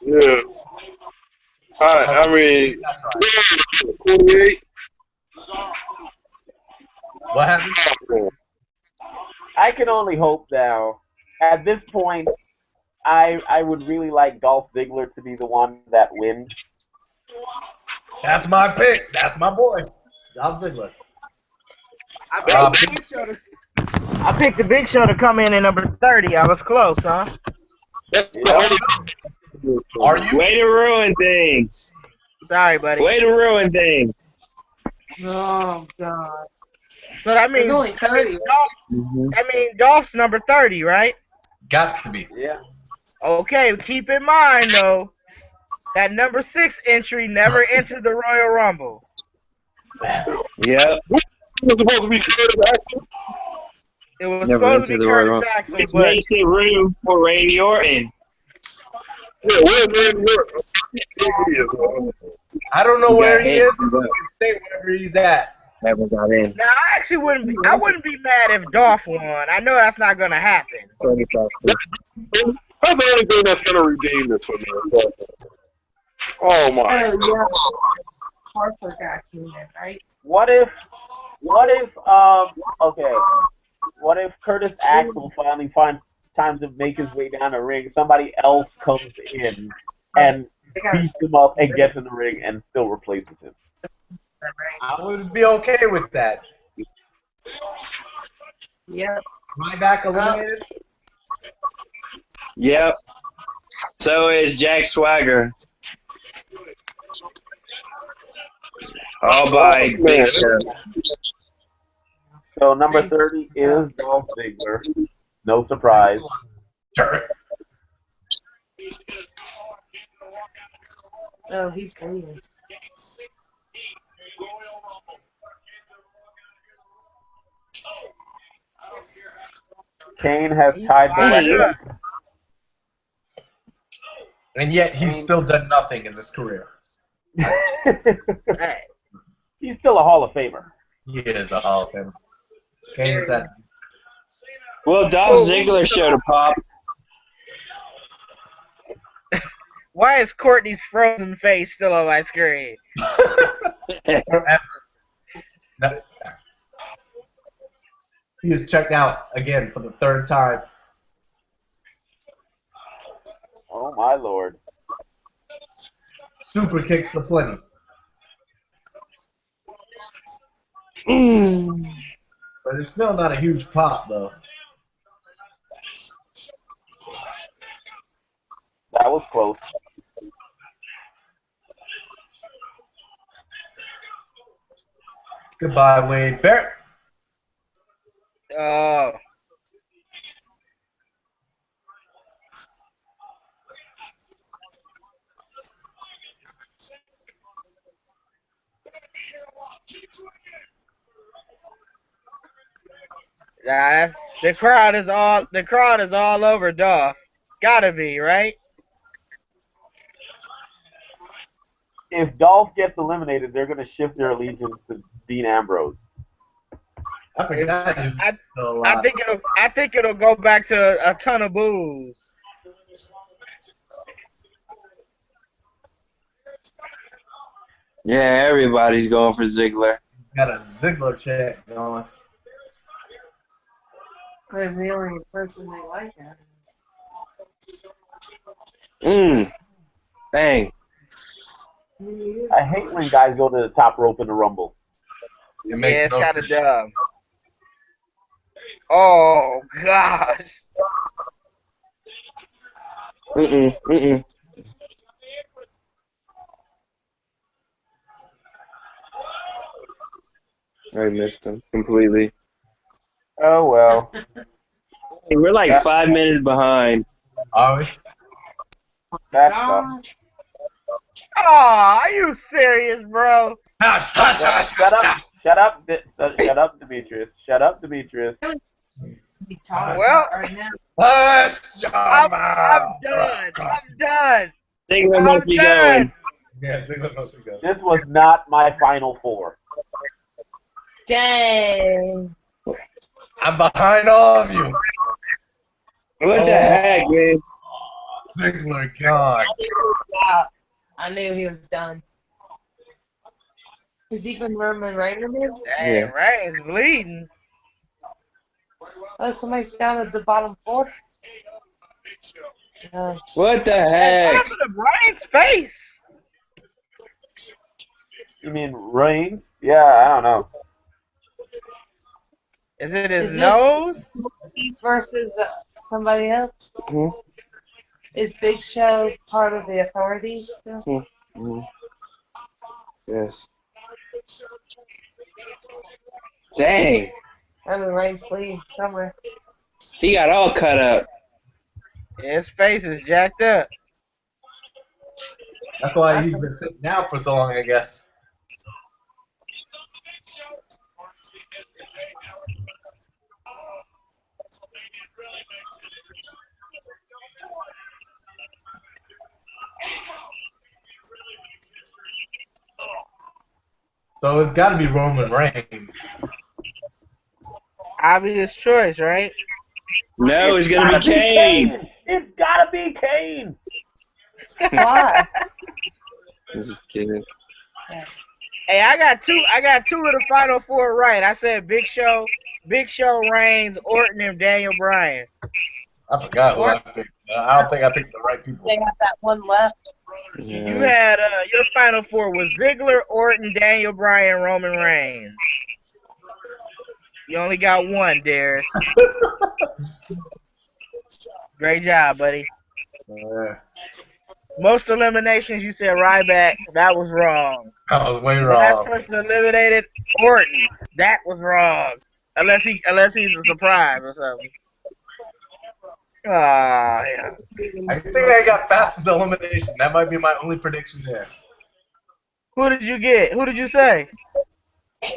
Yeah. I mean, Not trying. 28. What happened? I can only hope now. At this point, I would really like Dolph Ziggler to be the one that wins. That's my pick. That's my boy. Dolph Ziggler. I picked the Big Show to come in at number 30. I was close, huh? That's the Yeah. only Are you? Way to ruin things. Sorry, buddy. Way to ruin things. Oh God. So that means There's only 30. Dolph's number 30, right? Got to be. Yeah. Okay, keep in mind though that number 6 entry never entered the Royal Rumble. Yep. was supposed to be Curtis Axel. It was Never supposed to entered be the Royal Curtis Rumble. Axel, Which but makes it room for Randy Orton. Yeah, where's Randy Orton? I don't know He where got he hit. is. He can stay wherever he's at. Never got in. now I actually wouldn't be mad if Dolph won. I know that's not gonna happen. That's the only thing that's gonna redeem this for me. Oh my! Oh yeah. Harper got in, right? What if Curtis Axel finally finds time to make his way down the ring, somebody else comes in and beats him up and gets in the ring and still replaces him? I would be okay with that. Yep. Ryback eliminated. Yep. So is Jack Swagger. All by Big Show. So number 30 is Dolph Ziggler. No surprise. Sure. Oh, he's bleeding. Kane has tied the record. And yet he's still done nothing in his career. He's still a Hall of Famer. He is a Hall of Famer. Kane's had. Well, Dolph Ziggler showed a pop. Why is Courtney's frozen face still on my screen? Forever. No. He is checked out again for the third time. Oh my lord. Super kicks the plenty. But it's still not a huge pop, though. That was close. Goodbye, Wade Barrett. Oh. Nah, that's, the crowd is all over Dolph. Gotta be, right? If Dolph gets eliminated, they're going to shift their allegiance to Dean Ambrose. I forgot he was still alive. I think it'll go back to a ton of boos. Yeah, everybody's going for Ziggler. Got a Ziggler chant going. Because the only person they like that. Dang. I hate when guys go to the top rope in the Rumble. It makes It's no kind of sense. dumb. Oh gosh. I missed him completely. Oh well. Hey, we're like 5 minutes behind. Are we? That sucks. Oh, are you serious, bro? Hush, hush, hush, Shut hush, up! hush. Shut up, Demetrius! Shut up, Demetrius! He talks Well- about right now. Hush, I'm Jama. done. I'm done. Ziggler must be going. Yeah, Ziggler must be good. This was not my final four. Dang. I'm behind all of you. What the heck, man? Ziggler gone. I knew he was done. Has he been Roman Reigns in him? Dang, Yeah. Ryan's bleeding. Oh, somebody's down at the bottom four. What the What heck? happened to Brian's face? You mean Reigns? Yeah, I don't know. Is it his Is this- nose? He's versus somebody else. Mhm. Is Big Show part of the authorities still? Yes. Dang. Roman Reigns bleeding somewhere. He got all cut up. His face is jacked up. That's why he's been sitting down for so long, I guess. So it's got to be Roman Reigns. Obvious choice, right? No, it's going to be Kane. It's gotta be Kane. Why? I'm just kidding. Hey, I got two of the final four right. I said Big Show, Reigns, Orton, and Daniel Bryan. I forgot who I picked. I don't think I picked the right people. They have that one left. You had your final four was Ziggler, Orton, Daniel Bryan, Roman Reigns. You only got one, Darius. Great job, buddy. Most eliminations, you said Ryback. That was wrong. I was way Last wrong. person eliminated, Orton. That was wrong. Unless he's a surprise or something. Ah, yeah. I think I got fastest elimination. That might be my only prediction there. Who did you get? Who did you say?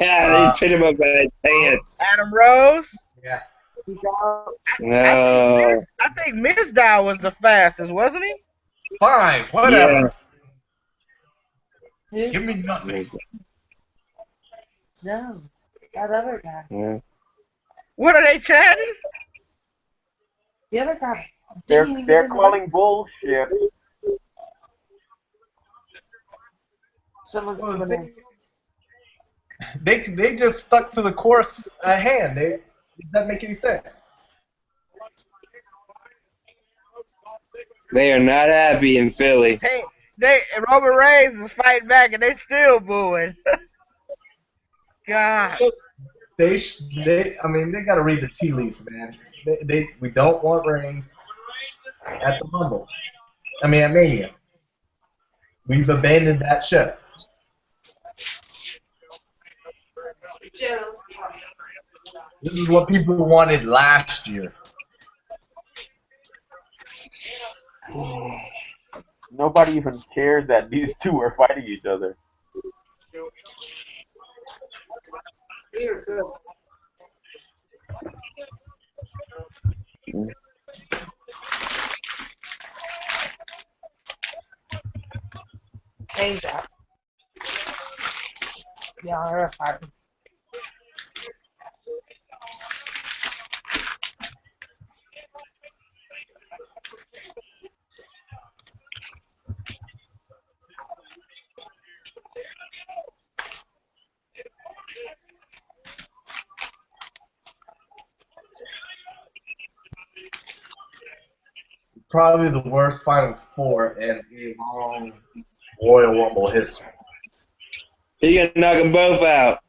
Yeah, they picked him up by his pants. Adam Rose? Yeah. He's out. No. I think Mizdow was the fastest, wasn't he? Fine, whatever. Who? Give me nothing. No, that other guy. Yeah. What are they chanting? The other guy. They're didn't even get in the calling bullshit. Someone's Well, coming in. they just stuck to the course at hand. It doesn't make any sense. They are not happy in Philly. Roman Reigns is fighting back and they still booing. God. They got to read the tea leaves, man. We don't want Reigns at the Rumble. I mean, at Mania. We've abandoned that ship. This is what people wanted last year. Nobody even cares that these two are fighting each other. Hangs out. Yeah, they're fighting. Probably the worst Final Four in a long Royal Rumble history. He's gonna knock them both out.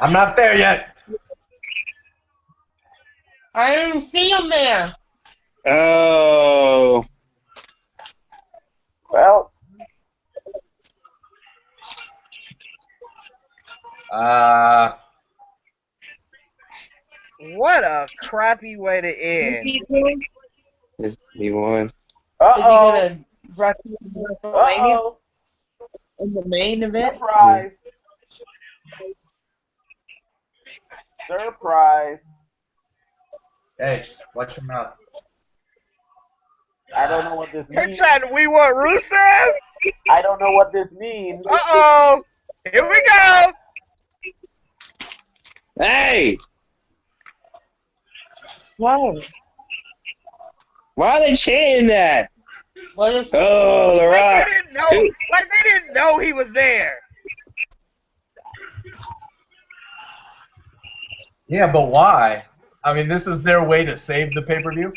I'm not there yet. I didn't see him there. Oh. Well, What a crappy way to end. He won. Is he uh-oh. gonna wrestle in WrestleMania Uh-oh. in the main event? Surprise. Surprise. Hey, watch your mouth. I don't know what this They're means. chanting, we want Rusev? I don't know what this means. Uh-oh. Here we go. Hey! Whoa. Why are they chanting that? What if Oh, The Like Rock. they didn't know. Like they didn't know he was there. Yeah, but why? I mean, this is their way to save the pay-per-view.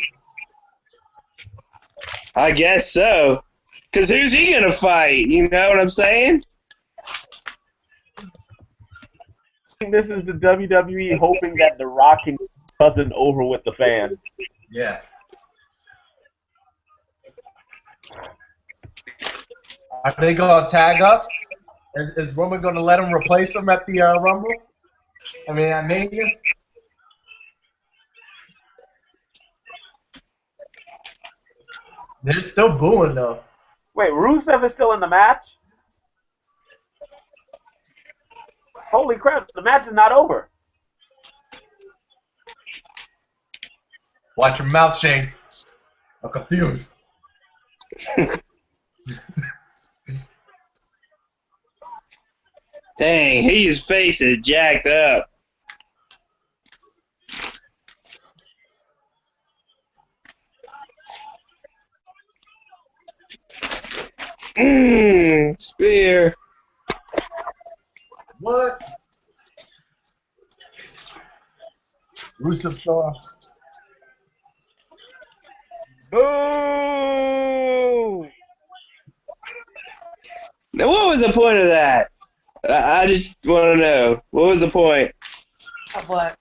I guess so. Because who's he going to fight? You know what I'm saying? This is the WWE hoping that The Rock can cousin over with the fans. Yeah. Are they going to tag up? Is Roman going to let him replace him at the Rumble? I mean, at Mania? They're still booing, though. Wait, Rusev is still in the match? Holy crap, the match is not over. Watch your mouth, Shane. I'm confused. Dang, his face is jacked up. Spear. What? Rusev Star. Boo! Now, what was the point of that? I just want to know. What was the point? of what?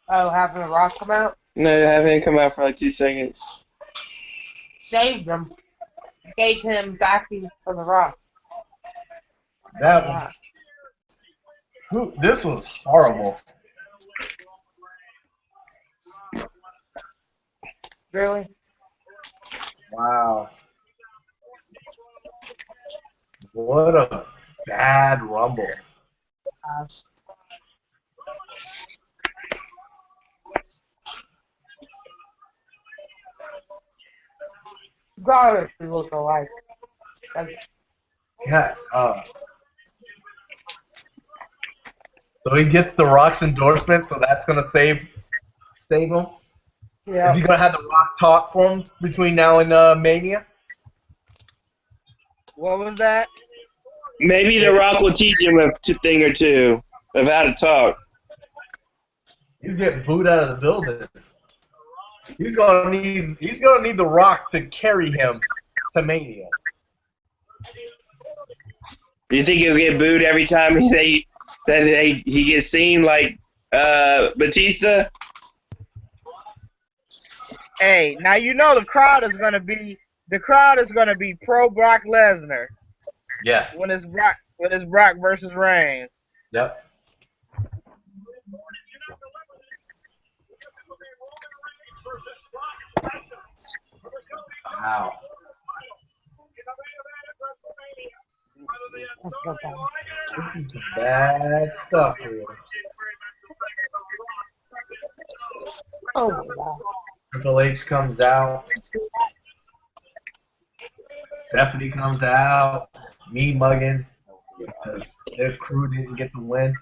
Oh, having The Rock come out? No, having him come out for like 2 seconds. Saved him. Gave him backing for The Rock. That was. This was horrible. Really? Wow. What a bad Rumble. Gosh. God, we look alike. God, So he gets the Rock's endorsement, so that's gonna save him. Yeah. Is he gonna have the Rock talk for him between now and Mania? What was that? Maybe The Rock will teach him a thing or two of how to talk. He's getting booed out of the building. He's gonna need the Rock to carry him to Mania. Do you think he'll get booed every time he gets seen like Batista? Hey, now you know the crowd is gonna be pro Brock Lesnar Yes. when it's Brock versus Reigns. Yep. Wow. This is bad stuff here. Oh my god. Triple H comes out. Stephanie comes out. Me mugging because their crew didn't get the win.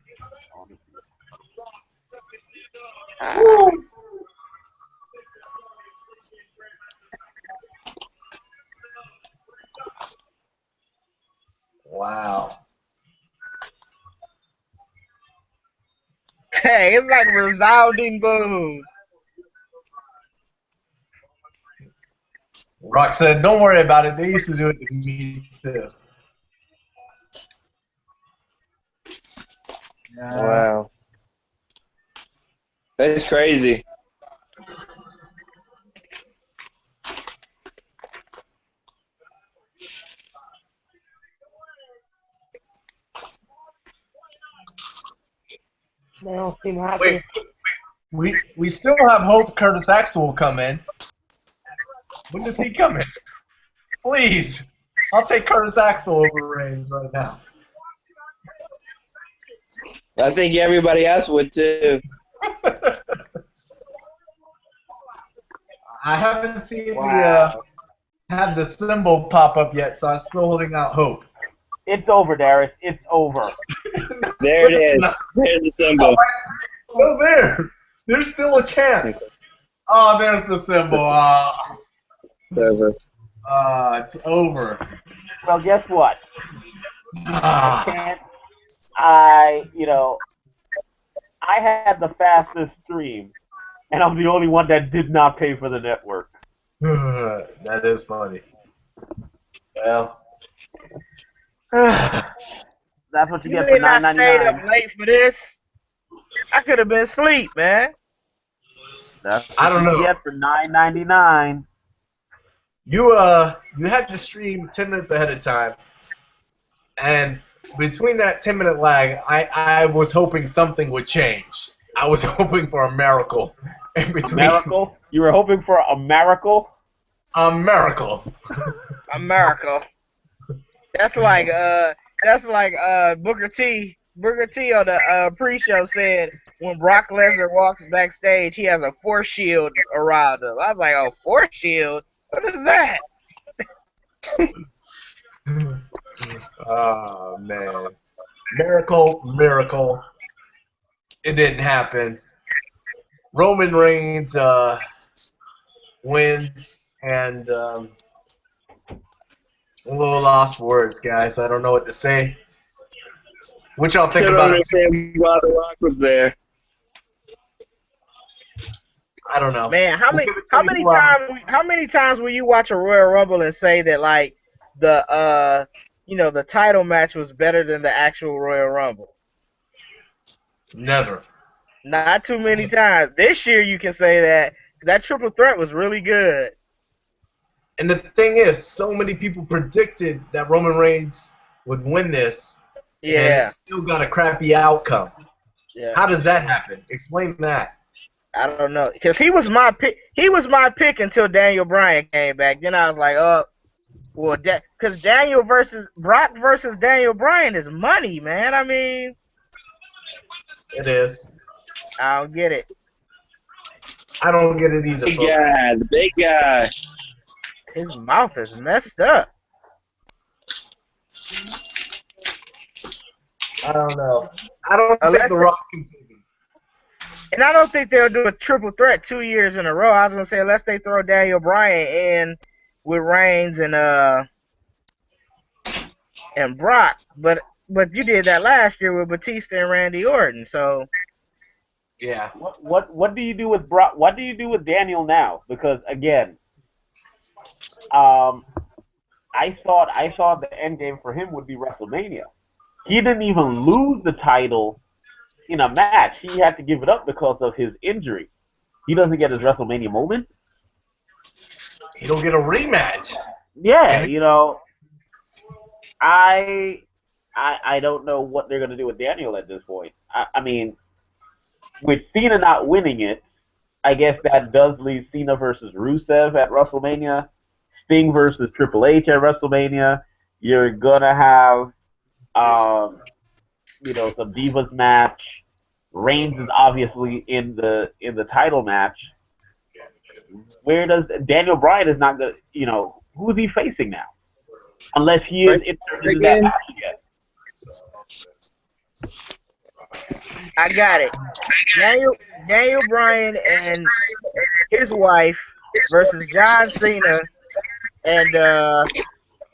Woo! Wow. Hey, it's like resounding boos. Rock said, "Don't worry about it. They used to do it to me too." Wow. That's crazy. They don't seem happy. Wait, we still have hope Curtis Axel will come in. When does he come in? Please, I'll take Curtis Axel over Reigns right now. I think everybody else would too. I haven't seen Wow. have the symbol pop up yet, so I'm still holding out hope. It's over, Darius. It's over. There it is. There's the symbol. Oh, there. There's still a chance. Oh, there's the symbol. It's over. Well, guess what? Ah. I had the fastest stream, and I'm the only one that did not pay for the network. That is funny. Well, That's what you You get may for not stayed up $9.99. late for this. I could have been asleep, man. That's what I don't you know. get for $9.99. you had to stream 10 minutes ahead of time, and between that 10-minute lag, I was hoping something would change. I was hoping for a miracle in A between. miracle? You were hoping for a miracle? A miracle. America. That's like Booker T. Booker T on the pre-show said when Brock Lesnar walks backstage, he has a force shield around him. I was like, oh, force shield? What is that? Oh, man. Miracle. It didn't happen. Roman Reigns wins, and a little lost words, guys. I don't know what to say. What y'all think Still about don't it? understand why The Rock was there. I don't know. Man, how many 24 hours. times will you watch a Royal Rumble and say that like the the title match was better than the actual Royal Rumble? Never. Not too many times. This year you can say that triple threat was really good. And the thing is, so many people predicted that Roman Reigns would win this, and Yeah. it still got a crappy outcome. Yeah. How does that happen? Explain that. I don't know, because he was my pick. He was my pick until Daniel Bryan came back. Then I was like, oh, well, because Brock versus Daniel Bryan is money, man. I mean, It is. I don't get it. I don't get it either. Big folks. guy, the big guy. His mouth is messed up. I don't know. I don't think Unless The Rock can save him. And I don't think they'll do a triple threat 2 years in a row. I was gonna say unless they throw Daniel Bryan in with Reigns and Brock, but you did that last year with Batista and Randy Orton. So Yeah. What do you do with Brock? What do you do with Daniel now? Because again, I thought the end game for him would be WrestleMania. He didn't even lose the title in a match. He had to give it up because of his injury. He doesn't get his WrestleMania moment. He don't get a rematch. Yeah, you know, I don't know what they're gonna do with Daniel at this point. I mean, with Cena not winning it, I guess that does leave Cena versus Rusev at WrestleMania, Sting versus Triple H at WrestleMania. You're gonna have, some Divas match. Reigns is obviously in the title match. Where does Daniel Bryan is not the who is he facing now? Unless he is inserted in that match yet. I got it. Daniel Bryan and his wife versus John Cena and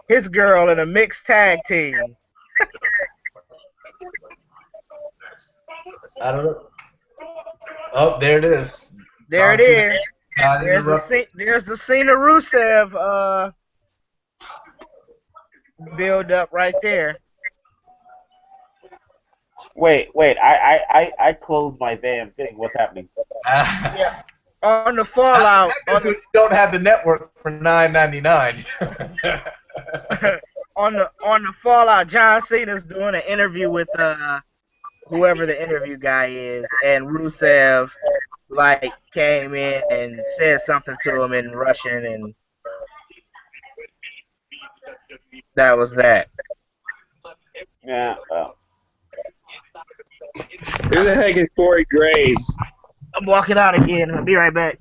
his girl in a mixed tag team. I don't know. Oh, there it is. There it John is. Cena. There's the Cena Rusev build up right there. Wait, I closed my damn thing. What's happening? Yeah. On the Fallout. You don't have the network for $9.99. on the Fallout, John Cena's doing an interview with whoever the interview guy is, and Rusev came in and said something to him in Russian, and that was that. Yeah. Who the heck is Corey Graves? I'm walking out again. I'll be right back.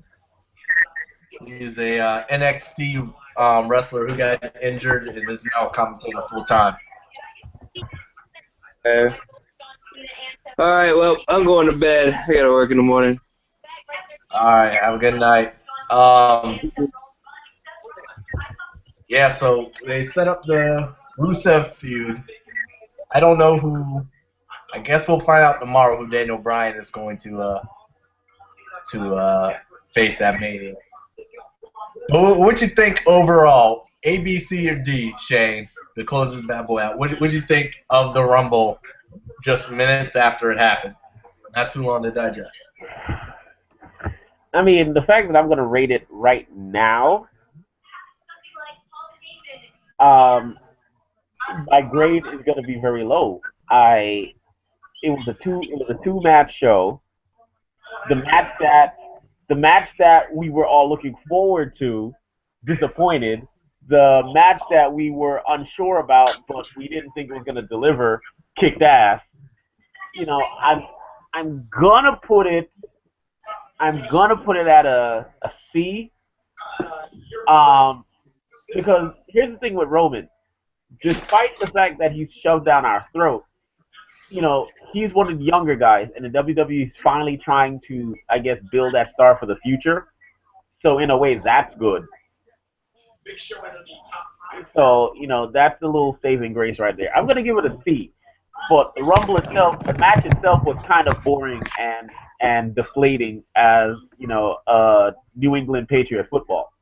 He's a NXT wrestler who got injured and is now commentating full time. All right, well, I'm going to bed. I got to work in the morning. All right, have a good night. Yeah, so they set up the Rusev feud. I don't know who. I guess we'll find out tomorrow who Daniel Bryan is going to face at Mania. But what you think overall? A, B, C, or D, Shane, to close this bad boy out. What did you think of the Rumble just minutes after it happened? Not too long to digest. I mean, the fact that I'm going to rate it right now, my grade is going to be very low. It was a two match show. The match that we were all looking forward to, disappointed. The match that we were unsure about, but we didn't think it was going to deliver, kicked ass. I'm gonna put it at a C. Because here's the thing with Roman. Despite the fact that he's shoved down our throat, he's one of the younger guys, and the WWE is finally trying to, I guess, build that star for the future. So in a way, that's good. So, that's a little saving grace right there. I'm going to give it a C. But the Rumble itself, the match itself was kind of boring and deflating as, New England Patriot football.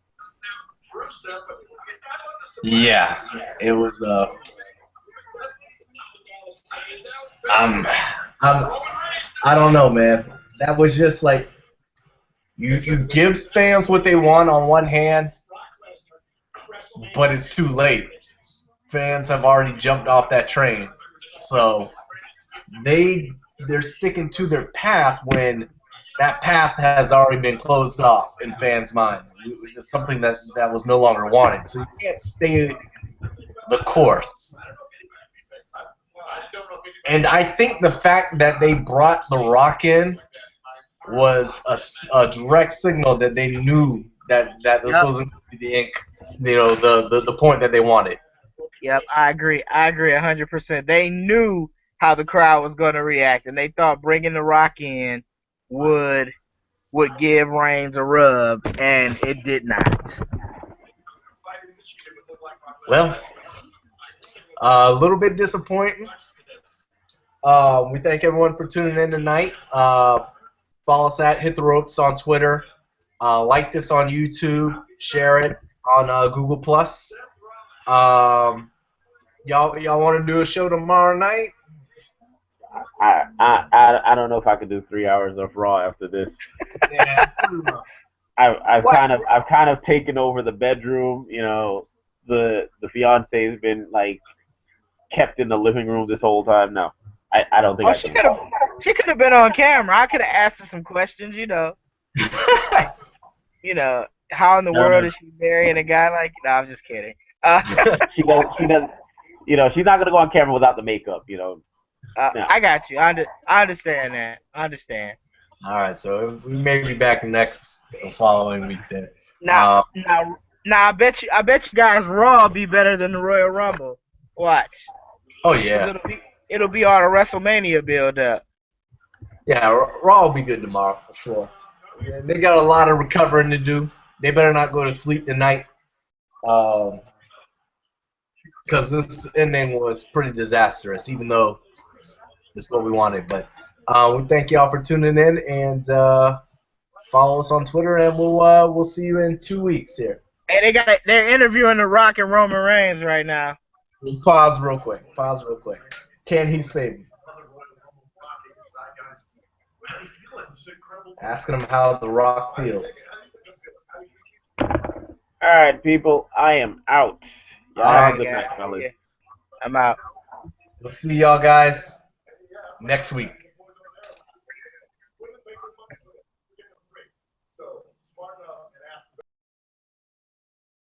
Yeah, it was. I don't know, man. That was just like you give fans what they want on one hand, but it's too late. Fans have already jumped off that train, so they're sticking to their path when that path has already been closed off in fans' minds. It's something that was no longer wanted. So you can't stay the course. And I think the fact that they brought The Rock in was a direct signal that they knew that this wasn't the the point that they wanted. Yep, I agree 100%. They knew how the crowd was going to react, and they thought bringing The Rock in would give Reigns a rub, and it did not. Well, a little bit disappointing. We thank everyone for tuning in tonight. Follow us at Hit the Ropes on Twitter. Like this on YouTube. Share it on Google Plus. Y'all want to do a show tomorrow night? I don't know if I could do 3 hours of Raw after this. Yeah. I've kind of taken over the bedroom. You know, the fiance's been like kept in the living room this whole time. No, I don't think I she can. she could have been on camera. I could have asked her some questions. How in the world is she marrying a guy like? No, I'm just kidding. She does. You know, she's not gonna go on camera without the makeup. You know. No. I got you. I understand that. I understand. All right, so we may be back the following week then. Now, I bet you guys Raw will be better than the Royal Rumble. Watch. Oh yeah. It'll be all the WrestleMania build up. Yeah, Raw will be good tomorrow for sure. Yeah, they got a lot of recovering to do. They better not go to sleep tonight, because this ending was pretty disastrous. Even though it's what we wanted, but we thank y'all for tuning in, and follow us on Twitter, and we'll see you in 2 weeks here. Hey, they're interviewing The Rock and Roman Reigns right now. Pause real quick. Can he save me? Asking him how The Rock feels. All right, people, I am out. Y'all have a good night, fellas. Yeah. I'm out. We'll see y'all guys next week. So, smart enough and ask